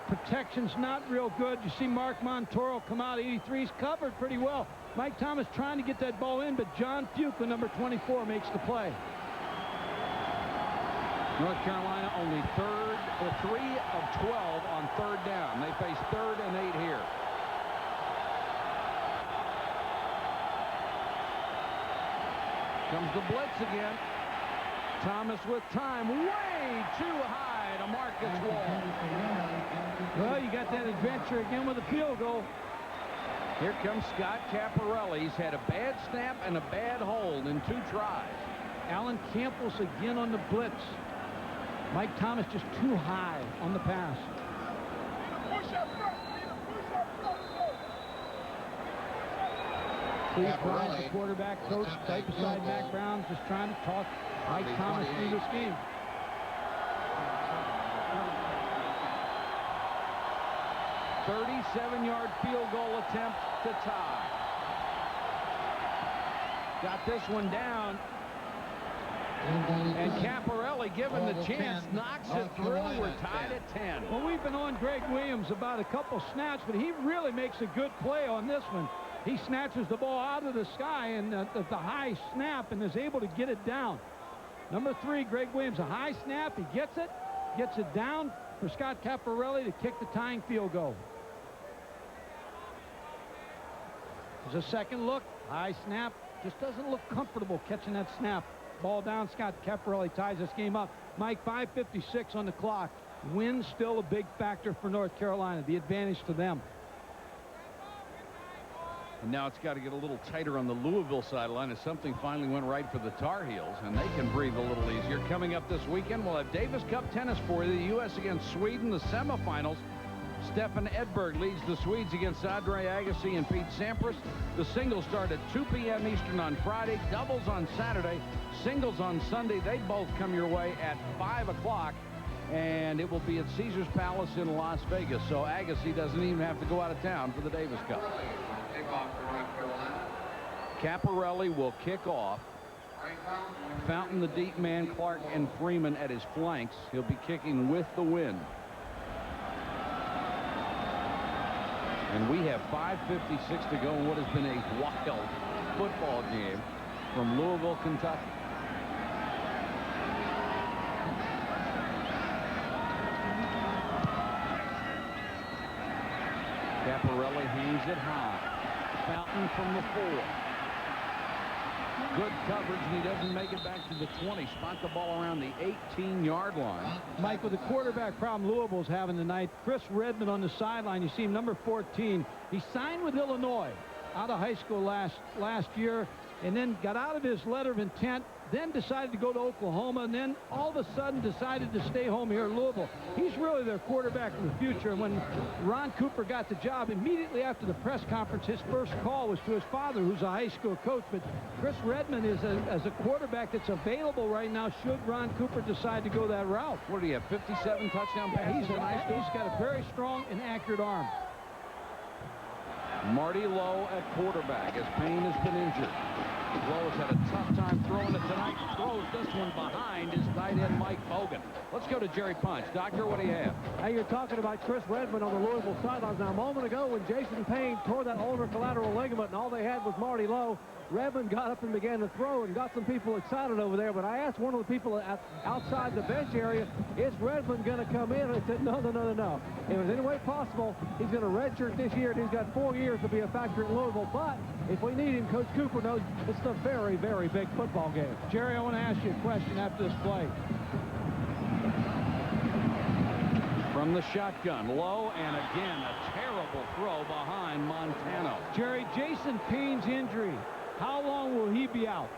protection's not real good. You see Mark Montoro come out. 83's covered pretty well. Mike Thomas trying to get that ball in, but John Fuqua, number 24, makes the play. North Carolina only 3 of 12 on 3rd down. They face 3rd and 8 here. Comes the blitz again. Thomas with time, way too high to Marcus Wall. Well, you got that adventure again with a field goal. Here comes Scott Caparelli. He's had a bad snap and a bad hold in 2 tries. Alan Campbell's again on the blitz. Mike Thomas just too high on the pass. Steve Bryant, the quarterback coach, right beside Mac Brown, just trying to talk Mike Thomas through this game. A 37-yard field goal attempt to tie. Got this one down. And Caparelli, given the chance, knocks it through. We're tied at 10. Well, we've been on Greg Williams about a couple snaps, but he really makes a good play on this one. He snatches the ball out of the sky and the high snap and is able to get it down. Number 3, Greg Williams, a high snap. He gets it down for Scott Caparelli to kick the tying field goal. There's a second look. High snap. Just doesn't look comfortable catching that snap. Ball down. Scott Caparelli ties this game up. Mike, 5:56 on the clock. Win still a big factor for North Carolina. The advantage to them. And now it's got to get a little tighter on the Louisville sideline as something finally went right for the Tar Heels, and they can breathe a little easier. Coming up this weekend, we'll have Davis Cup tennis for you. The U.S. against Sweden, the semifinals. Stefan Edberg leads the Swedes against Andre Agassi and Pete Sampras. The singles start at 2 p.m. Eastern on Friday, doubles on Saturday, singles on Sunday. They both come your way at 5 o'clock, and it will be at Caesars Palace in Las Vegas. So Agassi doesn't even have to go out of town for the Davis Cup. Caparelli will kick off. Fountain, the deep man, Clark, and Freeman at his flanks. He'll be kicking with the wind. And we have 5:56 to go in what has been a wild football game from Louisville, Kentucky. Caparelli hangs it high. Fountain from the 4. Good coverage, and he doesn't make it back to the 20. Spot the ball around the 18-yard line. Mike, with the quarterback problem Louisville's having tonight, Chris Redmond on the sideline. You see him, number 14. He signed with Illinois out of high school last year, and then got out of his letter of intent, then decided to go to Oklahoma, and then all of a sudden decided to stay home here at Louisville. He's really their quarterback in the future. And when Ron Cooper got the job, immediately after the press conference, his first call was to his father, who's a high school coach. But Chris Redmond is as a quarterback that's available right now should Ron Cooper decide to go that route. What do you have, 57 touchdown passes in high school? He's got a very strong and accurate arm. Marty Lowe at quarterback as Payne has been injured. Lowe has had a tough time throwing it tonight. Throws this one behind his tight end Mike Bogan. Let's go to Jerry Punch. Doctor, what do you have? Hey, you're talking about Chris Redmond on the Louisville sidelines. Now, a moment ago when Jason Payne tore that ulnar collateral ligament and all they had was Marty Lowe, Redmond got up and began to throw and got some people excited over there. But I asked one of the people outside the bench area, is Redmond going to come in? And I said, no. If there's any way possible, he's going to redshirt this year, and he's got 4 years to be a factor in Louisville. But if we need him, Coach Cooper knows it's a very, very big football game. Jerry, I want to ask you a question after this play. From the shotgun, Lowe, and again, a terrible throw behind Montano. Jerry, Jason Payne's injury, how long will he be out?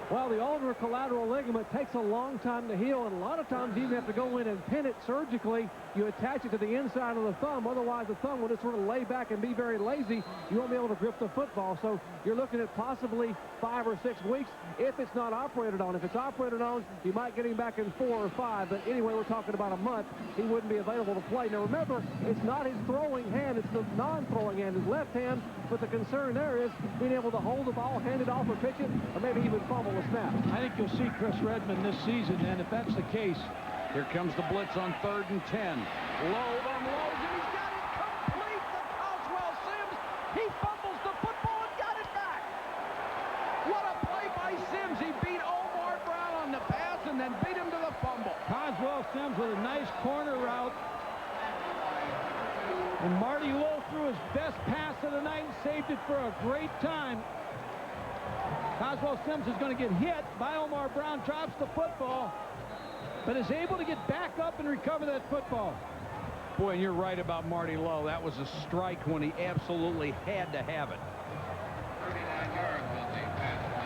Well, the ulnar collateral ligament takes a long time to heal, and a lot of times you even have to go in and pin it surgically. You attach it to the inside of the thumb. Otherwise, the thumb will just sort of lay back and be very lazy. You won't be able to grip the football. So you're looking at possibly 5 or 6 weeks if it's not operated on. If it's operated on, you might get him back in 4 or 5. But anyway, we're talking about a month. He wouldn't be available to play. Now, remember, it's not his throwing hand. It's the non-throwing hand, his left hand. But the concern there is being able to hold the ball, hand it off, or pitch it, or maybe even fumble the snap. I think you'll see Chris Redmond this season, and if that's the case. Here comes the blitz on 3rd and 10. Lowe unloads, and he's got it complete to Coswell Sims. He fumbles the football and got it back. What a play by Sims. He beat Omar Brown on the pass and then beat him to the fumble. Coswell Sims with a nice corner route. And Marty Lowe threw his best pass of the night and saved it for a great time. Coswell Sims is going to get hit by Omar Brown, drops the football, but is able to get back up and recover that football. Boy, and you're right about Marty Lowe. That was a strike when he absolutely had to have it.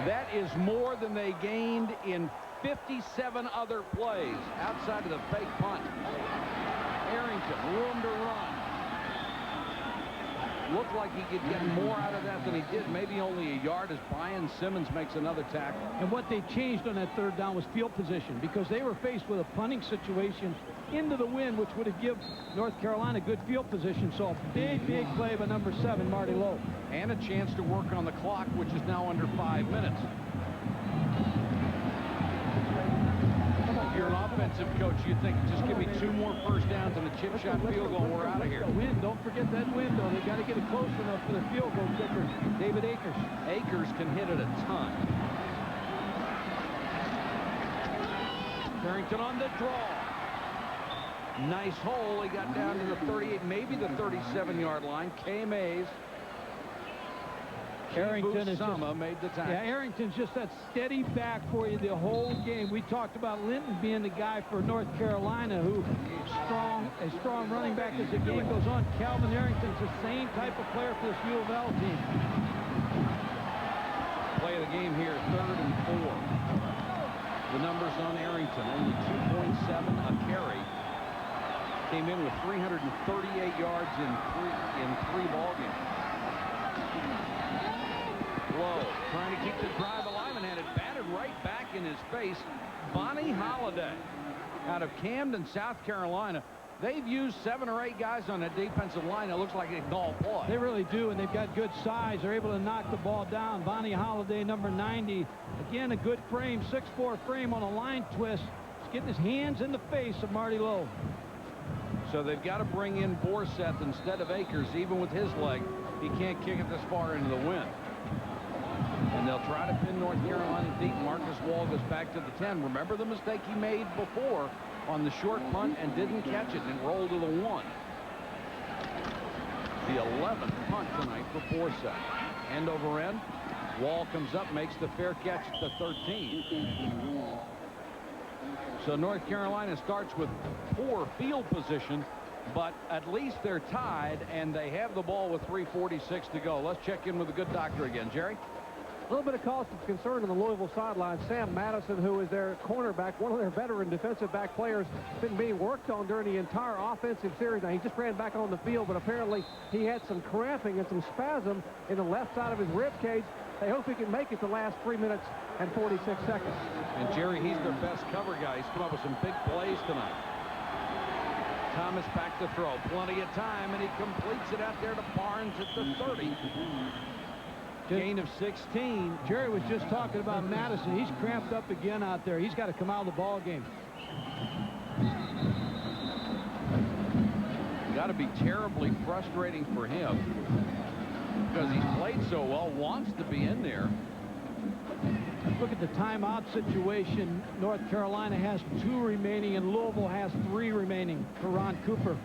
That is more than they gained in 57 other plays outside of the fake punt. Arrington, room to run. Looked like he could get more out of that than he did. Maybe only a yard as Brian Simmons makes another tackle. And what they changed on that 3rd down was field position, because they were faced with a punting situation into the wind, which would have given North Carolina good field position. So a big play by number 7, Marty Lowe. And a chance to work on the clock, which is now under 5 minutes. If you're an offensive coach, you think, just give me 2 more first downs and a chip shot field goal, we're out of here. Wind, don't forget that window. They've got to get it close enough for the field goal kicker, David Akers. Akers can hit it a ton. Carrington on the draw. Nice hole. He got down to the 38, maybe the 37-yard line. K. Mays. Arrington is Sama made the tackle. Yeah, Arrington's just that steady back for you the whole game. We talked about Linton being the guy for North Carolina who a strong running back as the game goes on. Calvin Arrington's the same type of player for this U of L team. Play of the game here, 3rd and 4. The numbers on Arrington, only 2.7 a carry. Came in with 338 yards in three ball games. Low, trying to keep the drive alive and had it batted right back in his face. Bonnie Holiday out of Camden, South Carolina. They've used 7 or 8 guys on that defensive line. It looks like they can all play. They really do, and they've got good size. They're able to knock the ball down. Bonnie Holiday, number 90. Again, a good frame, 6'4" frame on a line twist. He's getting his hands in the face of Marty Lowe. So they've got to bring in Borseth instead of Akers. Even with his leg, he can't kick it this far into the wind. And they'll try to pin North Carolina deep. Marcus Wall goes back to the 10. Remember the mistake he made before on the short punt and didn't catch it and rolled to the 1. The 11th punt tonight for Borseth. End over end. Wall comes up, makes the fair catch at the 13. So North Carolina starts with poor field position, but at least they're tied, and they have the ball with 3:46 to go. Let's check in with the good doctor again. Jerry? A little bit of cause of concern on the Louisville sideline. Sam Madison, who is their cornerback, one of their veteran defensive back players, been being worked on during the entire offensive series. Now, he just ran back on the field, but apparently he had some cramping and some spasm in the left side of his rib cage. They hope he can make it the last 3 minutes and 46 seconds. And Jerry, he's their best cover guy. He's come up with some big plays tonight. Thomas back to throw. Plenty of time, and he completes it out there to Barnes at the 30. Gain of 16. Jerry was just talking about Madison. He's cramped up again out there. He's got to come out of the ball game. Got to be terribly frustrating for him because he's played so well, wants to be in there. Look at the timeout situation. North Carolina has 2 remaining, and Louisville has 3 remaining for Ron Cooper.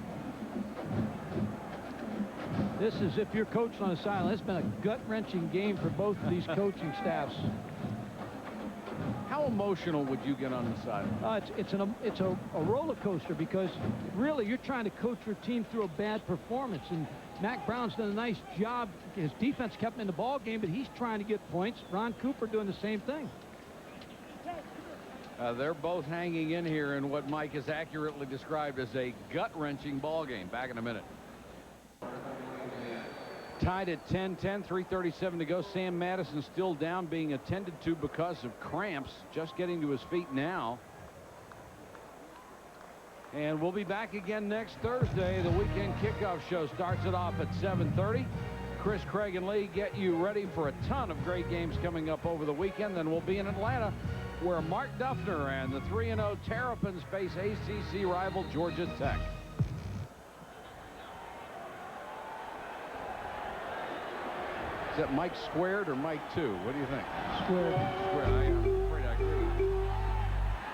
This is, if you're coaching on the sideline, it's been a gut-wrenching game for both of these coaching staffs. How emotional would you get on the sideline? It's a roller coaster because really you're trying to coach your team through a bad performance, and Mac Brown's done a nice job. His defense kept him in the ball game, but he's trying to get points. Ron Cooper doing the same thing. They're both hanging in here in what Mike has accurately described as a gut-wrenching ball game. Back in a minute. Tied at 10-10, 3:37 to go. Sam Madison still down, being attended to because of cramps. Just getting to his feet now. And we'll be back again next Thursday. The weekend kickoff show starts it off at 7:30. Chris, Craig, and Lee get you ready for a ton of great games coming up over the weekend. Then we'll be in Atlanta, where Mark Duffner and the 3-0 Terrapins face ACC rival Georgia Tech. Is that Mike squared or Mike 2? What do you think? Squared. I'm afraid I agree.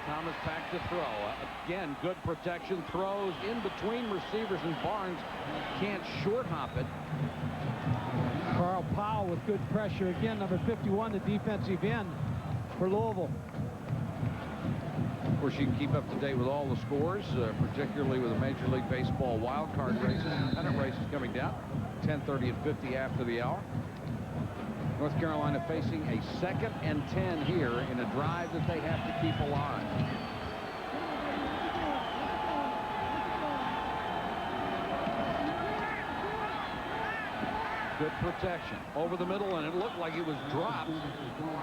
Thomas back to throw. Again, good protection. Throws in between receivers, and Barnes can't short hop it. Carl Powell with good pressure. Again, number 51, the defensive end for Louisville. Of course, you can keep up to date with all the scores, particularly with the Major League Baseball wild card races and pennant races coming down. 10:30 and 50 after the hour. North Carolina facing a 2nd and 10 here in a drive that they have to keep alive. Good protection over the middle, and it looked like it was dropped.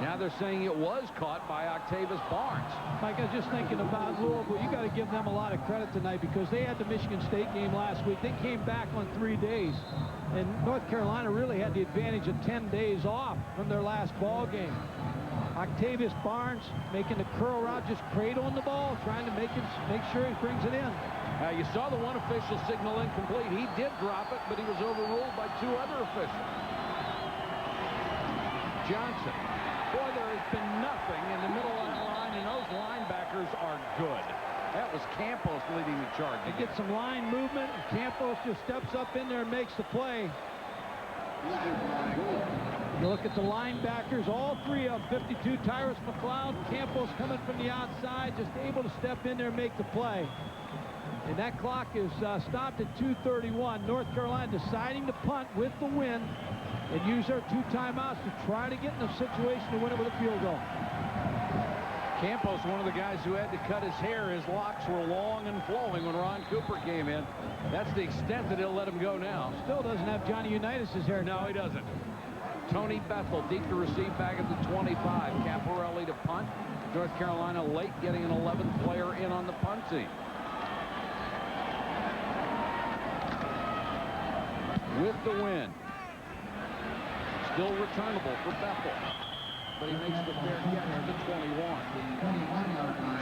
Now they're saying it was caught by Octavius Barnes. Mike, I was just thinking about Louisville. You got to give them a lot of credit tonight because they had the Michigan State game last week. They came back on 3 days, and North Carolina really had the advantage of 10 days off from their last ball game. Octavius Barnes making the curl route, just cradling the ball, trying to make sure he brings it in. You saw the one official signal incomplete. He did drop it, but he was overruled by 2 other officials. Johnson. Boy, there has been nothing in the middle of that line, and those linebackers are good. That was Campos leading the charge. They get some line movement, and Campos just steps up in there and makes the play. You look at the linebackers, all three of them, 52, Tyrus McLeod, Campos coming from the outside, just able to step in there and make the play. And that clock is stopped at 2:31. North Carolina deciding to punt with the win and use their 2 timeouts to try to get in a situation to win it with a field goal. Campos, one of the guys who had to cut his hair. His locks were long and flowing when Ron Cooper came in. That's the extent that he'll let him go now. Still doesn't have Johnny Unitas' hair. No, he doesn't. Tony Bethel deep to receive back at the 25. Caparelli to punt. North Carolina late getting an 11th player in on the punt team. With the win. Still returnable for Bethel. But he makes the fair catch at the 21.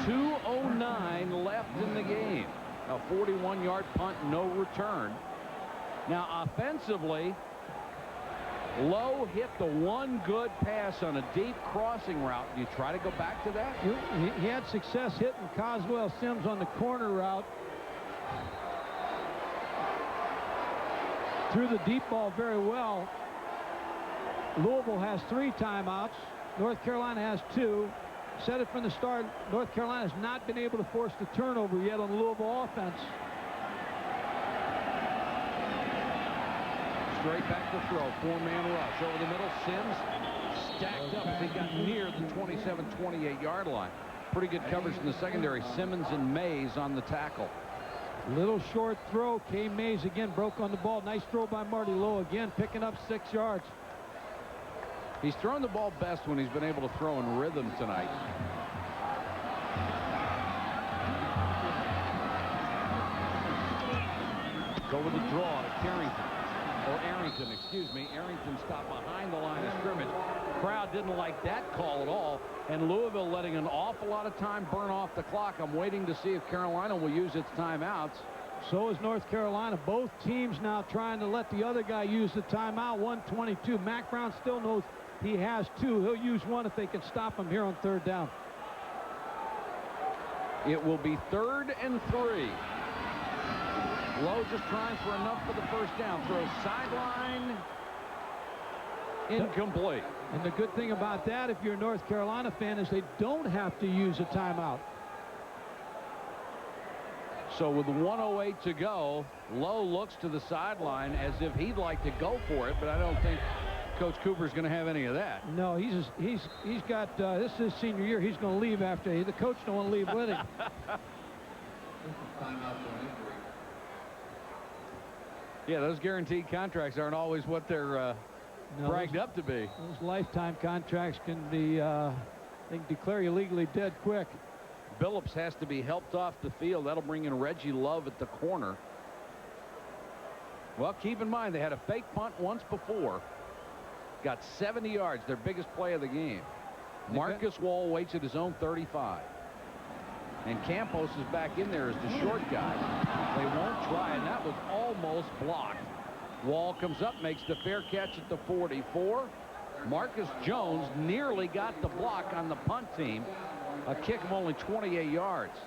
2:09 left in the game. A 41-yard punt, no return. Now, offensively, Lowe hit the one good pass on a deep crossing route. Do you try to go back to that? He had success hitting Coswell Sims on the corner route. Threw the deep ball very well. Louisville has 3 timeouts. North Carolina has 2. Said it from the start, North Carolina has not been able to force the turnover yet on the Louisville offense. Straight back to throw. 4-man rush over the middle. Sims stacked up as he got near the 27-28 yard line. Pretty good coverage in the secondary. Simmons and Mays on the tackle. Little short throw. K. Mays again broke on the ball. Nice throw by Marty Lowe again, picking up 6 yards. He's thrown the ball best when he's been able to throw in rhythm tonight. Go with the draw to Carrington. Or Arrington, excuse me. Arrington stopped behind the line of scrimmage. Crowd didn't like that call at all. And Louisville letting an awful lot of time burn off the clock. I'm waiting to see if Carolina will use its timeouts. So is North Carolina. Both teams now trying to let the other guy use the timeout. 1:22. Mack Brown still knows he has 2. He'll use 1 if they can stop him here on 3rd down. It will be 3rd and 3. Lowe just trying for enough for the first down. Throws sideline. Incomplete. And the good thing about that, if you're a North Carolina fan, is they don't have to use a timeout. So with 1:08 to go, Lowe looks to the sideline as if he'd like to go for it, but I don't think Coach Cooper's going to have any of that. No, he's got this is his senior year. He's going to leave after the coach don't want to leave with him. Yeah, those guaranteed contracts aren't always what they're bragged up to be. Those lifetime contracts can be, they can declare you legally dead quick. Billups has to be helped off the field. That'll bring in Reggie Love at the corner. Well, keep in mind, they had a fake punt once before. Got 70 yards, their biggest play of the game. Marcus Wall waits at his own 35. And Campos is back in there as the short guy. They won't try, and that was almost blocked. Wall comes up, makes the fair catch at the 44. Marcus Jones nearly got the block on the punt team. A kick of only 28 yards.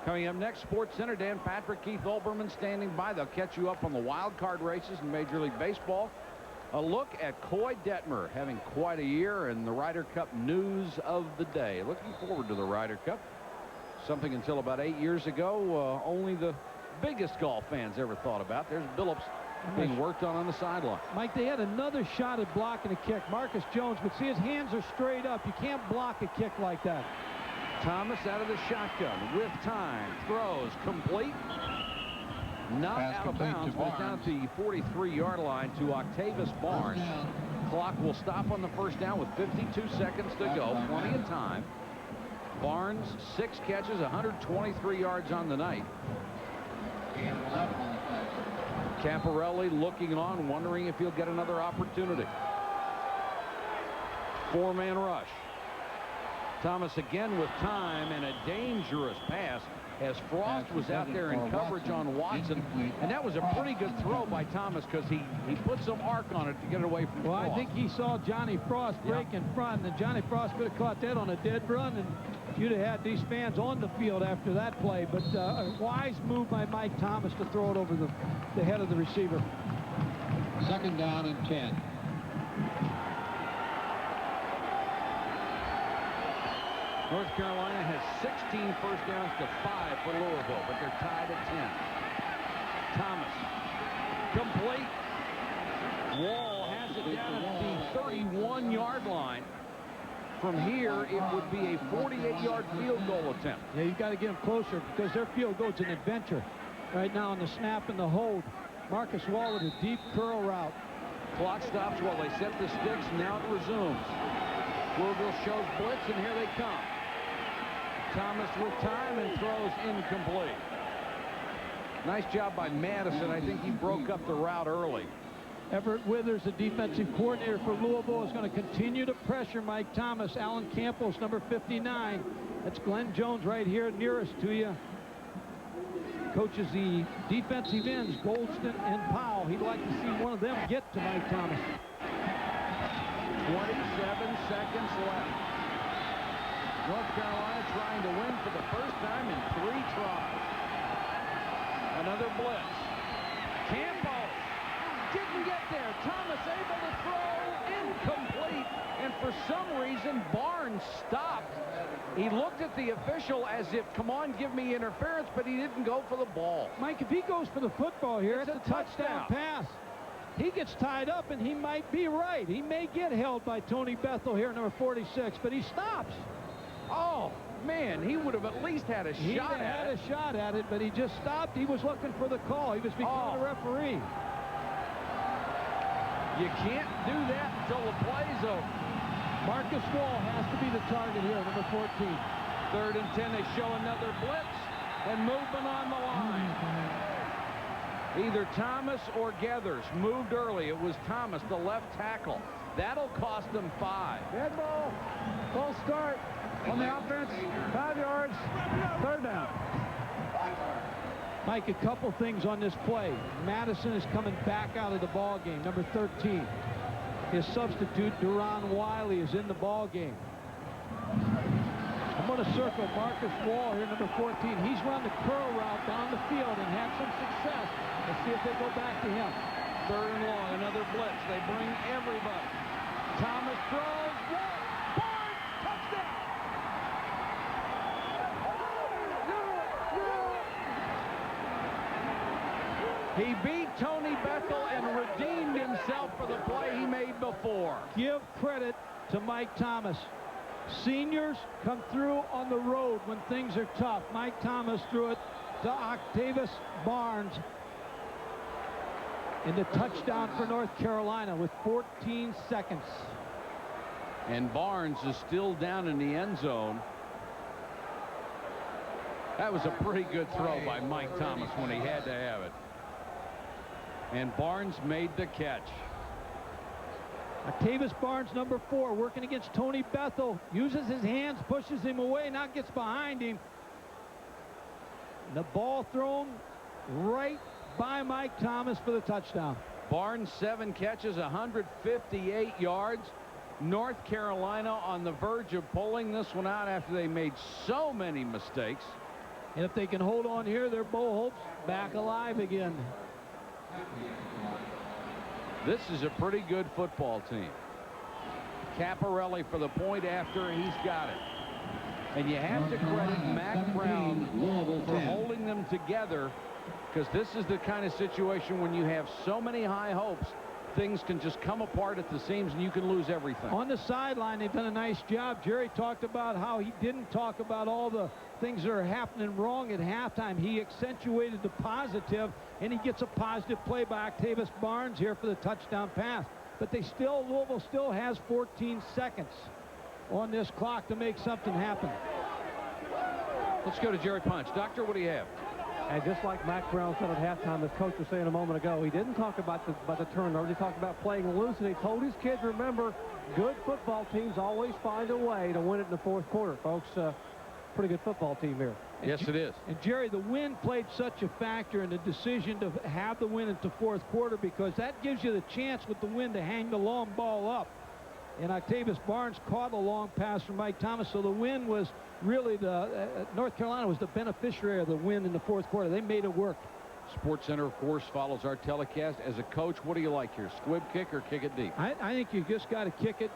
Coming up next, Sports Center, Dan Patrick, Keith Olbermann standing by. They'll catch you up on the wild card races in Major League Baseball. A look at Coy Detmer having quite a year, and the Ryder Cup news of the day. Looking forward to the Ryder Cup. Something until about 8 years ago, only the biggest golf fans ever thought about. There's Billups being worked on the sideline. Mike, they had another shot at blocking a kick. Marcus Jones, but see, his hands are straight up. You can't block a kick like that. Thomas out of the shotgun with time. Throws complete. Not out of bounds, but down to the 43-yard line to Octavius Barnes. Clock will stop on the first down with 52 seconds to go. Plenty of time. Barnes, 6 catches, 123 yards on the night. Caparelli looking on, wondering if he'll get another opportunity. 4-man rush. Thomas again with time, and a dangerous pass as Frost was out there in coverage on Watson, and that was a pretty good throw by Thomas because he put some arc on it to get it away from Frost. I think he saw Johnny Frost break in front, and Johnny Frost could have caught that on a dead run, and you'd have had these fans on the field after that play. But a wise move by Mike Thomas to throw it over the head of the receiver. Second down and 10. North Carolina has 16 first downs to 5 for Louisville, but they're tied at 10. Thomas, complete. Wall has it down at the 31-yard line. From here, it would be a 48-yard field goal attempt. Yeah, you've got to get them closer because their field goal's an adventure. Right now on the snap and the hold, Marcus Wall with a deep curl route. Clock stops while they set the sticks. Now it resumes. Louisville shows blitz, and here they come. Thomas with time and throws incomplete. Nice job by Madison. I think he broke up the route early. Everett Withers, the defensive coordinator for Louisville, is going to continue to pressure Mike Thomas. Alan Campos, number 59. That's Glenn Jones right here nearest to you. Coaches the defensive ends, Goldston and Powell. He'd like to see one of them get to Mike Thomas. 27 seconds left. North Carolina trying to win for the first time in 3 tries. Another blitz. Campos didn't get there. Thomas able to throw incomplete. And for some reason, Barnes stopped. He looked at the official as if, come on, give me interference, but he didn't go for the ball. Mike, if he goes for the football here, it's a touchdown pass. He gets tied up, and he might be right. He may get held by Tony Bethel here, number 46, but he stops. Oh, man, he would have at least had a shot at it. He had a shot at it, but he just stopped. He was looking for the call. He was becoming a referee. You can't do that until the play's over. Marcus Wall has to be the target here, number 14. 3rd and 10, they show another blitz and movement on the line. Either Thomas or Geathers moved early. It was Thomas, the left tackle. That'll cost them 5. Dead ball. False start on the offense. 5 yards. 3rd down. Mike, a couple things on this play. Madison is coming back out of the ball game, number 13. His substitute, Duron Wiley, is in the ball game. I'm going to circle Marcus Wall here, number 14. He's run the curl route down the field and had some success. Let's see if they go back to him. 3rd and long, another blitz. They bring everybody. Thomas throws. Barnes, touchdown. He beat Tony Bethel and redeemed himself for the play he made before. Give credit to Mike Thomas. Seniors come through on the road when things are tough. Mike Thomas threw it to Octavius Barnes in the touchdown for North Carolina with 14 seconds. And Barnes is still down in the end zone. That was a pretty good throw by Mike Thomas when he had to have it. And Barnes made the catch. Octavius Barnes, number 4, working against Tony Bethel. Uses his hands, pushes him away, now gets behind him. And the ball thrown right by Mike Thomas for the touchdown. Barnes, 7 catches, 158 yards. North Carolina on the verge of pulling this one out after they made so many mistakes. And if they can hold on here, their bowl hopes back alive again. This is a pretty good football team. Caparelli for the point after he's got it. And you have to credit Mac Brown for holding them together, because this is the kind of situation when you have so many high hopes, things can just come apart at the seams and you can lose everything. On the sideline, they've done a nice job. Jerry talked about how he didn't talk about all the things that are happening wrong at halftime. He accentuated the positive, and he gets a positive play by Octavius Barnes here for the touchdown pass. But Louisville still has 14 seconds on this clock to make something happen. Let's go to Jerry Punch. Doctor, what do you have? And just like Mac Brown said at halftime, as Coach was saying a moment ago, he didn't talk about the turnovers. He talked about playing loose, and he told his kids, remember, good football teams always find a way to win it in the 4th quarter, folks. Pretty good football team here. Yes, it is. And Jerry, the wind played such a factor in the decision to have the win into 4th quarter, because that gives you the chance with the wind to hang the long ball up. And Octavius Barnes caught a long pass from Mike Thomas, so the win was really North Carolina was the beneficiary of the win in the 4th quarter. They made it work. SportsCenter, of course, follows our telecast. As a coach, what do you like here? Squib kick or kick it deep? I think you just got to kick it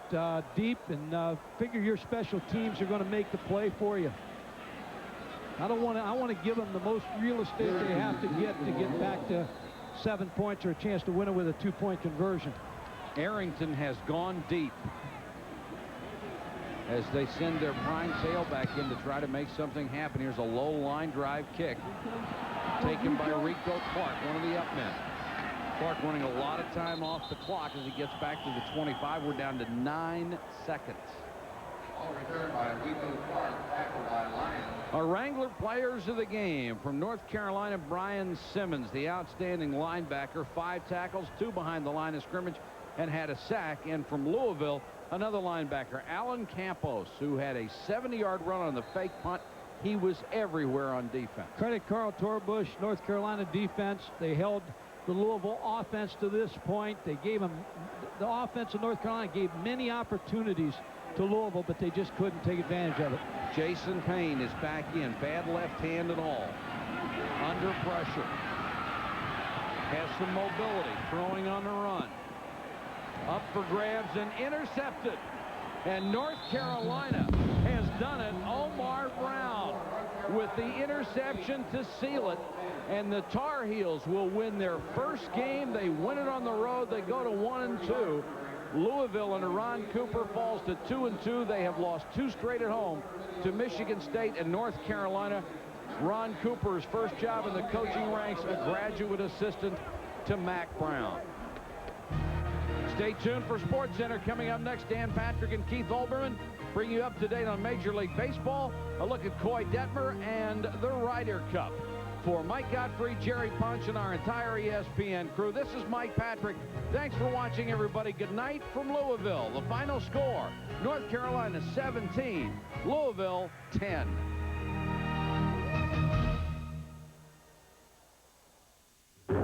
deep and figure your special teams are going to make the play for you. I want to give them the most real estate they have to get back to 7 points or a chance to win it with a 2-point conversion. Arrington has gone deep as they send their prime tailback in to try to make something happen. Here's a low line drive kick taken by Rico Clark, one of the up men. Clark running a lot of time off the clock as he gets back to the 25. We're down to 9 seconds. Our Wrangler players of the game from North Carolina, Brian Simmons, the outstanding linebacker, 5 tackles, 2 behind the line of scrimmage, and had a sack. And from Louisville, another linebacker, Alan Campos, who had a 70-yard run on the fake punt. He was everywhere on defense. Credit Carl Torbush, North Carolina defense. They held the Louisville offense to this point. They gave them, the offense of North Carolina gave many opportunities to Louisville, but they just couldn't take advantage of it. Jason Payne is back in, bad left hand and all. Under pressure. Has some mobility, throwing on the run. Up for grabs and intercepted. And North Carolina has done it. Omar Brown with the interception to seal it. And the Tar Heels will win their first game. They win it on the road. They go to 1-2. Louisville under Ron Cooper falls to 2-2. They have lost 2 straight at home to Michigan State and North Carolina. Ron Cooper's first job in the coaching ranks, a graduate assistant to Mac Brown. Stay tuned for SportsCenter. Coming up next, Dan Patrick and Keith Olbermann bring you up to date on Major League Baseball, a look at Coy Detmer and the Ryder Cup. For Mike Godfrey, Jerry Punch, and our entire ESPN crew, this is Mike Patrick. Thanks for watching, everybody. Good night from Louisville. The final score, North Carolina 17, Louisville 10.